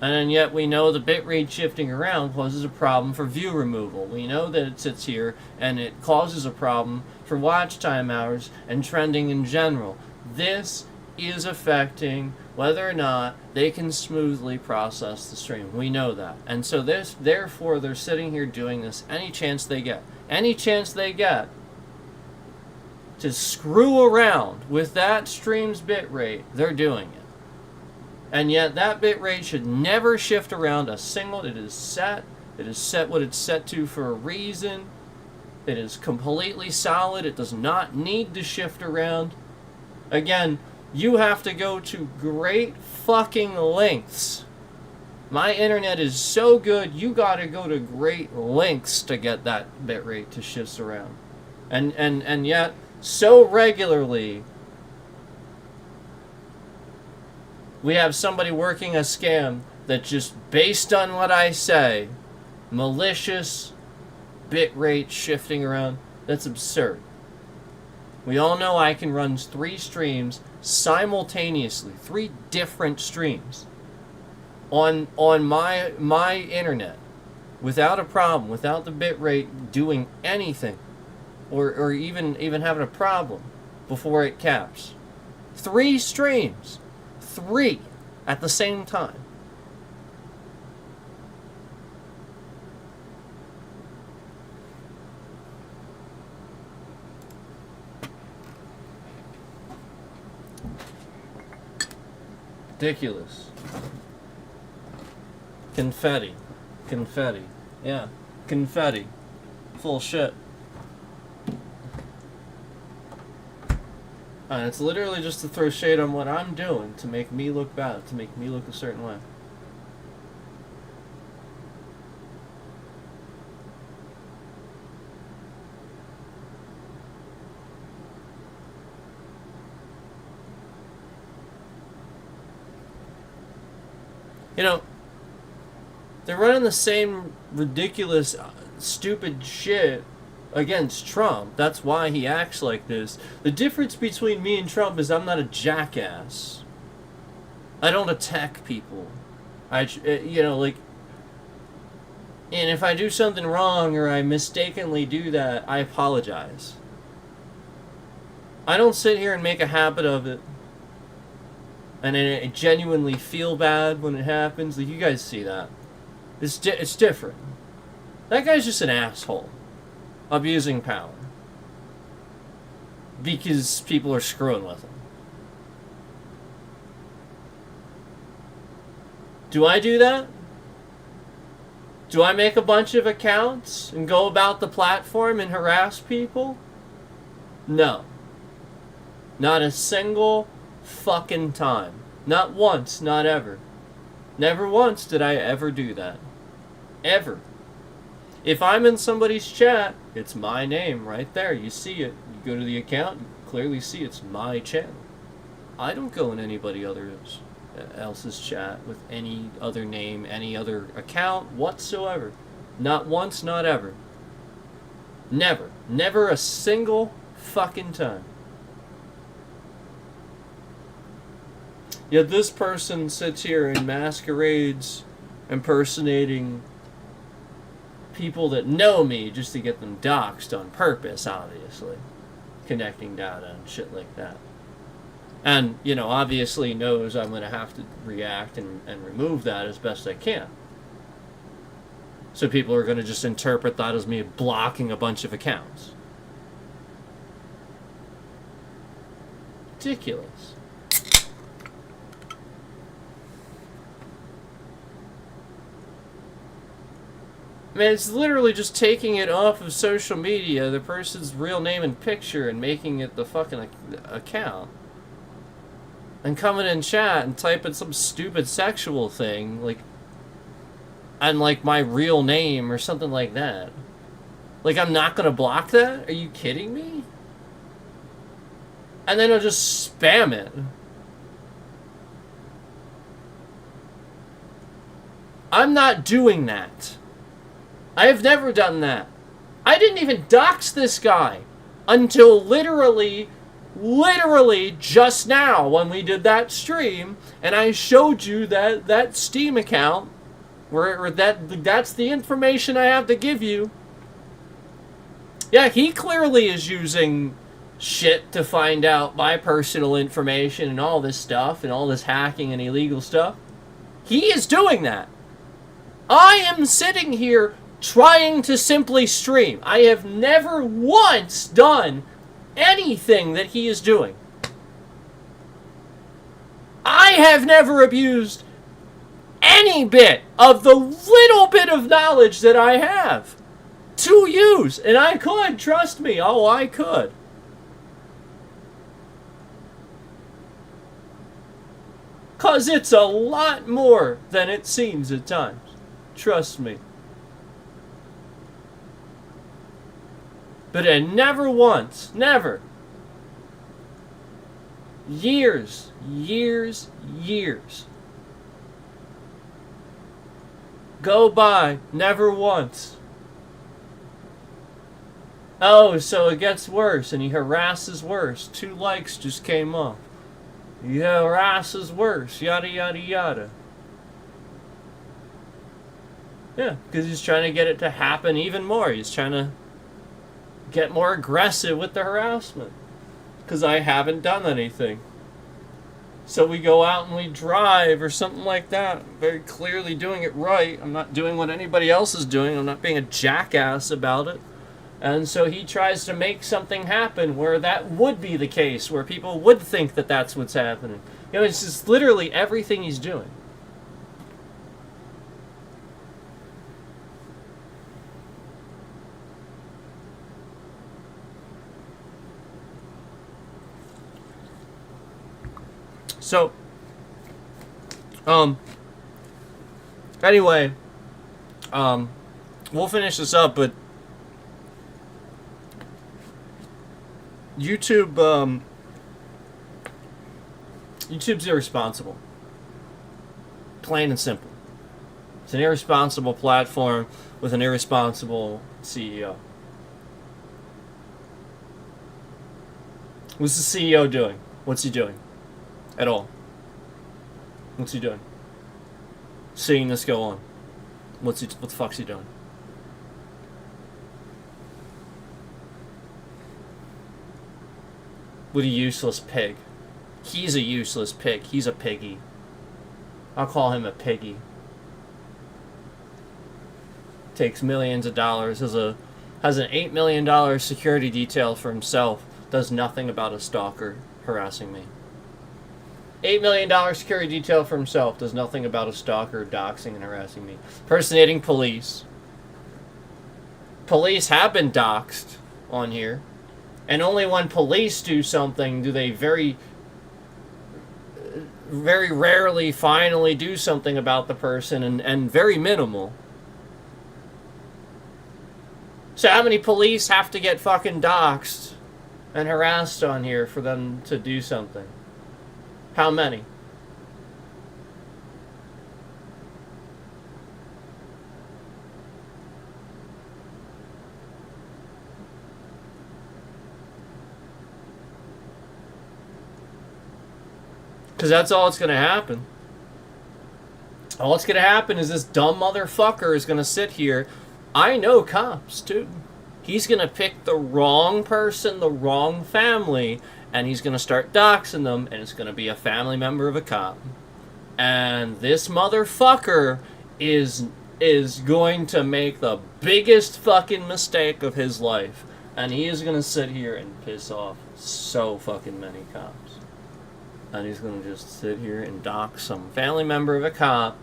And yet we know the bitrate shifting around causes a problem for view removal. We know that it sits here and it causes a problem for watch time hours and trending in general. This is affecting whether or not they can smoothly process the stream. We know that. And so therefore they're sitting here doing this any chance they get. Any chance they get to screw around with that stream's bitrate, they're doing it. And yet that bitrate should never shift around a single. It is set what it's set to for a reason. It is completely solid. It does not need to shift around. Again, you have to go to great fucking lengths. My internet is so good, you gotta go to great lengths to get that bitrate to shift around. And yet, so regularly, we have somebody working a scam that just based on what I say, malicious bitrate shifting around. That's absurd. We all know I can run 3 streams simultaneously, 3 different streams on my internet without a problem, without the bitrate doing anything or even having a problem before it caps. 3 streams. 3 at the same time. Ridiculous. Confetti. Yeah. Confetti. Full shit. And it's literally just to throw shade on what I'm doing to make me look bad, to make me look a certain way. You know, they're running the same ridiculous, stupid shit against Trump. That's why he acts like this. The difference between me and Trump is I'm not a jackass. I don't attack people. And if I do something wrong or I mistakenly do that, I apologize. I don't sit here and make a habit of it. And I genuinely feel bad when it happens. Like, you guys see that. It's different. That guy's just an asshole. Abusing power. Because people are screwing with him. Do I do that? Do I make a bunch of accounts and go about the platform and harass people? No. Not a single fucking time. Not once, not ever. Never once did I ever do that. Ever. If I'm in somebody's chat, it's my name right there. You see it. You go to the account, you clearly see it's my channel. I don't go in anybody else's chat with any other name, any other account whatsoever. Not once, not ever. Never. Never a single fucking time. Yet this person sits here and masquerades impersonating people that know me just to get them doxxed on purpose, obviously. Connecting data and shit like that. And, obviously knows I'm going to have to react and remove that as best I can. So people are going to just interpret that as me blocking a bunch of accounts. Ridiculous. I mean, it's literally just taking it off of social media, the person's real name and picture, and making it the fucking account. And coming in chat and typing some stupid sexual thing, and my real name or something like that. Like, I'm not gonna block that? Are you kidding me? And then he'll just spam it. I'm not doing that. I have never done that. I didn't even dox this guy until literally just now when we did that stream, and I showed you that Steam account where that's the information I have to give you. Yeah, he clearly is using shit to find out my personal information and all this stuff and all this hacking and illegal stuff. He is doing that. I am sitting here trying to simply stream. I have never once done anything that he is doing. I have never abused any bit of the little bit of knowledge that I have to use. And I could, trust me. Oh, I could. Because it's a lot more than it seems at times. Trust me. But I never once, never, years, go by, never once. Oh, so it gets worse, and he harasses worse. 2 likes just came up. He harasses worse, yada yada yada. Yeah, because he's trying to get it to happen even more. He's trying to get more aggressive with the harassment. Because I haven't done anything. So we go out and we drive or something like that. Very clearly doing it right. I'm not doing what anybody else is doing. I'm not being a jackass about it. And so he tries to make something happen where that would be the case, where people would think that that's what's happening. You know, it's just literally everything he's doing. So, anyway, we'll finish this up, but YouTube's irresponsible. Plain and simple. It's an irresponsible platform with an irresponsible CEO. What's the CEO doing? What's he doing? At all. What's he doing? Seeing this go on. What the fuck's he doing? What a useless pig. He's a useless pig. He's a piggy. I'll call him a piggy. Takes millions of dollars, has an $8 million security detail for himself, does nothing about a stalker harassing me. $8 million security detail for himself, does nothing about a stalker doxing and harassing me. Impersonating police. Police have been doxed on here. And only when police do something do they very rarely finally do something about the person, and very minimal. So how many police have to get fucking doxed and harassed on here for them to do something? How many? Because that's all that's going to happen. All that's going to happen is this dumb motherfucker is going to sit here. I know cops, too. He's going to pick the wrong person, the wrong family, and he's going to start doxing them, and it's going to be a family member of a cop. And this motherfucker is going to make the biggest fucking mistake of his life. And he is going to sit here and piss off so fucking many cops. And he's going to just sit here and dox some family member of a cop,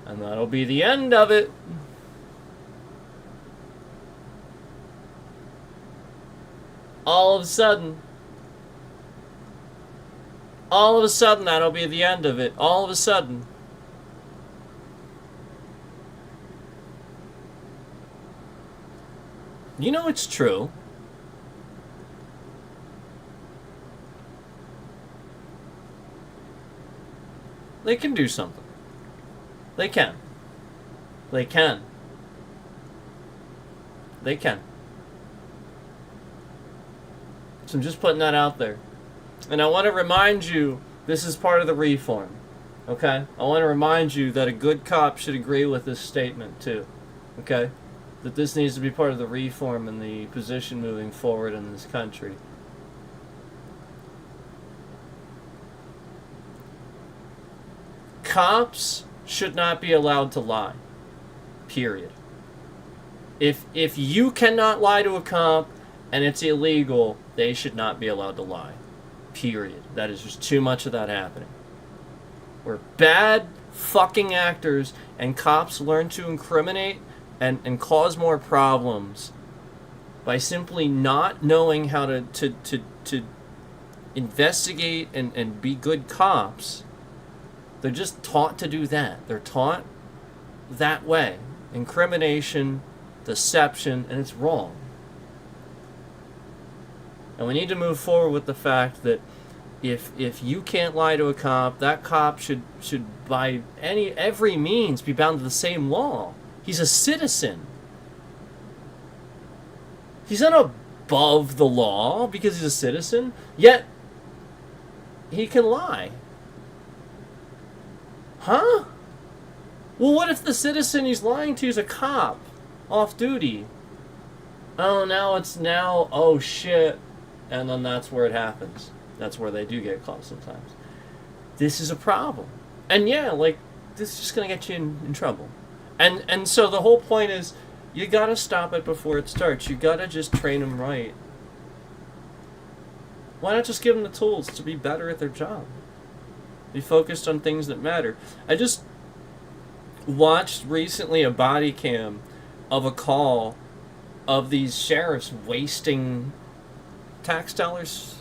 and that'll be the end of it. All of a sudden, that'll be the end of it. All of a sudden. You know it's true. They can do something. They can. They can. They can. So I'm just putting that out there. And I want to remind you, this is part of the reform. Okay? I want to remind you that a good cop should agree with this statement too. Okay? That this needs to be part of the reform and the position moving forward in this country. Cops should not be allowed to lie. Period. If you cannot lie to a cop and it's illegal, they should not be allowed to lie. Period. That is just too much of that happening. We're bad fucking actors, and cops learn to incriminate and cause more problems by simply not knowing how to investigate and be good cops. They're just taught to do that. They're taught that way. Incrimination, deception, and it's wrong. And we need to move forward with the fact that if you can't lie to a cop, that cop should by every means be bound to the same law. He's a citizen. He's not above the law because he's a citizen, yet he can lie. Huh? Well, what if the citizen he's lying to is a cop off duty? Oh shit. And then that's where it happens. That's where they do get caught sometimes. This is a problem. And yeah, like, this is just going to get you in trouble. And so the whole point is, you got to stop it before it starts. You got to just train them right. Why not just give them the tools to be better at their job? Be focused on things that matter. I just watched recently a body cam of a call of these sheriffs wasting tax dollars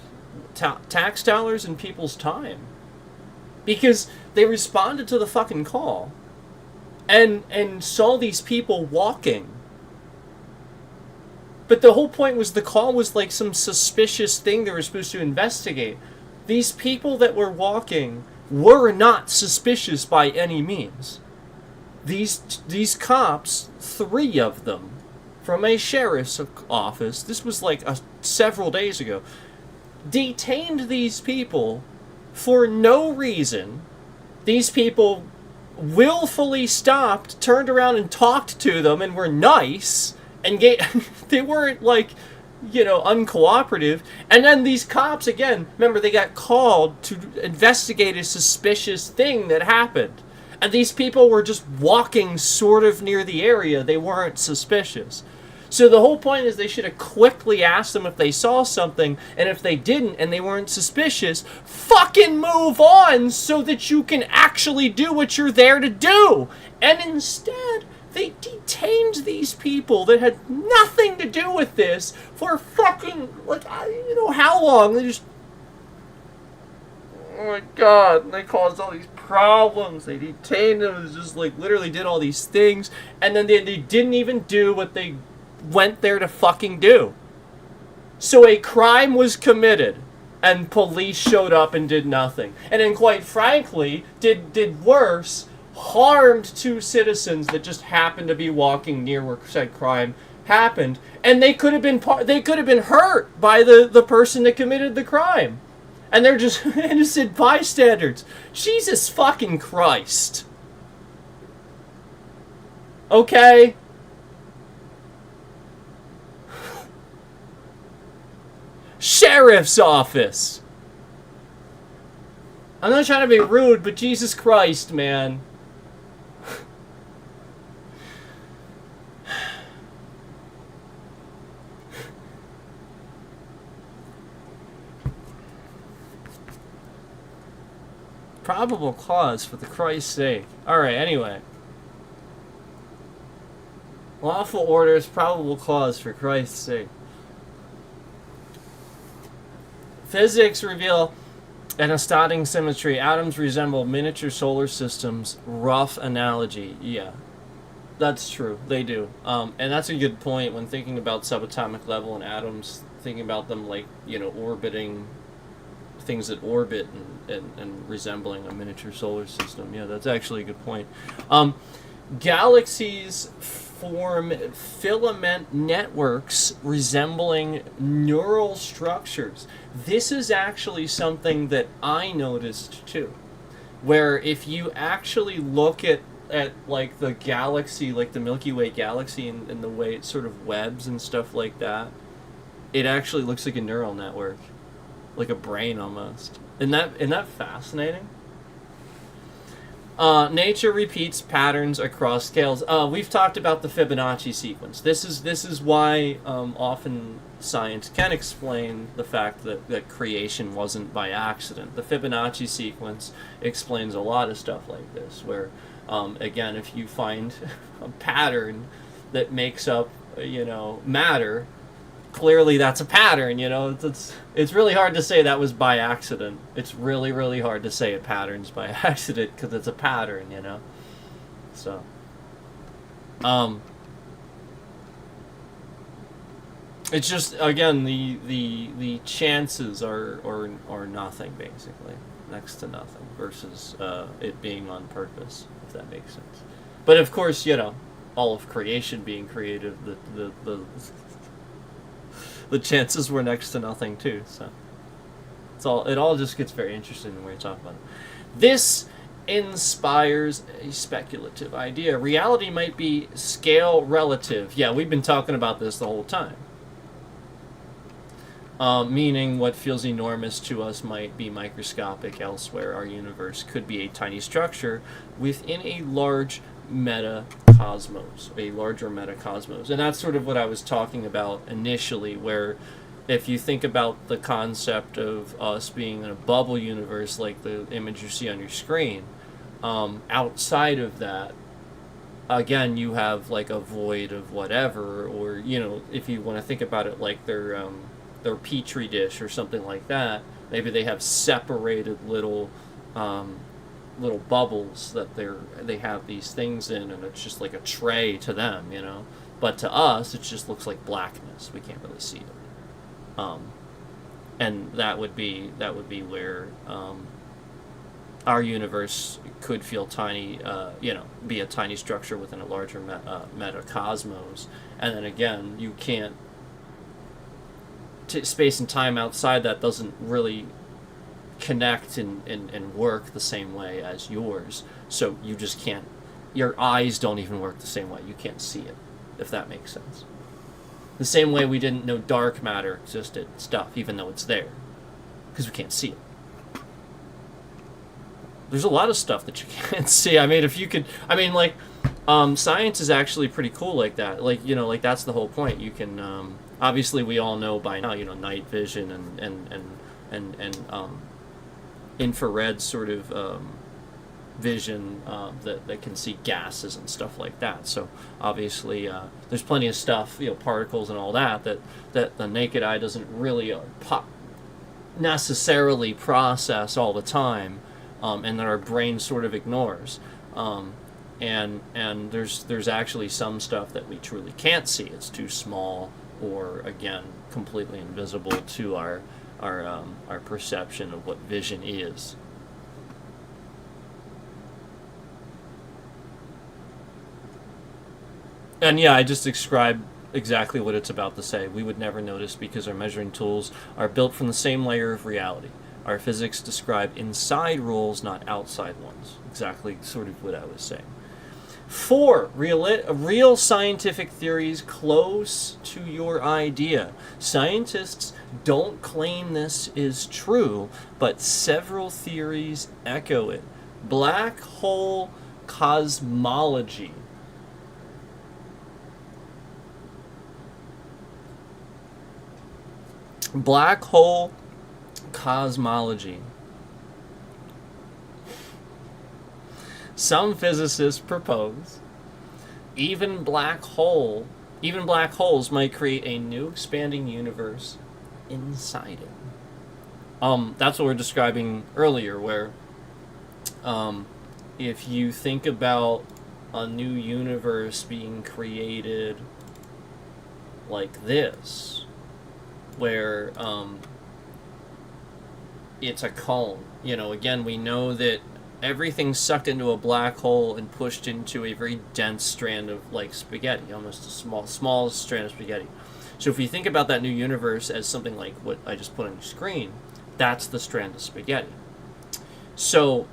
and people's time because they responded to the fucking call and saw these people walking, but the whole point was the call was like some suspicious thing they were supposed to investigate. These people that were walking were not suspicious by any means. These cops, 3 of them from a sheriff's office, this was like several days ago, detained these people for no reason. These people willfully stopped, turned around and talked to them and were nice, and they weren't like, uncooperative. And then these cops, again, remember, they got called to investigate a suspicious thing that happened. And these people were just walking sort of near the area. They weren't suspicious. So the whole point is they should have quickly asked them if they saw something, and if they didn't and they weren't suspicious, fucking move on so that you can actually do what you're there to do. And instead, they detained these people that had nothing to do with this for fucking, how long? They just... Oh my god, they caused all these problems. They detained them. It was just literally did all these things, and then they didn't even do what they went there to fucking do. So a crime was committed, and police showed up and did nothing. And then, quite frankly, did worse, harmed 2 citizens that just happened to be walking near where said crime happened, and they could have been hurt by the person that committed the crime. And they're just innocent bystanders. Jesus fucking Christ. Okay? Sheriff's office. I'm not trying to be rude, but Jesus Christ, man. Probable cause, for the Christ's sake. Alright, anyway. Lawful orders, probable cause, for Christ's sake. Physics reveal an astounding symmetry. Atoms resemble miniature solar systems. Rough analogy. Yeah. That's true. They do. And that's a good point when thinking about subatomic level and atoms, thinking about them like, orbiting things that orbit and resembling a miniature solar system. Yeah, that's actually a good point. Galaxies form filament networks resembling neural structures. This is actually something that I noticed too, where if you actually look at like the galaxy, like the Milky Way galaxy, and the way it sort of webs and stuff like that, it actually looks like a neural network, like a brain almost. Isn't that fascinating? Nature repeats patterns across scales. We've talked about the Fibonacci sequence. This is why often science can explain the fact that creation wasn't by accident. The Fibonacci sequence explains a lot of stuff like this, where again, if you find a pattern that makes up matter, clearly that's a pattern. It's really hard to say that was by accident. It's really, really hard to say a pattern's by accident because it's a pattern. So it's just, again, the chances are nothing, basically, next to nothing, versus it being on purpose, if that makes sense. But of course, all of creation being creative, the chances were next to nothing too. So it all just gets very interesting when we talk about it. This inspires a speculative idea. Reality might be scale relative. Yeah, we've been talking about this the whole time. Meaning what feels enormous to us might be microscopic elsewhere. Our universe could be a tiny structure within a large metacosmos, a larger metacosmos. And that's sort of what I was talking about initially, where if you think about the concept of us being in a bubble universe, like the image you see on your screen, outside of that, again, you have like a void of whatever, or, if you want to think about it like their petri dish or something like that, maybe they have separated little bubbles that they have these things in, and it's just like a tray to them, but to us it just looks like blackness. We can't really see it, and that would be where our universe could feel tiny, be a tiny structure within a larger metacosmos. And then again, you can't space and time outside that doesn't really connect and work the same way as yours, so you just can't, your eyes don't even work the same way. You can't see it, if that makes sense. The same way we didn't know dark matter existed, stuff, even though it's there, because we can't see it. There's a lot of stuff that you can't see. I mean, if you could, science is actually pretty cool like that. Like that's the whole point. You can, obviously we all know by now, night vision and infrared sort of vision that can see gases and stuff like that. So obviously there's plenty of stuff, particles and all that the naked eye doesn't really necessarily process all the time, and that our brain sort of ignores. And there's actually some stuff that we truly can't see. It's too small, or again, completely invisible to our perception of what vision is. And yeah, I just described exactly what it's about to say. We would never notice because our measuring tools are built from the same layer of reality. Our physics describe inside rules, not outside ones. Exactly sort of what I was saying. 4. Real scientific theories close to your idea. Scientists don't claim this is true, but several theories echo it. Black hole cosmology. Black hole cosmology. Some physicists propose even black holes might create a new expanding universe inside it. That's what we are describing earlier, where if you think about a new universe being created like this, where it's a cone. You know, again, we know that everything's sucked into a black hole and pushed into a very dense strand of like spaghetti, almost a small strand of spaghetti. So if you think about that new universe as something like what I just put on your screen, that's the strand of spaghetti. So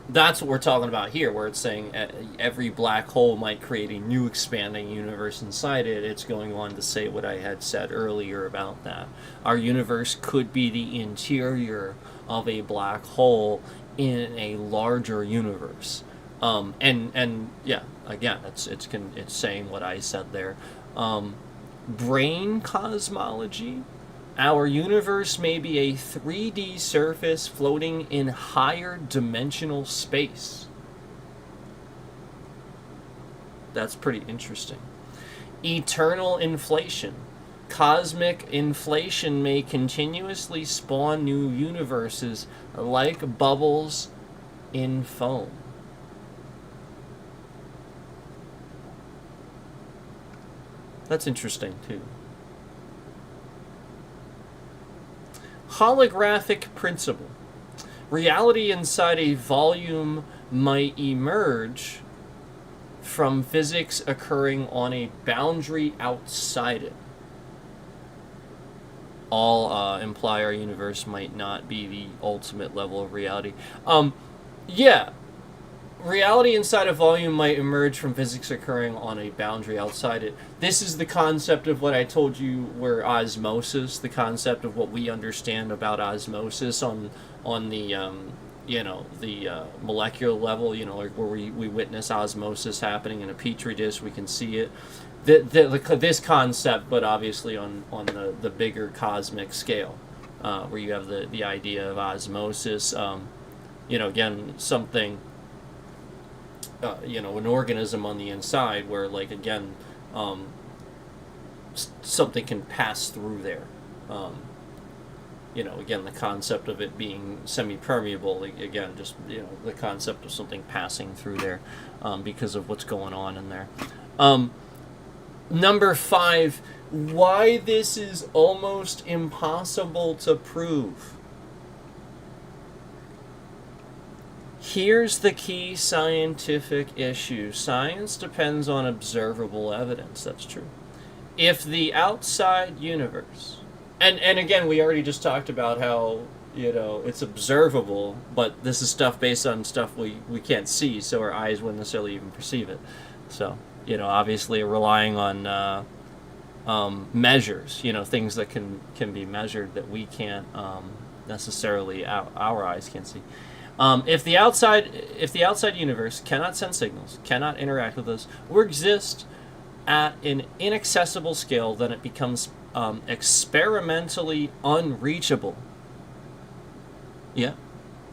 that's what we're talking about here, where it's saying every black hole might create a new expanding universe inside it. It's going on to say what I had said earlier about that. Our universe could be the interior of a black hole in a larger universe. And yeah, again, it's saying what I said there. Brain cosmology. Our universe may be a 3D surface floating in higher dimensional space. That's pretty interesting. Eternal inflation. Cosmic inflation may continuously spawn new universes like bubbles in foam. That's interesting, too. Holographic principle. Reality inside a volume might emerge from physics occurring on a boundary outside it. All imply our universe might not be the ultimate level of reality. Yeah. Reality inside a volume might emerge from physics occurring on a boundary outside it. This is the concept of what I told you were osmosis, the concept of what we understand about osmosis on the the molecular level, like where we witness osmosis happening in a petri dish, we can see it. This concept, but obviously on the bigger cosmic scale, where you have the idea of osmosis, again, something, an organism on the inside where, like, again, something can pass through there. Again, the concept of it being semi-permeable, again, just, the concept of something passing through there because of what's going on in there. Number 5, why this is almost impossible to prove. Here's the key scientific issue. Science depends on observable evidence. That's true. If the outside universe, and again, we already just talked about how, it's observable, but this is stuff based on stuff we can't see, so our eyes wouldn't necessarily even perceive it. So, obviously relying on measures, things that can be measured that we can't necessarily, our eyes can't see. If the outside universe cannot send signals, cannot interact with us, or exist at an inaccessible scale, then it becomes experimentally unreachable. Yeah.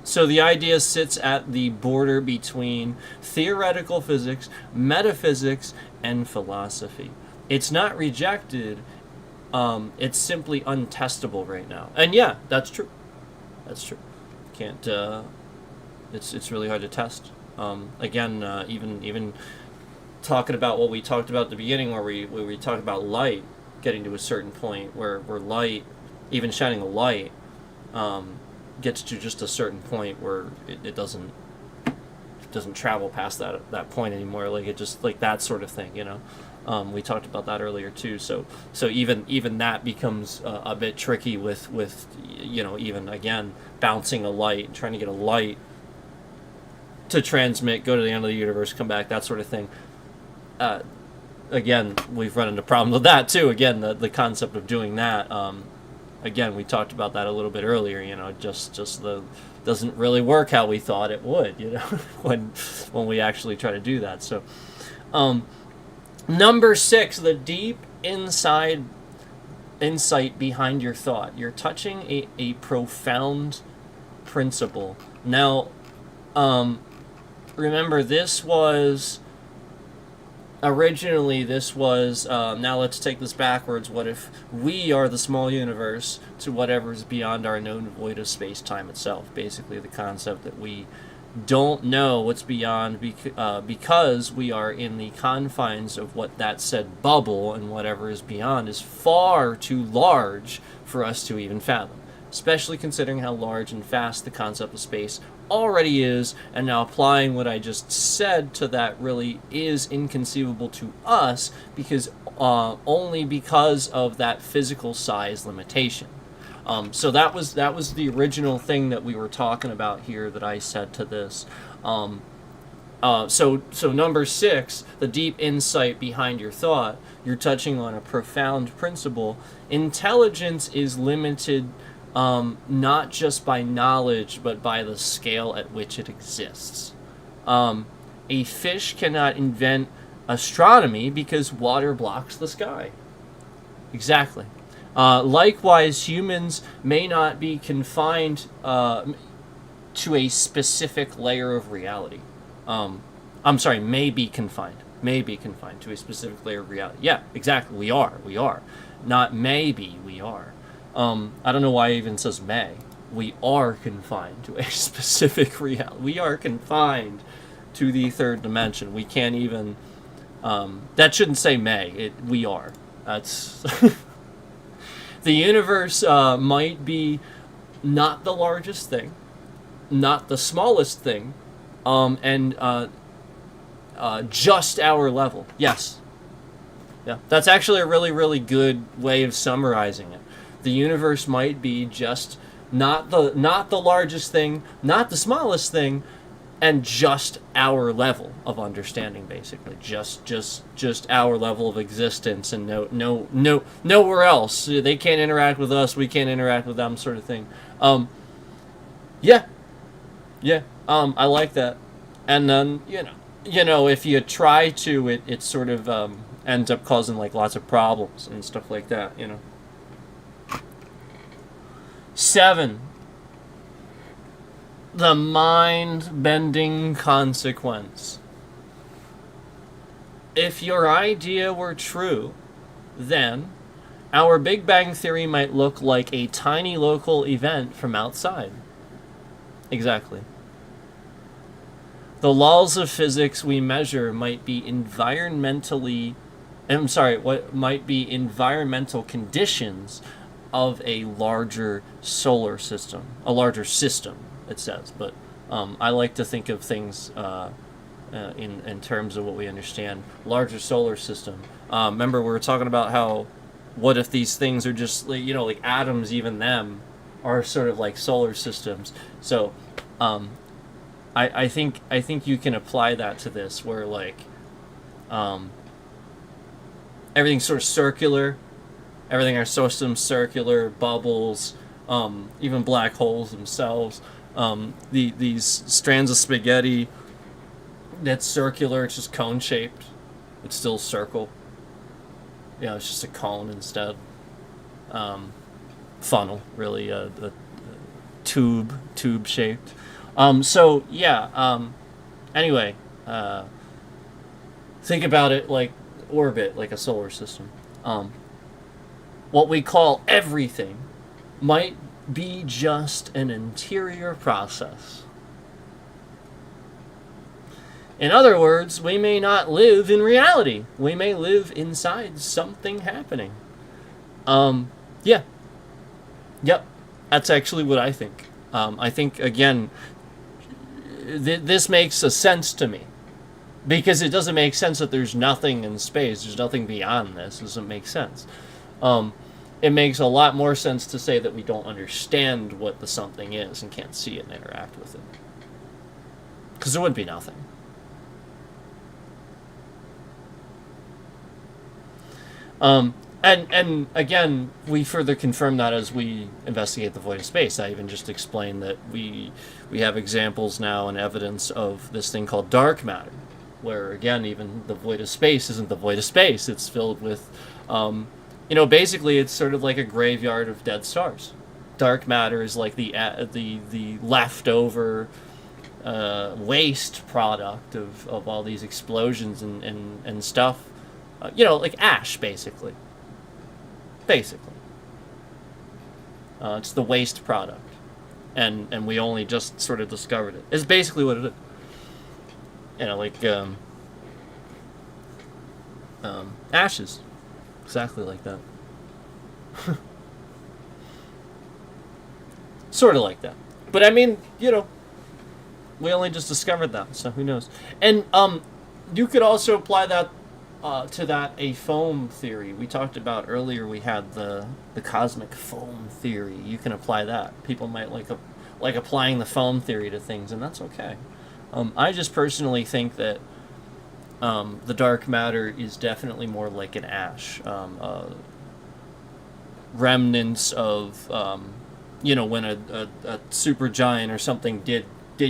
So the idea sits at the border between theoretical physics, metaphysics, and philosophy. It's not rejected. It's simply untestable right now. And yeah, that's true. That's true. Can't. It's really hard to test. Again, even talking about what we talked about at the beginning, where we talk about light getting to a certain point where light, even shining a light, gets to just a certain point where it doesn't travel past that point anymore. Like, it just, like, that sort of thing, we talked about that earlier too. So even that becomes a bit tricky with even, again, bouncing a light, trying to get a light to transmit, go to the end of the universe, come back, that sort of thing. Again, we've run into problems with that too. Again, the concept of doing that. Again, we talked about that a little bit earlier. Just the doesn't really work how we thought it would. When we actually try to do that. So, number 6, the deep insight behind your thought. You're touching a profound principle. Now, remember, this was originally, now let's take this backwards. What if we are the small universe to whatever is beyond our known void of space-time itself? Basically, the concept that we don't know what's beyond because we are in the confines of what that said bubble, and whatever is beyond is far too large for us to even fathom, especially considering how large and vast the concept of space already is, and now applying what I just said to that really is inconceivable to us because only because of that physical size limitation. So that was the original thing that we were talking about here that I said to this. So number 6, the deep insight behind your thought. You're touching on a profound principle. Intelligence is limited not just by knowledge, but by the scale at which it exists. A fish cannot invent astronomy because water blocks the sky. Exactly. Likewise, humans may not be confined to a specific layer of reality. I'm sorry, may be confined to a specific layer of reality. Yeah, exactly. We are. Not maybe, we are. I don't know why it even says may. We are confined to a specific reality. We are confined to the third dimension. We can't even... that shouldn't say may. We are. That's... The universe might be not the largest thing, not the smallest thing, and just our level. Yes. Yeah, that's actually a really, really good way of summarizing it. The universe might be just not the largest thing, not the smallest thing, and just our level of understanding, basically. Just our level of existence, and nowhere else. They can't interact with us, we can't interact with them, sort of thing. Yeah. I like that. And then, if you try to, it sort of ends up causing like lots of problems and stuff like that, 7. The mind-bending consequence. If your idea were true, then our Big Bang Theory might look like a tiny local event from outside. Exactly. The laws of physics we measure might be environmental conditions of a larger solar system, a larger system, it says. But I like to think of things in terms of what we understand. Larger solar system. Remember, we were talking about how, what if these things are just, like atoms, even them, are sort of like solar systems. So I think you can apply that to this, where like everything's sort of circular. Everything in our system's circular, bubbles, even black holes themselves. These strands of spaghetti that's circular, it's just cone shaped. It's still circle. It's just a cone instead. Funnel, really, a tube shaped. Anyway, think about it like orbit, like a solar system. What we call everything might be just an interior process. In other words, we may not live in reality. We may live inside something happening. Yep. That's actually what I think. I think, again, this makes a sense to me. Because it doesn't make sense that there's nothing in space. There's nothing beyond this. It doesn't make sense. It makes a lot more sense to say that we don't understand what the something is and can't see it and interact with it. Because there would be nothing. And again, we further confirm that as we investigate the void of space. I even just explained that we have examples now and evidence of this thing called dark matter, where again, even the void of space isn't the void of space. It's filled with, basically it's sort of like a graveyard of dead stars. Dark matter is like the leftover waste product of all these explosions and stuff. Like ash, basically. It's the waste product. and we only just sort of discovered it. It's basically what it is. You know, like ashes, exactly like that. Sort of like that. But I mean, you know, we only just discovered that, so who knows? And you could also apply that to that a foam theory we talked about earlier. We had the cosmic foam theory. You can apply that. People might like applying the foam theory to things, and that's okay. I just personally think that the dark matter is definitely more like an ash, remnants of you know, when a super giant or something did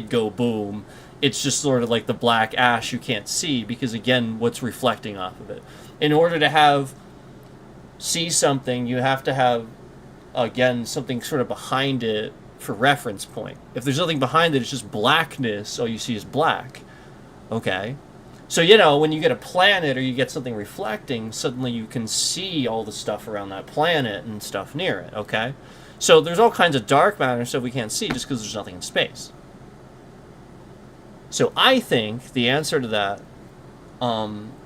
go boom. It's just sort of like the black ash you can't see because, again, what's reflecting off of it. In order to see something, you have to have, again, something sort of behind it for reference point. If there's nothing behind it, it's just blackness. All you see is black. Okay? So, you know, when you get a planet or you get something reflecting, suddenly you can see all the stuff around that planet and stuff near it. Okay? So there's all kinds of dark matter and stuff we can't see just because there's nothing in space. So I think the answer to that,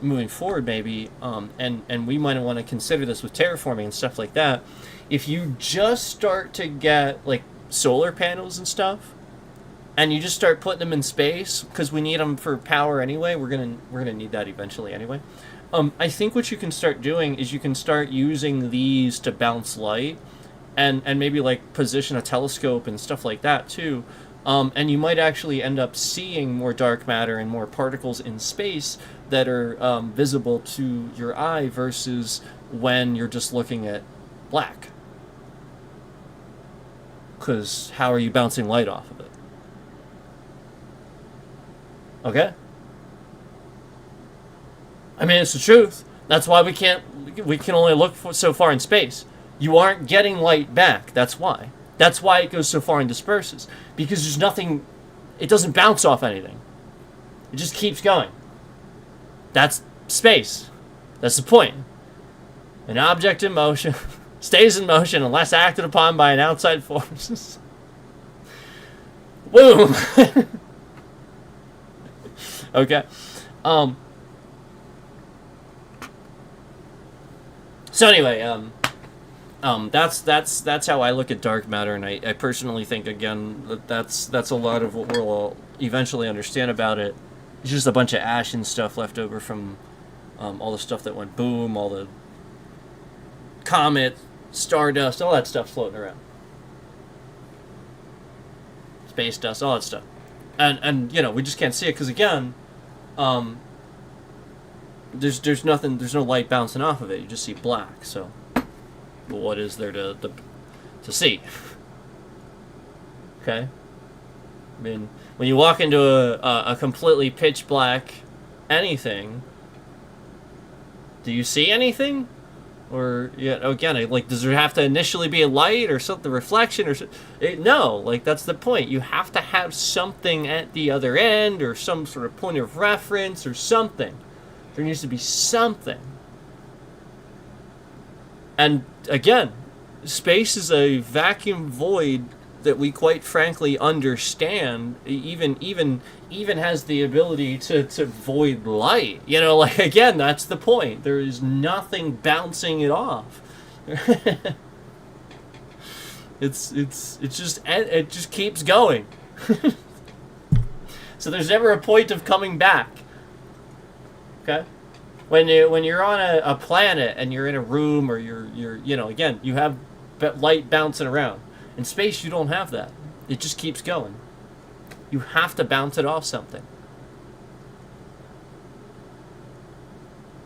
moving forward maybe, and we might want to consider this with terraforming and stuff like that, if you just start to get like solar panels and stuff, and you just start putting them in space, because we need them for power anyway, we're gonna need that eventually anyway. I think what you can start doing is you can start using these to bounce light, and maybe like position a telescope and stuff like that too. And you might actually end up seeing more dark matter and more particles in space that are visible to your eye versus when you're just looking at black. Because how are you bouncing light off of it? Okay? I mean, it's the truth. That's why we can only look so far in space. You aren't getting light back. That's why. That's why it goes so far and disperses. Because there's nothing, it doesn't bounce off anything. It just keeps going. That's space. That's the point. An object in motion stays in motion unless acted upon by an outside force. Boom! Okay. So anyway, that's how I look at dark matter, and I personally think, again, that's a lot of what we'll eventually understand about it. It's just a bunch of ash and stuff left over from all the stuff that went boom, all the comet, stardust, all that stuff floating around, space dust, all that stuff, and you know, we just can't see it because, again, there's nothing, there's no light bouncing off of it. You just see black. So. But what is there to see? Okay? I mean, when you walk into a completely pitch black anything, do you see anything? Or, yeah, again, like, does there have to initially be a light or something, reflection? No, like, that's the point. You have to have something at the other end or some sort of point of reference or something. There needs to be something. And again, space is a vacuum void that we quite frankly understand. Even has the ability to void light. You know, like, again, that's the point. There is nothing bouncing it off. It just keeps going. So there's never a point of coming back. Okay? When you're on a planet and you're in a room or you're you know, again, you have light bouncing around. In space, you don't have that. It just keeps going. You have to bounce it off something.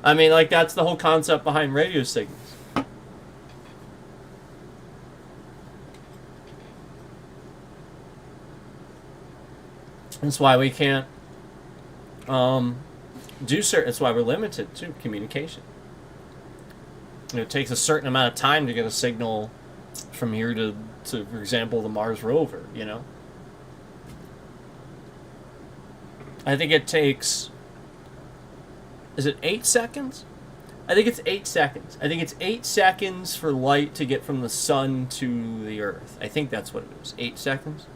I mean, like, that's the whole concept behind radio signals. That's why we can't that's why we're limited to communication. You know, it takes a certain amount of time to get a signal from here to for example, the Mars rover, you know? I think it takes, is it 8 seconds I think it's 8 seconds. I think it's 8 seconds for light to get from the sun to the Earth. I think that's what it is. 8 seconds.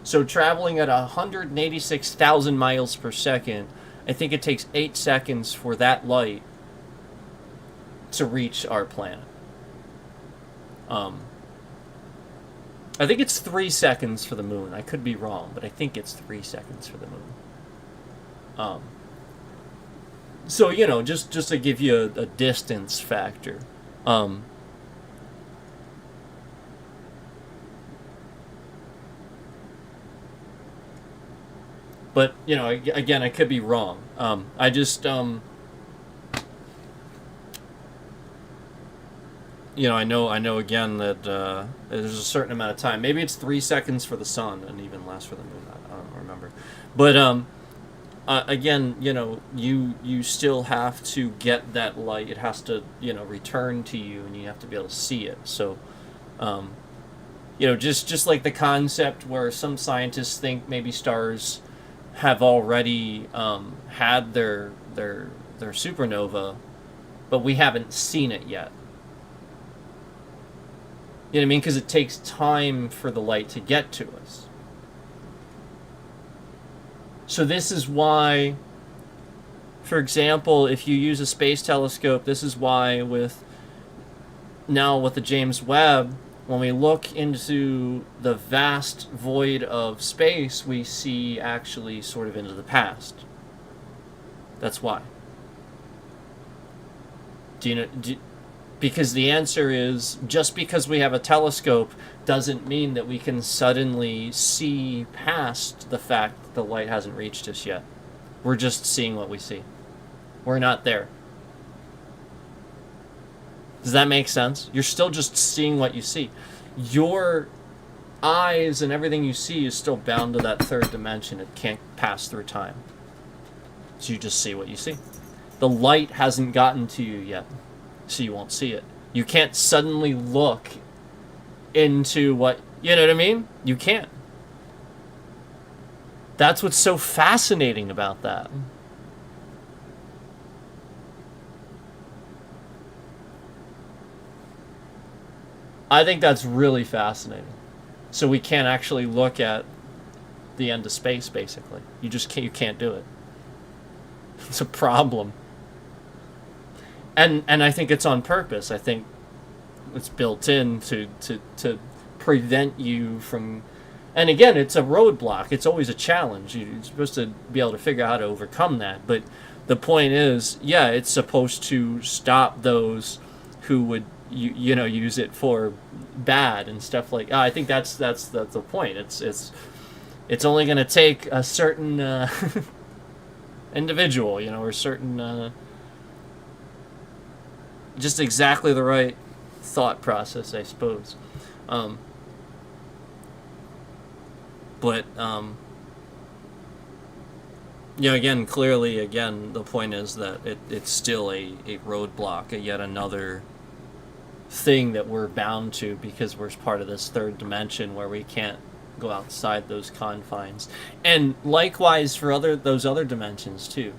So traveling at 186,000 miles per second, I think it takes 8 seconds for that light to reach our planet. I think it's 3 seconds for the moon. I could be wrong, but I think it's 3 seconds for the moon. So, you know, just to give you a distance factor. But, you know, again, I could be wrong. I just, you know, I know again that there's a certain amount of time. Maybe it's 3 seconds for the sun and even less for the moon. I don't remember. But, again, you know, you still have to get that light. It has to, you know, return to you, and you have to be able to see it. So, you know, just like the concept where some scientists think maybe stars have already had their supernova, but we haven't seen it yet. You know what I mean? Because it takes time for the light to get to us. So this is why, for example, if you use a space telescope, this is why with the James Webb, when we look into the vast void of space, we see actually sort of into the past. That's why. Because the answer is, just because we have a telescope doesn't mean that we can suddenly see past the fact that the light hasn't reached us yet. We're just seeing what we see. We're not there. Does that make sense? You're still just seeing what you see. Your eyes and everything you see is still bound to that third dimension. It can't pass through time. So you just see what you see. The light hasn't gotten to you yet, so you won't see it. You can't suddenly look into what, you know what I mean? You can't. That's what's so fascinating about that. I think that's really fascinating. So we can't actually look at the end of space, basically. You just can't. You can't do it. It's a problem. And I think it's on purpose. I think it's built in to prevent you from. And again, it's a roadblock. It's always a challenge. You're supposed to be able to figure out how to overcome that. But the point is, yeah, it's supposed to stop those who would you know use it for bad and stuff like. I think that's the point. It's only going to take a certain individual, you know, or a certain just exactly the right thought process, I suppose. But you know, again, clearly, the point is that it's still a roadblock, yet another thing that we're bound to because we're part of this third dimension where we can't go outside those confines. And likewise for those other dimensions too.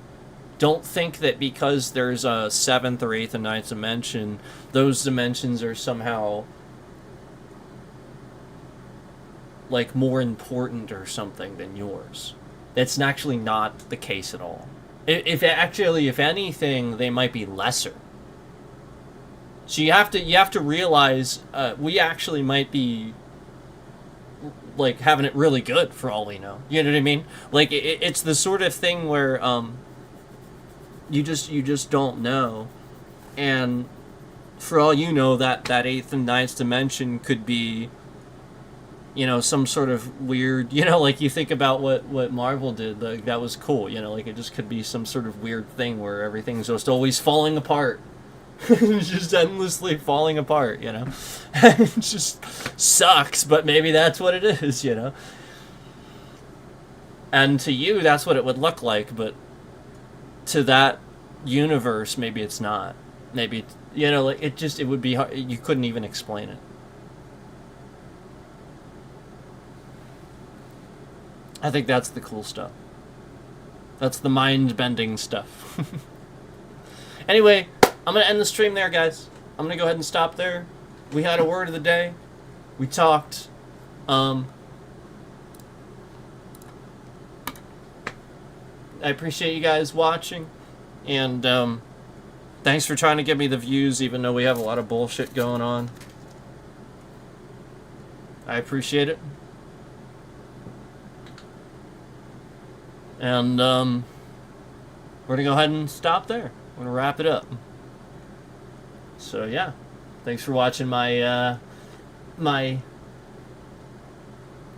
Don't think that because there's a seventh or eighth and ninth dimension, those dimensions are somehow like more important or something than yours. It's actually not the case at all. If anything, they might be lesser. So you have to realize we actually might be like having it really good for all we know. You know what I mean? Like it's the sort of thing where you just don't know, and for all you know, that eighth and ninth dimension could be, you know, some sort of weird, you know, like you think about what Marvel did, like that was cool, you know, like it just could be some sort of weird thing where everything's just always falling apart. It's just endlessly falling apart, you know. It just sucks, but maybe that's what it is, you know. And to you, that's what it would look like, but to that universe, maybe it's not. Maybe, you know, like it would be hard. You couldn't even explain it. I think that's the cool stuff. That's the mind-bending stuff. Anyway, I'm going to end the stream there, guys. I'm going to go ahead and stop there. We had a word of the day. We talked. I appreciate you guys watching. And thanks for trying to give me the views, even though we have a lot of bullshit going on. I appreciate it. And we're going to go ahead and stop there. We're going to wrap it up. So yeah, thanks for watching my,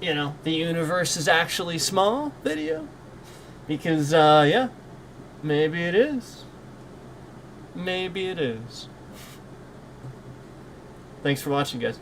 you know, the universe is actually small video. Because, yeah, maybe it is. Maybe it is. Thanks for watching, guys.